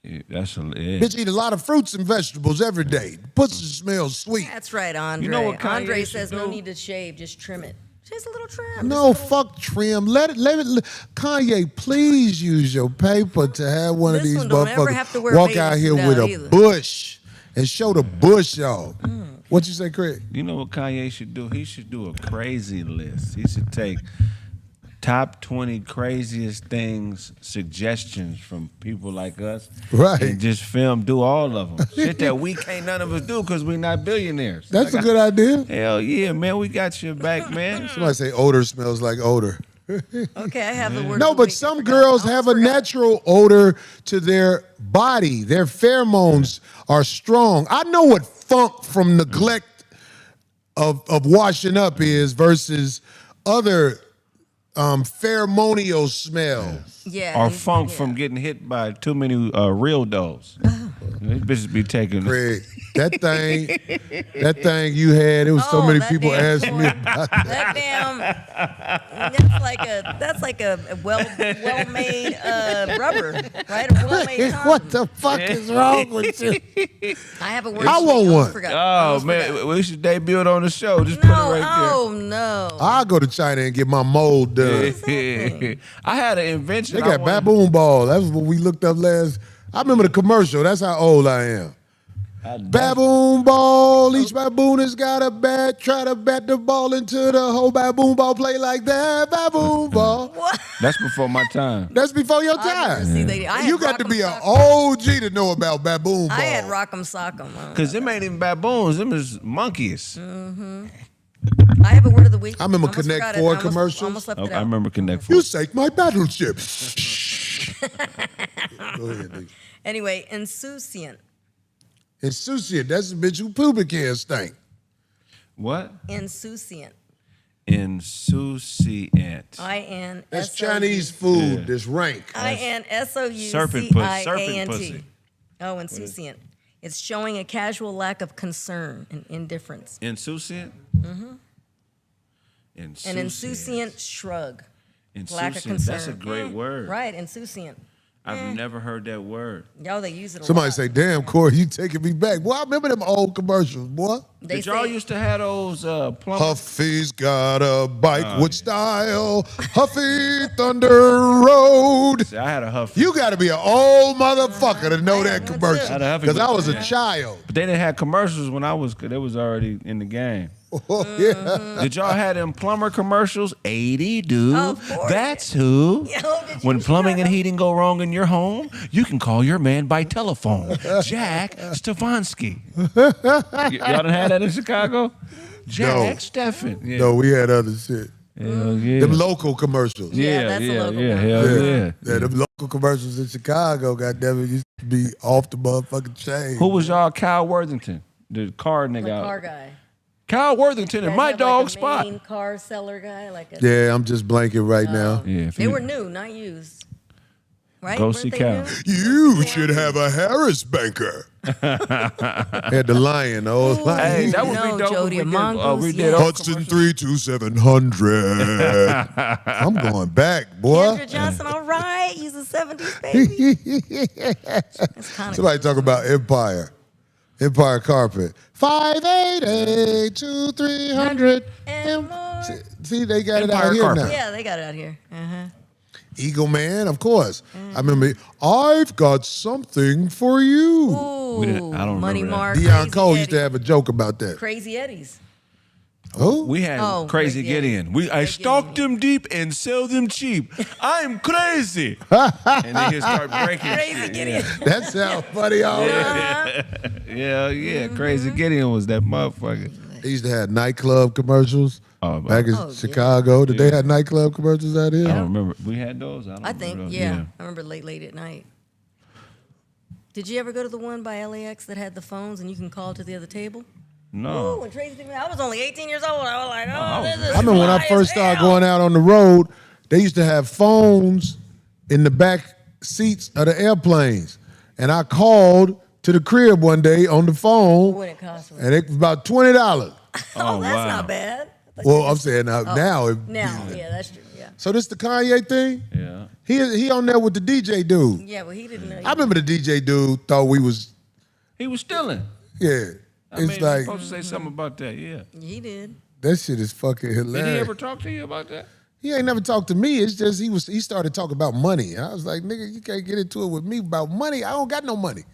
Yeah, that's a Bitch eat a lot of fruits and vegetables every day. Pussy smells sweet. That's right, Andre. You know what Kanye Andre should says no do? need to shave, just trim it. Just a little trim. No, just a little- fuck trim. Let it. Kanye, please use your paper to have one of This these one don't ever have to motherfuckers wear walk bathing out here suit with out a either. bush and show the bush off. What you say, Craig? You know what Kanye should do? He should do a crazy list. He should take top 20 craziest things, suggestions from people like us. Right. And just do all of them. Shit that we can't none of us do because we're not billionaires. That's a good idea. Hell yeah, man. We got your back, man. Somebody say odor smells like odor. Okay, I have the word. No, of the but week. I some forgot. girls I have a almost forgot. natural odor to their body. Their pheromones are strong. I know what funk from neglect of washing up is versus other pheromonial smells. Yeah. Or and- funk yeah. from getting hit by too many real does. These bitches be taking Craig, that thing you had, it was so Oh, many that people damn asked me boy. about that. That damn. That's like a well-made rubber, right? A well-made condom. What the fuck is wrong with you? I have a word. I of the want week. one. Forgot. Oh, Almost man. forgot. We should debut it on the show. Just put it No, right there. oh no. I'll go to China and get my mold done. Exactly. I had an invention. They I got wanted- baboon ball. That's what we looked up last. I remember the commercial. That's how old I am. Baboon ball. Each baboon has got a bat. Try to bat the ball into the whole baboon ball. Play like that. Baboon ball. What? That's before my time. That's before your I never time. see that. I had You got to Rock'em be an Sock'em. OG to know about baboon ball. I had Rock'em Sock'em. Because them ain't even baboons. Them is monkeys. I have a word of the week. I remember Almost Connect forgot it. Four Almost- commercials. Almost left Oh, it I out. remember Connect You 4. sank my battleship. Go ahead, nigga. Anyway, insouciant. Insouciant. That's the bitch who pubic hair stink. What? Insouciant. Insouciant. I-N. That's Chinese food. Yeah. That's rank. Serpent I-N-S-O-U-C-I-A-N-T. pussy. Oh, insouciant. It's showing a casual lack of concern and indifference. Insouciant? Mm-hmm. An insouciant shrug. Lack of Insouciant. concern. That's a great word. Right, insouciant. I've never heard that word. Yo, they use it a Somebody lot. say, damn, Corey, you taking me back. Boy, I remember them old commercials, boy. They Did y'all say- used to have those plumbers? Huffy's got a bike with style. Huffy Thunder Road. See, I had a Huff. You got to be an old motherfucker to know I that had one too. commercial. I had a Huffy Because I with- was a yeah. child. But they didn't have commercials when I was, cause they was already in the game. Oh, yeah. Did y'all have them plumber commercials? 80, dude. Of course. That's who. Yo, did When you plumbing shut and up? heating go wrong in your home, you can call your man by telephone. Jack Stefanski. Y'all done had that in Chicago? Jack Steffen. Yeah. No, we had other shit. Hell yeah. Them local commercials. Yeah, that's a local one. Hell yeah. Yeah, them local commercials in Chicago, goddamn, used to be off the motherfucking chain. Who was y'all? Kyle Worthington, the car nigga. The car guy. Kyle Worthington and my dog Spot. Main car seller guy, like a. Yeah, I'm just blanking right now. Yeah, They were new, not used. Right? Go Weren't see they Cal. new? You should have a Harris banker. Had the lion, the old lion. Hey, that would No, be dope. Jody, if a we did, mongoose, we did yeah. all Hudson 32700. I'm going back, boy. Andrew Johnson, all right. He's a 70s baby. That's kind of Somebody talk about Empire. Empire Carpet. 588-2300. and more. See, they got it Empire out here Carpet. now. Yeah, they got it out here. Eagle Man, of course. I remember, I've got something for you. Ooh, We didn't- I don't Money remember that. Mark. Deion Crazy Cole used to Eddie. have a joke about that. Crazy Eddies. Who? We had Oh, Crazy Crazy Gideon. I Crazy stalk Gideon. them deep and sell them cheap. I'm crazy. And then he'll start breaking Crazy shit. Gideon. That sounds funny already. Yeah. Crazy Gideon was that motherfucker. They used to have nightclub commercials Oh, back in yeah. Chicago. Did they have nightclub commercials out here? I don't remember. We had those. I think, remember those. yeah. I remember late at night. Did you ever go to the one by LAX that had the phones and you can call to the other table? No. Ooh, when Tracy took me, I was only 18 years old. I was like, oh, this is I remember when I fly as first started hell. going out on the road, they used to have phones in the back seats of the airplanes. And I called to the crib one day on the phone, What it cost me. and it was about $20. Oh, that's wow. not bad. Well, I'm saying now. Now, Now, yeah, that's true. Yeah. So this the Kanye thing? Yeah. He on there with the DJ dude. Yeah, well, he didn't know. I remember the DJ dude thought we was, He was stealing. yeah. I mean, It's you're like, supposed to say something about that, yeah. He did. that shit is fucking Did hilarious. he ever talk to you about that? He ain't never talked to me. It's just he started talking about money. I was like, nigga, you can't get into it with me about money. I don't got no money.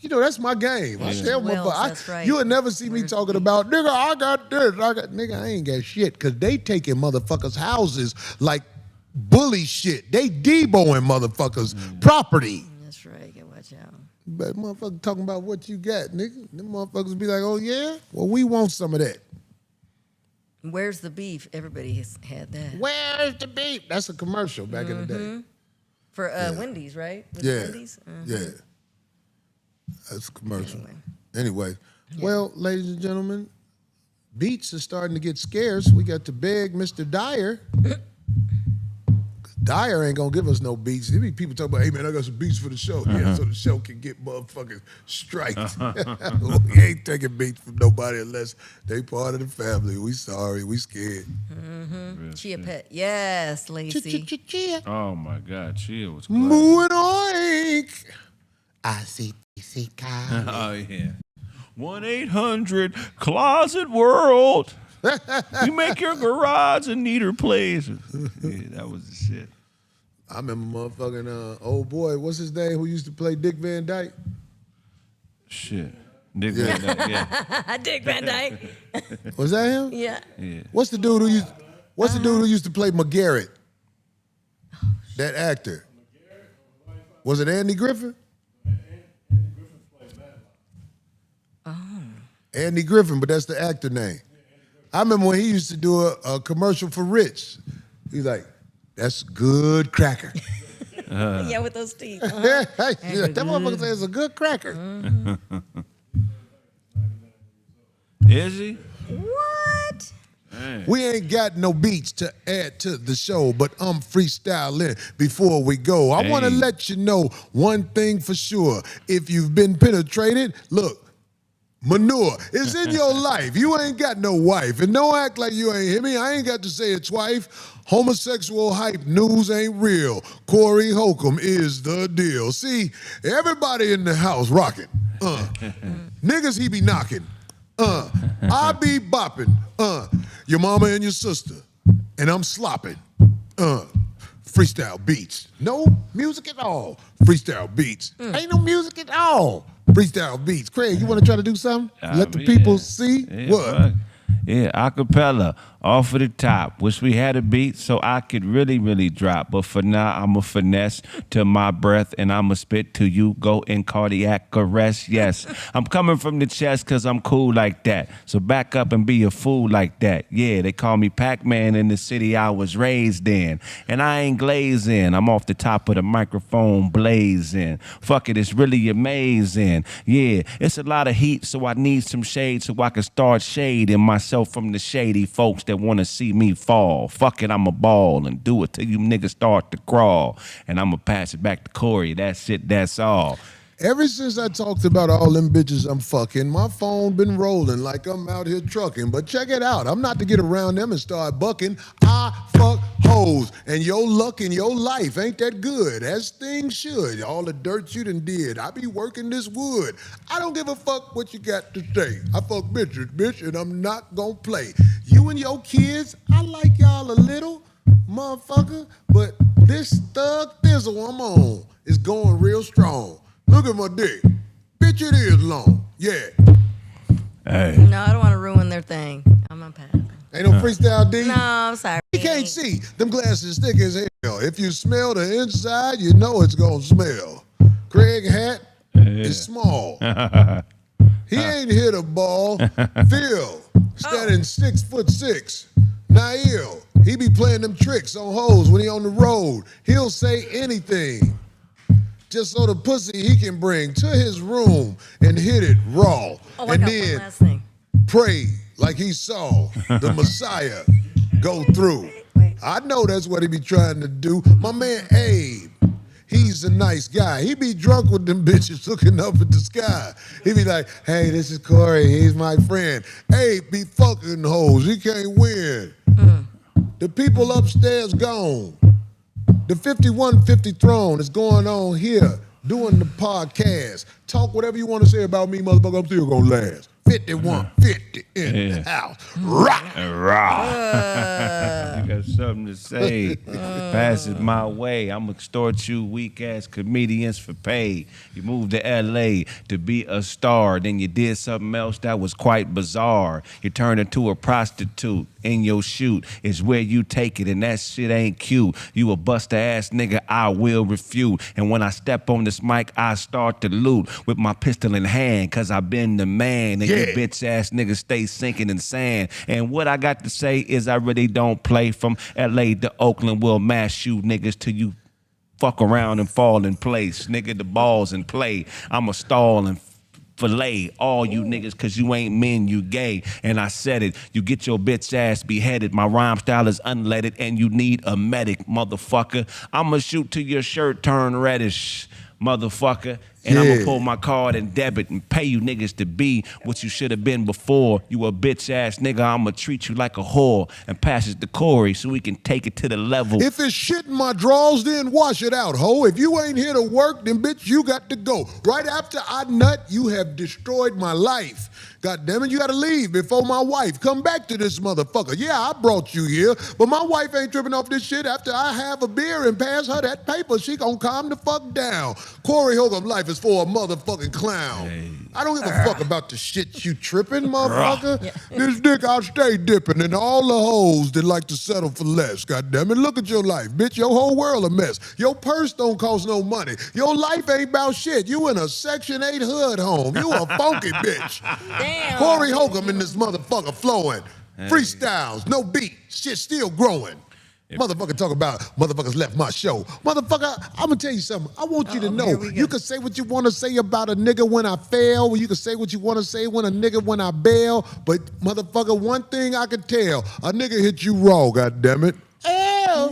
You know, that's my game. I tell Well, motherfuckers, that's right. you would never see me talking about, nigga, I got this. Nigga, I ain't got shit. Because they taking motherfuckers' houses like bully shit. They deboing motherfuckers' property. That's right. Gotta watch out. But motherfucker talking about what you got, nigga. Them motherfuckers be like, oh, yeah? Well, we want some of that. Where's the beef? Everybody has had that. Where's the beef? That's a commercial back in the day. For Wendy's, right? Was it Yeah. Wendy's? Yeah. That's a commercial. Anyway. Anyway, well, ladies and gentlemen, beats are starting to get scarce. We got to beg Mr. Dyer. Dyer ain't gonna give us no beats. There be people talking about, hey man, I got some beats for the show. Yeah, so the show can get motherfucking strikes. We ain't taking beats from nobody unless they part of the family. We sorry, we scared. Chia Pet. Yes, Lacey. Oh my God, Chia was glad. Moo and oink. I see Kyle. Oh yeah. 1-800 Closet World. We make your garage a neater place. Yeah, that was the shit. I remember motherfucking old boy, what's his name, who used to play Dick Van Dyke? Shit. Dick Van Dyke, yeah. Dick Van Dyke. Was that him? Yeah. Yeah. What's the dude who used to play McGarrett? That actor. Was it Andy Griffin? Andy Griffin, but that's the actor name. I remember when he used to do a commercial for Rich. He's like, that's good cracker. Yeah, with those teeth. That motherfucker says it's a good cracker. Is he? What? We ain't got no beats to add to the show, but I'm freestyling before we go. I want to Hey. let you know one thing for sure. If you've been penetrated, look, manure is in your life. You ain't got no wife. And don't act like you ain't hear me. I ain't got to say it twice. Homosexual hype news ain't real. Corey Holcomb is the deal. See, everybody in the house rocking. Niggas he be knocking. I be bopping. Your mama and your sister. And I'm slopping. Freestyle beats. No music at all. Freestyle beats. Ain't no music at all. Freestyle beats. Craig, you want to try to do something? Let the people see Yeah, what? fuck. Yeah, acapella, off of the top. Wish we had a beat so I could really, really drop. But for now, I'm a finesse to my breath and I'm a spit till you go in cardiac arrest. Yes, I'm coming from the chest because I'm cool like that. So back up and be a fool like that. Yeah, they call me Pac-Man in the city I was raised in. And I ain't glazing. I'm off the top of the microphone blazing. Fuck it, it's really amazing. Yeah, it's a lot of heat, so I need some shade so I can start shading myself from the shady folks that want to see me fall. Fuck it, I'm a ball and do it till you niggas start to crawl. And I'ma pass it back to Corey. That's it, that's all. Ever since I talked about all them bitches I'm fucking, my phone been rolling like I'm out here trucking. But check it out, I'm not to get around them and start bucking. I fuck hoes, and your luck in your life ain't that good, as things should. All the dirt you done did, I be working this wood. I don't give a fuck what you got to say. I fuck bitches, bitch, and I'm not gonna play. You and your kids, I like y'all a little, motherfucker, but this thug thizzle I'm on is going real strong. Look at my dick. Bitch, it is long. Yeah. Hey. No, I don't want to ruin their thing. I'm not passing. Ain't no freestyle D? No, I'm sorry. You can't see. Them glasses thick as hell. If you smell the inside, you know it's gonna smell. Kraig hat is small. He ain't hit a ball. Phil, standing 6'6". Nail, he be playing them tricks on hoes when he on the road. He'll say anything just so the pussy he can bring to his room and hit it raw. Oh, I and got then one last thing. pray like he saw the Messiah go through. I know that's what he be trying to do. My man Abe, he's a nice guy. He be drunk with them bitches looking up at the sky. He be like, hey, this is Corey. He's my friend. Abe be fucking hoes. He can't win. The people upstairs gone. The 5150 throne is going on here, doing the podcast. Talk whatever you want to say about me, motherfucker. I'm still gonna last. 5150 in the house. Rock. You got something to say. Pass it my way. I'm gonna extort you weak ass comedians for pay. You moved to LA to be a star, then you did something else that was quite bizarre. You turned into a prostitute. In your shoot is where you take it, and that shit ain't cute. You a buster ass nigga, I will refute. And when I step on this mic, I start to loot with my pistol in hand, cause I been the man. And you bitch ass niggas stay sinking in sand. And what I got to say is I really don't play. From LA to Oakland, we'll mash you niggas till you fuck around and fall in place. Nigga, the ball's in play. I'ma stall and fillet all you niggas cause you ain't men, you gay. And I said it, you get your bitch ass beheaded. My rhyme style is unleaded and you need a medic, motherfucker. I'ma shoot till your shirt turn reddish, motherfucker. And I'ma pull my card and debit and pay you niggas to be what you should have been before. You a bitch ass nigga, I'ma treat you like a whore and pass it to Corey so we can take it to the level. If it's shit in my drawers, then wash it out, ho. If you ain't here to work, then bitch, you got to go. Right after I nut, you have destroyed my life. God damn it, you gotta leave before my wife come back to this motherfucker. Yeah, I brought you here, but my wife ain't tripping off this shit. After I have a beer and pass her that paper, she gonna calm the fuck down. Corey Holcomb life is for a motherfucking clown. Hey. I don't give a fuck about the shit you tripping, motherfucker. This dick I'll stay dipping and all the hoes that like to settle for less. God damn it, look at your life, bitch. Your whole world a mess. Your purse don't cost no money. Your life ain't about shit. You in a Section 8 hood home. You a funky bitch. Damn. Corey Holcomb in this motherfucker flowing. Hey. Freestyles, no beat, shit still growing. Motherfucker talk about motherfuckers left my show. Motherfucker, I'm gonna tell you something. I want you to know. You can say what you want to say about a nigga when I fail, or you can say what you want to say when a nigga when I bail. But motherfucker, one thing I can tell, a nigga hit you raw, goddammit. And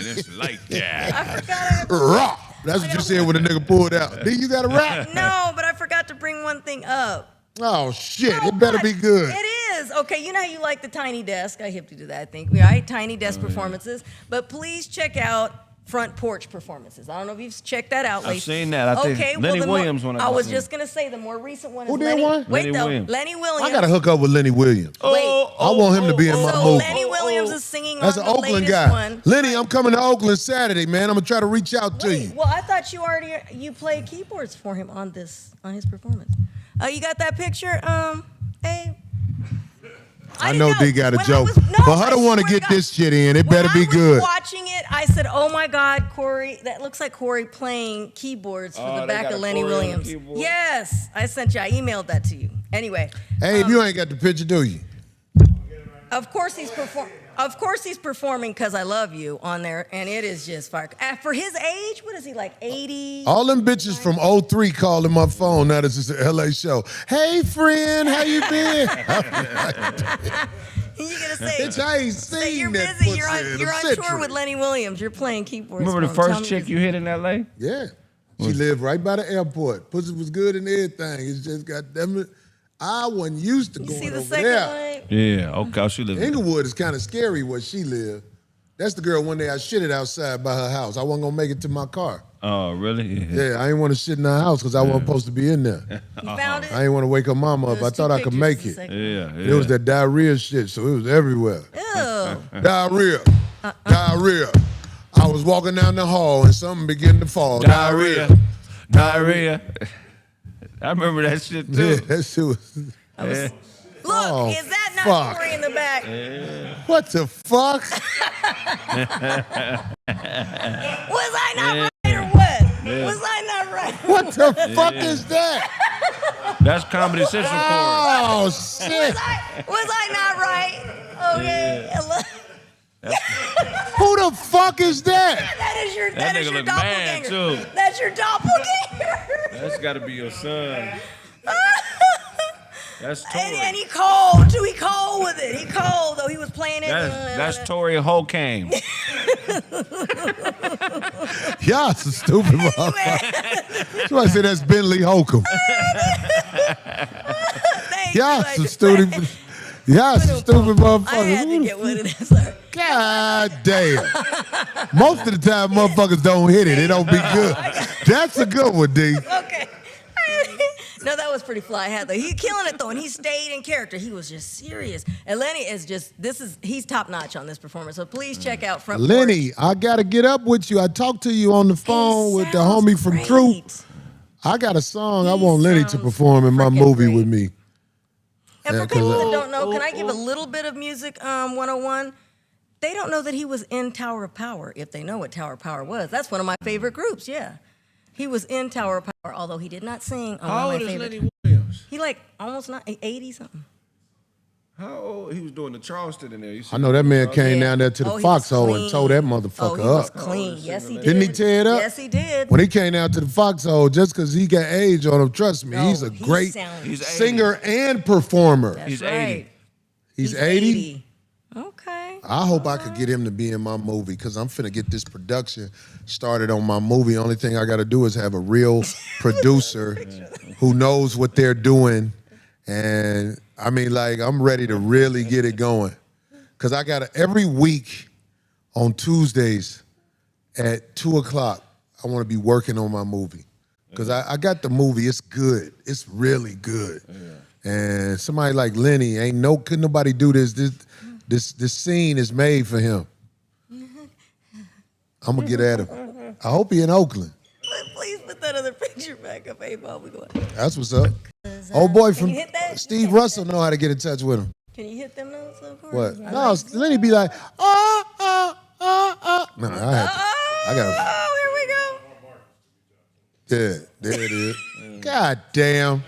it's like that. I forgot. Raw. That's what you said when a nigga pulled out. Then you got to rap? No, but I forgot to bring one thing up. Oh, shit. It better be good. It is. Okay, you know how you like the Tiny Desk? I hip to do that, I think. Right? Tiny Desk performances. But please check out Front Porch performances. I don't know if you've checked that out lately. I've seen that. I think Lenny Williams one. I was just going to say the more recent one is Who did Lenny. one? Wait, Lenny though. Williams. Lenny Williams. I got to hook up with Lenny Williams. Wait. I want him to be in my So movie. Lenny Williams is singing That's on an the Oakland latest guy. one. Lenny, I'm coming to Oakland Saturday, man. I'm going to try to reach out to you. Well, I thought you played keyboards for him on his performance. You got that picture? Hey. I know D got a When joke. For her to want to get this shit in, it When better be I was good. watching it, I said, "Oh my God, Corey! That looks like Corey playing keyboards for the back of Lenny Williams." Yes, I sent you. I emailed that to you. Anyway. Hey, you ain't got the picture, do you? Of course he's performing "Cause I Love You" on there, and it is just fire. For his age, what is he like? 80. All them bitches from 03 calling my phone. Now this is an LA show. Hey, friend, how you been? You gonna say? Bitch, I ain't seen You're that busy. You're pussy in a on tour century. with Lenny Williams. You're playing keyboards. Remember the for him. first chick you hit in L.A.? Yeah. She lived right by the airport. Pussy was good and everything. It's just, goddamn it, I wasn't used to You going see the over second there. one? Yeah, okay. She lived Inglewood is kind of scary where she lived. That's the girl one day I shitted outside by her house. I wasn't going to make it to my car. Oh, really? Yeah, I didn't want to shit in her house because I wasn't supposed to be in there. You found it? I didn't want to wake her mama up. I thought I could make it. Yeah. It was that diarrhea shit, so it was everywhere. Ew. Diarrhea. Diarrhea. I was walking down the hall and something began to fall. Diarrhea. I remember that shit too. Yeah, that shit was... Look, Oh, is that not fuck. Corey in the back? What the fuck? Was I not right or what? Was I not right? What the fuck is that? That's Comedy Central Corey. Oh, shit. Was I not right? Okay. Who the fuck is that? That is your nigga look mad, doppelganger. too. That's your doppelganger. That's got to be your son. That's Tori. And he cold too. He cold with it. He cold though. He was playing it. That's Tori Holcomb. Y'all some stupid motherfuckers. Somebody say that's Bentley Holcomb. Y'all some stupid. Y'all some stupid motherfuckers. I had to get with it. Sorry. God damn. Most of the time, motherfuckers don't hit it. It don't be good. That's a good one, D. Okay. No, that was pretty fly. I had though. He's killing it though, and he stayed in character. He was just serious. And Lenny is just he's top notch on this performance. So please check out Front Porch. Lenny, I gotta get up with you. I talked to you on the phone with the homie from great. True. I got a song I want Lenny to sounds perform in my freaking movie great. with me. And Yeah, for people 'cause that don't know, can I give a little bit of music 101? They don't know that he was in Tower of Power, if they know what Tower of Power was. That's one of my favorite groups, yeah. He was in Tower of Power, although he did not sing on How one old of my is favorite. Lenny Williams? He like almost not 80-something. How old? He was doing the Charleston in there. You see I know that man came Yeah. down there to the Oh, he foxhole was and tore that clean. motherfucker Oh, he was up. clean. Yes, he did. Didn't he tear it up? Yes, he did. When he came down to the foxhole, just because he got age on him, trust me, No, he's a he great sounds- He's 80. singer and performer. That's He's right. 80. He's 80? Okay. I hope I could get him to be in my movie because I'm finna get this production started on my movie. Only thing I gotta do is have a real producer who knows what they're doing. And I mean, like, I'm ready to really get it going. Because I gotta, every week on Tuesdays at 2 o'clock, I wanna be working on my movie. Because I got the movie, it's good. It's really good. And somebody like Lenny, couldn't nobody do this. This scene is made for him. I'm gonna get at him. I hope he in Oakland. Please put that other picture back up. Hey, Bob, we going. That's what's up. Old boy Can from you hit that? Steve Russell know how to get in touch with him. Can you hit them notes, of course? What? No, Lenny be like, No, I got. Oh, here we go. Yeah, there it is. God damn.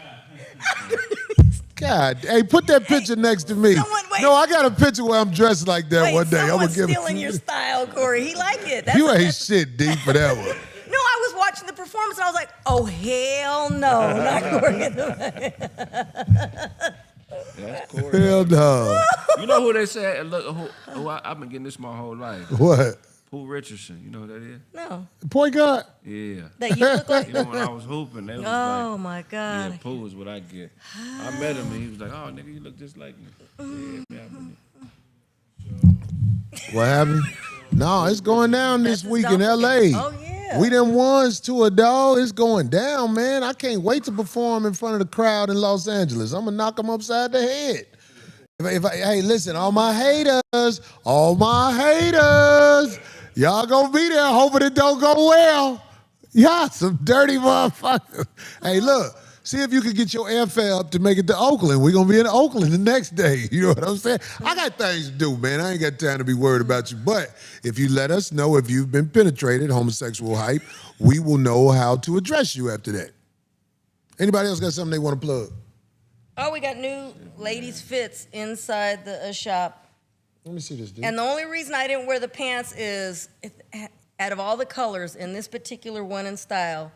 God, hey, put that picture next to me. Wait. No, I got a picture where I'm dressed like that Wait, one day. I'm gonna someone's give stealing it. your style, Corey. He like it. That's You ain't that's- shit deep for that one. No, I was watching the performance and I was like, oh, hell no. Not Corey in the That's Corey. Hell no. You know who they say? Look, I've been getting this my whole life. What? Pooh Richardson. You know who that is? No. Point guard? Yeah. That you look like. You know when I was hooping, they was Oh, like, my God. yeah, Pooh is what I get. I met him and he was like, oh, nigga, you look just like me. Yeah, What happened? No, it's going down this That's week his in L.A. Oh, yeah. We them ones to a dog. It's going down, man. I can't wait to perform in front of the crowd in Los Angeles. I'm gonna knock them upside the head. Hey, listen, all my haters, y'all gonna be there hoping it don't go well. Y'all some dirty motherfuckers. Hey, look, See if you can get your airfare up to make it to Oakland. We're going to be in Oakland the next day. You know what I'm saying? I got things to do, man. I ain't got time to be worried about you. But if you let us know if you've been penetrated, homosexual hype, we will know how to address you after that. Anybody else got something they want to plug? Oh, we got new ladies' fits inside the shop. Let me see this, dude. And the only reason I didn't wear the pants is, out of all the colors in this particular one in style,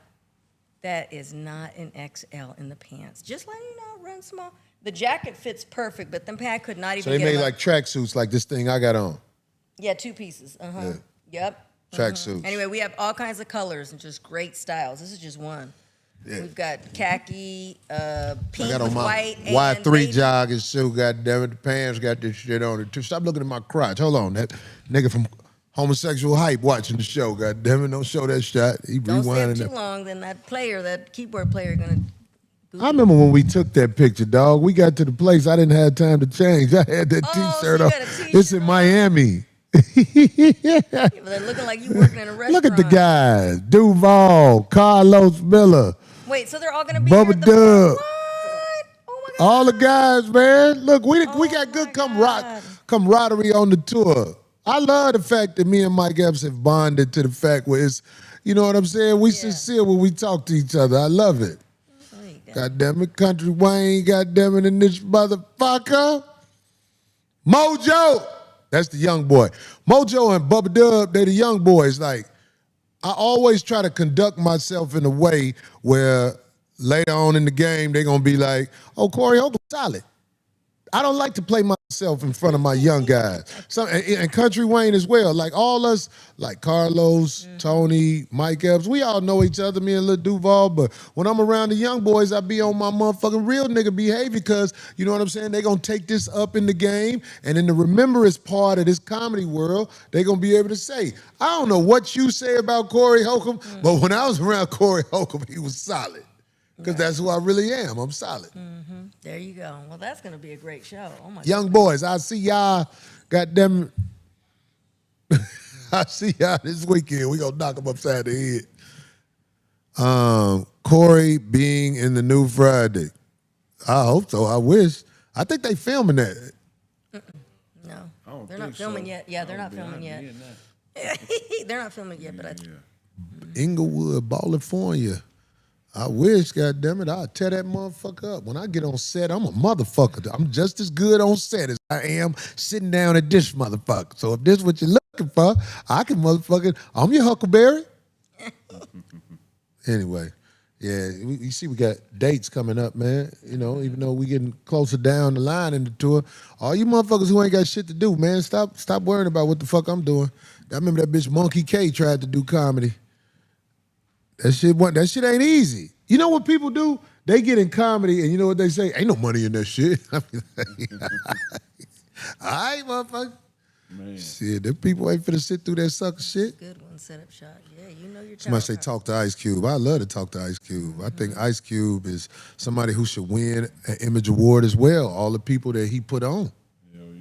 that is not an XL in the pants. Just letting you know, run small. The jacket fits perfect, but the pant could not even So they get made them like tracksuits like this thing I got on. Yeah, 2 pieces. Uh-huh. Yeah. Yep. Tracksuits. Anyway, we have all kinds of colors and just great styles. This is just one. Yeah. We've got khaki, pink with white, and Y3 baby. jogging suit, goddamn it. The pants got this shit on it too. Stop looking at my crotch. Hold on. That nigga from Homosexual Hype watching the show, goddamn it. Don't show that shot. He Don't stay rewinding too that. long, then that keyboard player gonna. I remember when we took that picture, dog. We got to the place. I didn't have time to change. I had that T-shirt so on. you got a T-shirt It's in on? Miami. Yeah, but they're looking like you working in a restaurant. Look at the guys. Duval, Carlos Miller, Wait, so they're all gonna be Bubba here at the Dub. What? Oh my God. all the guys, man. Look, we got Oh good my God. camaraderie on the tour. I love the fact that me and Mike Epps have bonded to the fact where it's, you know what I'm saying? We sincere when we talk to each other. I love it. God damn it, Country Wayne, God damn it, and this motherfucker. Mojo. That's the young boy. Mojo and Bubba Dub, they the young boys. Like, I always try to conduct myself in a way where later on in the game, they're going to be like, oh, Corey Holcomb, solid. I don't like to play myself in front of my young guys. And Country Wayne as well. Like all us, like Carlos, Tony, Mike Epps, we all know each other, me and Lil Duval, but when I'm around the young boys, I be on my motherfucking real nigga behavior because, you know what I'm saying, they gonna take this up in the game, and in the remembrance part of this comedy world, they gonna be able to say, I don't know what you say about Corey Holcomb, but when I was around Corey Holcomb, he was solid. Because that's who I really am. I'm solid. Mm-hmm. There you go. Well, that's going to be a great show. Oh, my Young goodness. boys, I'll see y'all, goddamn. I'll see y'all this weekend. We going to knock them upside the head. Corey being in the new Friday. I hope so. I wish. I think they filming that. No. They're not filming yet. Yeah, they're not filming yet. They're not filming yet, but Inglewood, California. I wish, goddammit, I'll tear that motherfucker up. When I get on set, I'm a motherfucker. I'm just as good on set as I am sitting down at this motherfucker. So if this is what you're looking for, I can I'm your Huckleberry. Anyway, yeah, you see we got dates coming up, man. You know, even though we getting closer down the line in the tour, all you motherfuckers who ain't got shit to do, man, stop worrying about what the fuck I'm doing. I remember that bitch Monkey K tried to do comedy. That shit ain't easy. You know what people do? They get in comedy and you know what they say? Ain't no money in that shit. I mean, all right, motherfucker. Man. Shit, them people ain't finna sit through that sucker shit. good one, setup shot. Yeah, you know your Somebody say talk to Ice Cube. I love to talk to Ice Cube. I think Ice Cube is somebody who should win an Image Award as well. All the people that he put on. Hell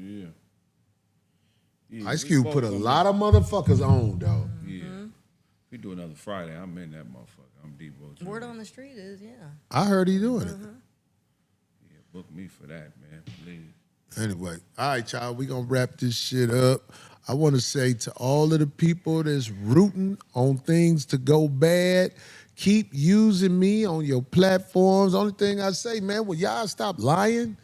yeah. Ice Cube put a lot of motherfuckers on, dog. Yeah. We do another Friday. I'm in that motherfucker. I'm Debo. Word on the street is, yeah. I heard he doing it. Yeah, book me for that, man. Please. Anyway, all right, y'all, we gonna wrap this shit up. I want to say to all of the people that's rooting on things to go bad, keep using me on your platforms. Only thing I say, man, will y'all stop lying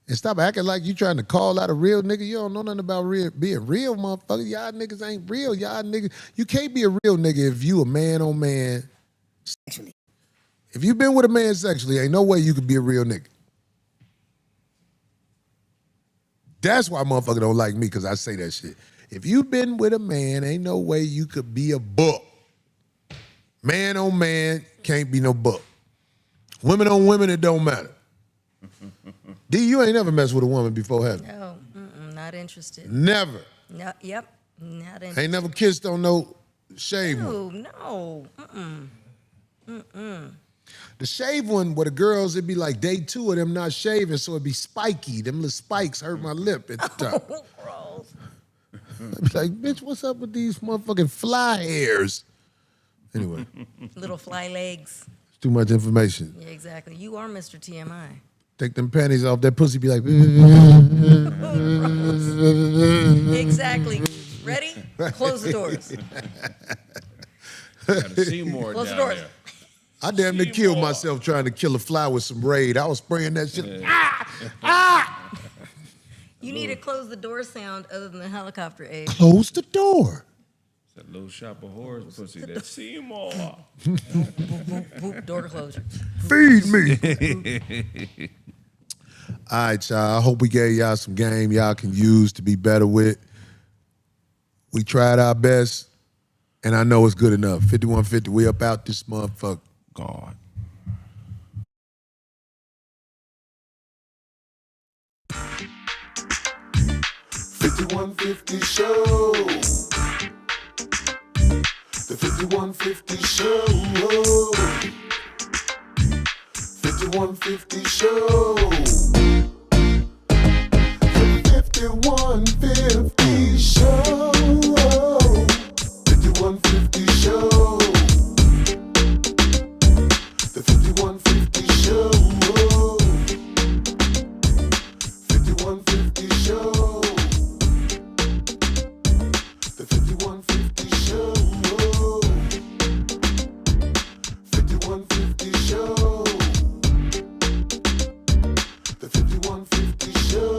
and stop acting like you trying to call out a real nigga? You don't know nothing about being real, motherfucker. Y'all niggas ain't real. Y'all niggas, you can't be a real nigga if you a man on man sexually. If you been with a man sexually, ain't no way you could be a real nigga. That's why motherfucker don't like me, because I say that shit. If you been with a man, ain't no way you could be a buck. Man on man can't be no buck. Women on women, it don't matter. D, you ain't never messed with a woman before, have you? No, not interested. Never. No, yep, not interested. Ain't never kissed on no shave one. No. The shave one where the girls, it'd be like day 2 of them not shaving, so it'd be spiky. Them little spikes hurt my lip at the top. Gross. I'd be like, bitch, what's up with these motherfucking fly hairs? Anyway. Little fly legs. It's too much information. Yeah, exactly. You are Mr. TMI. Take them panties off, that pussy be like. Exactly. Ready? Close the doors. Gotta see more Close the down doors. there. I damn near killed myself trying to kill a fly with some braid. I was spraying that shit. Ah! You need a close the door sound other than the helicopter, Abe. Close the door. That little shop of horrors pussy. That Seymour. Boop, door closure. Feed me. All right, y'all. I hope we gave y'all some game y'all can use to be better with. We tried our best, and I know it's good enough. 5150, we up out this motherfucker. God. $51.50 show. The $51.50 show. $51.50 show. The $51.50 show. $51.50 show. The $51.50 show. $51.50 show. The $51.50 show. $51.50 show. The $51.50 show. $51.50 show. The $51.50 show.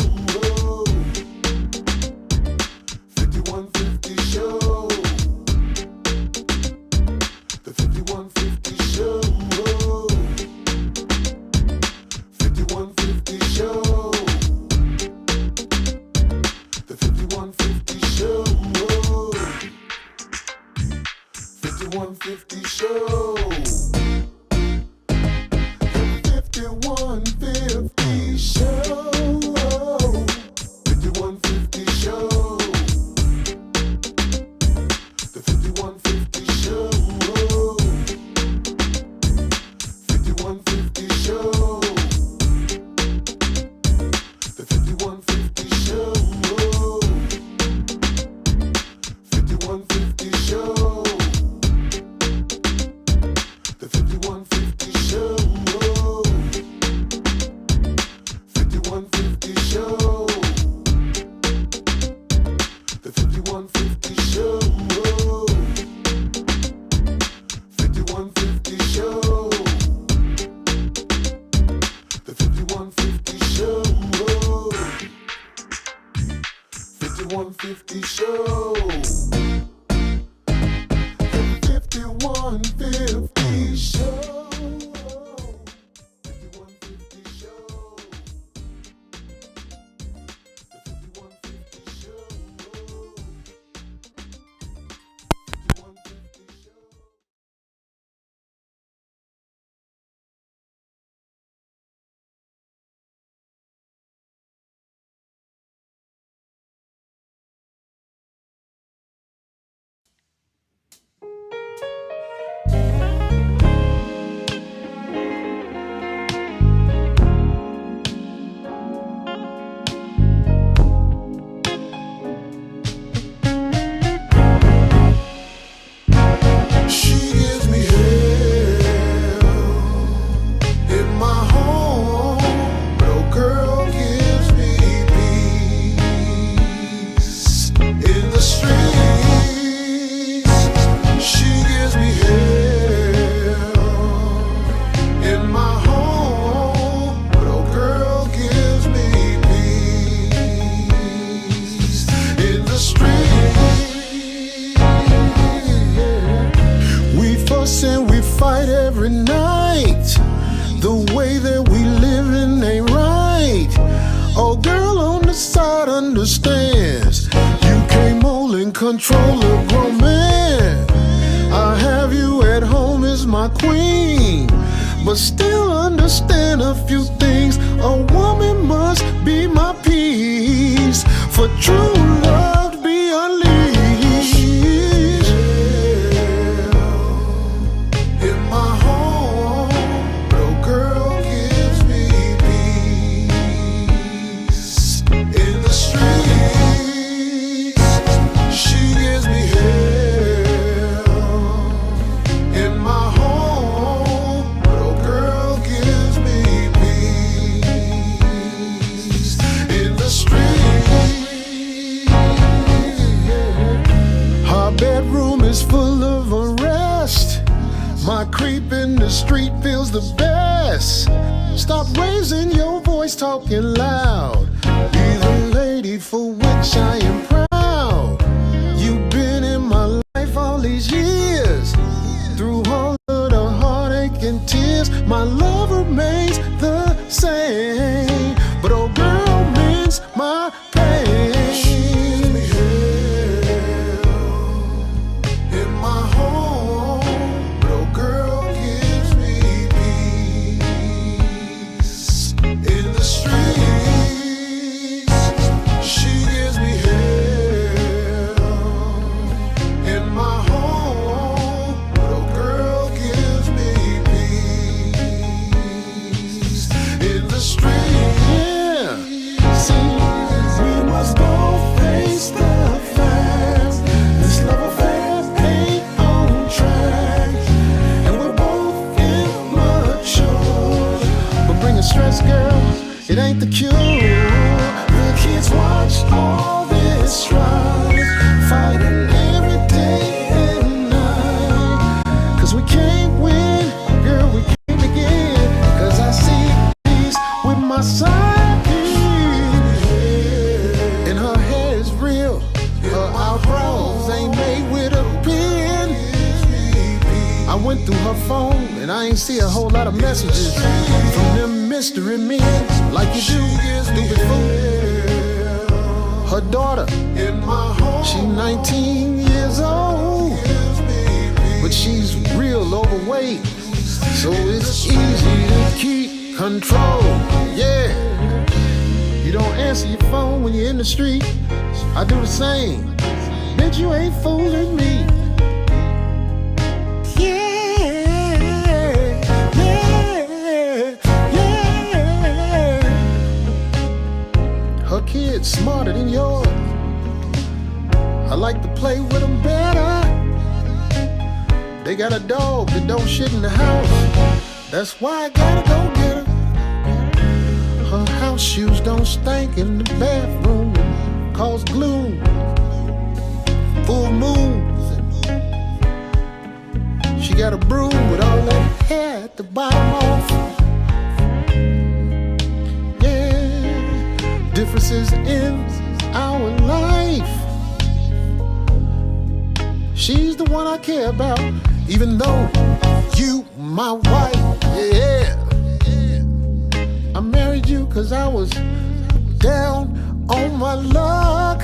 $51.50 show. The $51.50 show. $51.50 show. The $51.50 show. $51.50 show. The $51.50 show. $51.50 show. The $51.50 show. $51.50 show. The $51.50 show. $51.50 show. The $51.50 show. $51.50 show. The $51.50 show. $51.50 show. The $51.50 show. $51.50 show. The $51.50 show. $51.50 show. She gives me hell in my home. No girl gives me peace in the streets. She gives me hell in my home. No girl gives me peace in the streets. We fuss and we fight every night. The way that we living ain't right. Oh, girl on the side understands. You can't mold and control a grown man. I have you at home as my queen, but still understand a few things. A woman must be my peace for true love to be unleashed. In my home, no girl gives me peace. In the streets, she gives me hell. In my home, no raising your voice, talking loud. Be the lady for which I am proud. You've been in my life all these years. Through all of the heartache and tears, my love remains the same. But old girl mends my pain. In my home, but old girl gives me peace. In the streets, she gives me hell. In my home, but old girl gives me peace. In the streets, yeah. See, we must both face the facts. This love affair ain't on track, and we're both immature. But bringing stress, girl, it ain't the cure. The kids watch all this strife, fighting every day and night. 'Cause we can't win, girl, we can't begin. 'Cause I see peace with my side piece. And her hair is real, her eyebrows ain't made with a pen. I went through her phone and I ain't see a whole lot of messages from them mystery men like you do, stupid fool. Her daughter, she 19 years old, but she's real overweight, so it's easy to keep control. Yeah, you don't answer your phone when you're in the street. I do the same. Bitch, you ain't fooling me. Her kid's smarter than yours. I like to play with them better. They got a dog that don't shit in the house. That's why I gotta go get her. Her house shoes don't stink in the bathroom and cause gloom. Full moons. She got a broom with all that hair at the bottom off. Differences in our life. She's the one I care about, even though you my wife. Yeah, I married you 'cause I was down on my luck.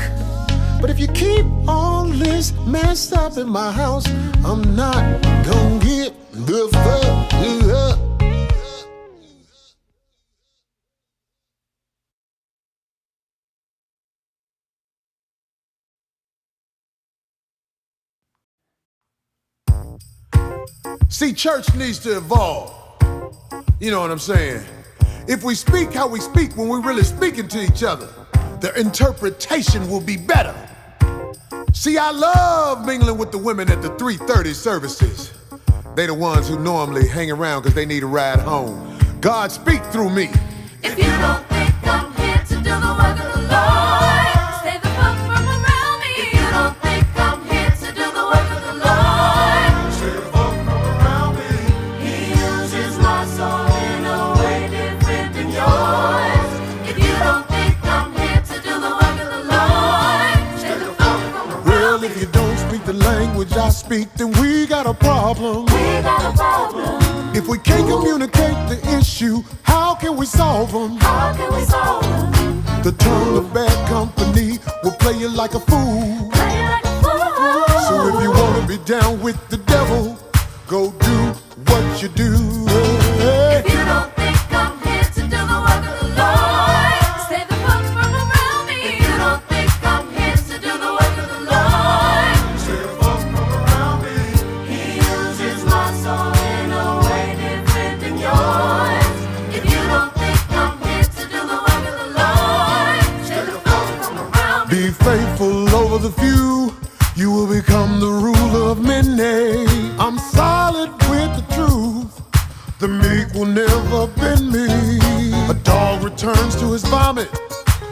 But if you keep all this messed up in my house, I'm not gonna get the fuck up. See, church needs to evolve. You know what I'm saying? If we speak how we speak when we're really speaking to each other, the interpretation will be better. See, I love mingling with the women at the 3:30 services. They the ones who normally hang around because they need a ride home. God, speak through me. If you don't think I'm here to do the work of the Lord, stay the fuck from around me. If you don't think I'm here to do the work of the Lord, stay the fuck from around me. He uses my soul in a way different than yours. If you don't think I'm here to do the work of the Lord, stay the fuck from around me. Well, if you don't speak the language I speak, then we got a problem. We got a problem. If we can't communicate the issue, how can we solve them? How can we solve them? The tongue of bad company will play you like a fool. Play like a fool. So if you wanna be down with the devil, go do what you do. If you don't think I'm here to do the work of the Lord, stay the fuck from around me. If you don't think I'm here to do the work of the Lord, stay the fuck from around me. He uses my soul in a way different than yours. If you don't think I'm here to do the work of the Lord, stay the fuck from around me. Be faithful over the few, you will become the ruler of many. I'm solid with the truth. The meek will never bend me. A dog returns to his vomit,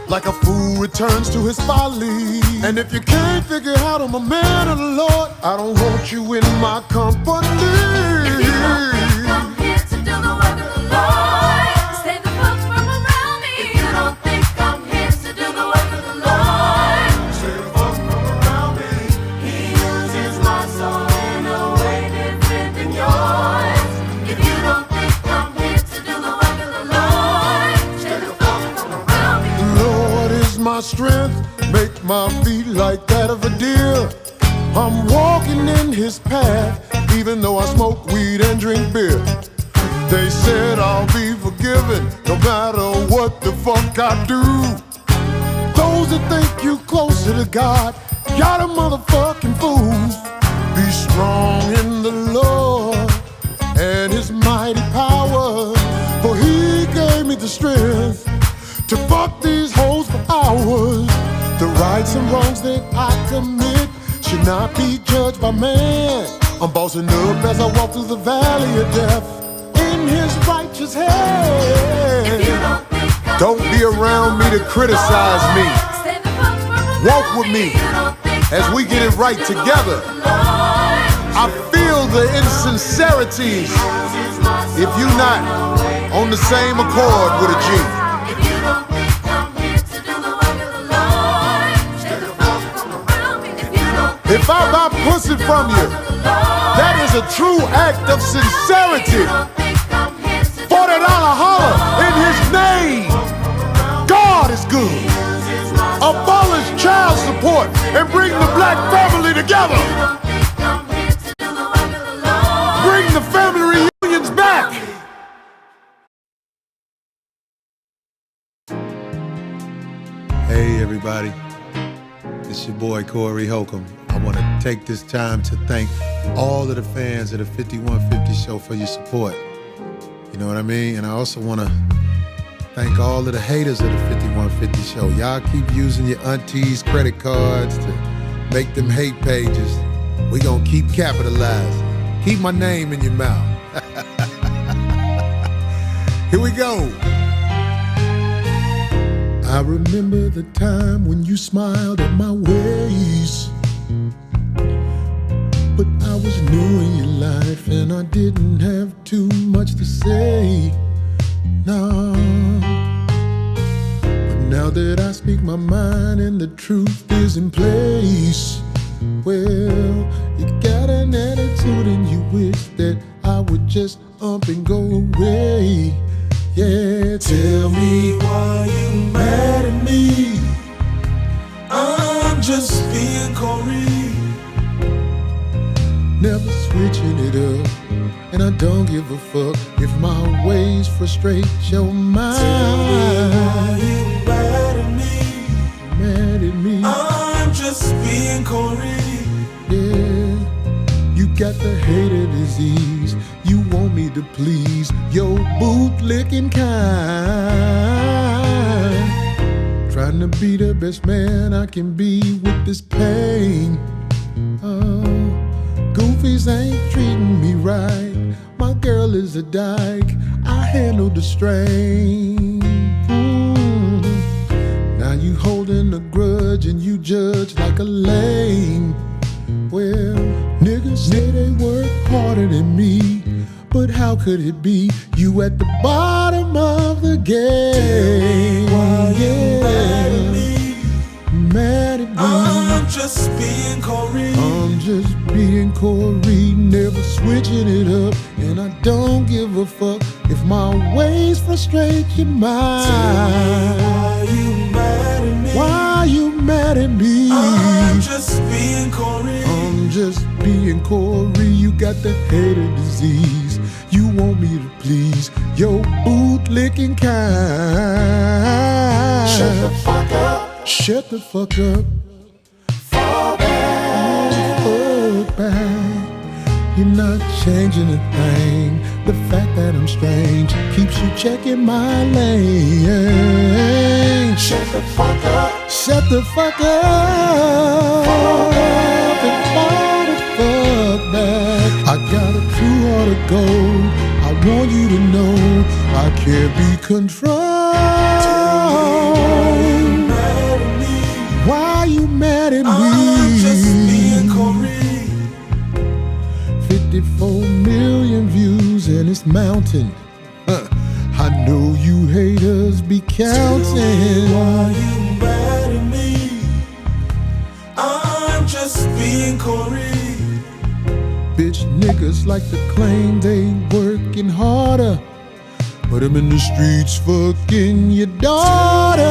like a fool returns to his folly. And if you can't figure out I'm a man of the Lord, I don't want you in my company. If you don't think I'm here to do the work of the Lord, stay the fuck my strength, make my feet like that of a deer. I'm walking in his path, even though I smoke weed and drink beer. They said I'll be forgiven, no matter what the fuck I do. Those that think you closer to God, y'all the motherfucking fools. Be strong in the Lord and his mighty power, for he gave me the strength to fuck these hoes for hours. The rights and wrongs that I commit should not be judged by man. I'm bossing up as I walk through the valley of death in his righteous hand. Don't be around me to criticize me. Walk with me as we get it right together. I feel the insincerities if you're not on the same accord with a G. If I buy pussy from you, that is a true act of sincerity. $40 holler in his name. God is good. Abolish child support and bring the black family together. Bring the family reunions back. Hey everybody, it's your boy Corey Holcomb. I want to take this time to thank all of the fans of the 5150 show for your support. You know what I mean? And I also want to thank all of the haters of the 5150 show. Y'all keep using your auntie's credit cards to make them hate pages. We gonna keep capitalizing. Keep my name in your mouth. Here we go. I remember the time when you smiled at my ways, but I was new in your life and I didn't have too much to say. No. But now that I speak my mind and the truth is in place, well, you got an attitude and you wish that I would just up and go away. Yeah, tell me why you mad at me. I'm just being Corey. Never switching it up, and I don't give a fuck if my ways frustrate your mind. Tell me why you mad at me. Mad at me. I'm just being Corey. Yeah, you got the hater disease. You want me to please your bootlicking kind. Trying to be the best man I can be with this pain. Goofies ain't treating me right. My girl is a dyke. I handle the strain. Now you holding a grudge and you judge like a lame. Well, niggas say they work harder than me, but how could it be you at the bottom of the game? Why you mad at me? Mad at me. I'm just being Corey. I'm just being Corey, never switching it up, and I don't give a fuck if my ways frustrate your mind. Tell me why you mad at me? Why you mad at me? I'm just being Corey. I'm just being Corey. You got the hater disease. You want me to please your bootlicking kind. Shut the fuck up. Shut the fuck up. Fall back. You're not changing a thing. The fact that I'm strange keeps you checking my lane. Shut the fuck up. Shut the fuck up. And fall the fuck back. I got a true heart of gold. I want you to know I can't be controlled. Why you mad at me? I'm just being Corey. 54 million views and it's mounting. I know you haters be counting. Why you mad at me? I'm just being Corey. Bitch niggas like to claim they working harder, but I'm in the streets fucking your daughter.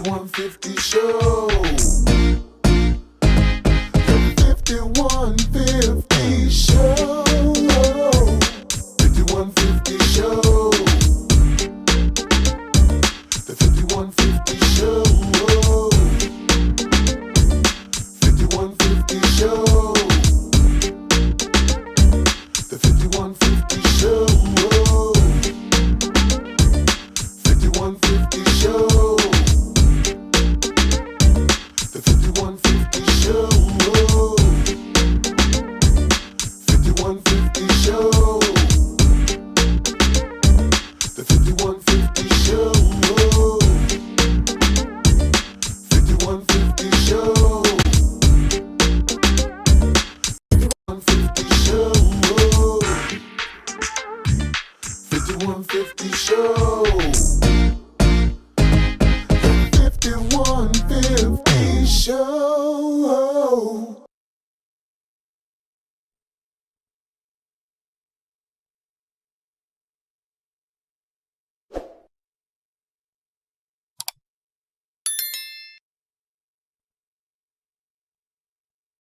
5150 show. The 5150 show. 5150 show. The 5150 show. 5150 show. The 5150 show. 5150 show. The 5150 show. 5150 show. The 5150 show. 5150 show. 5150 show. 5150 show.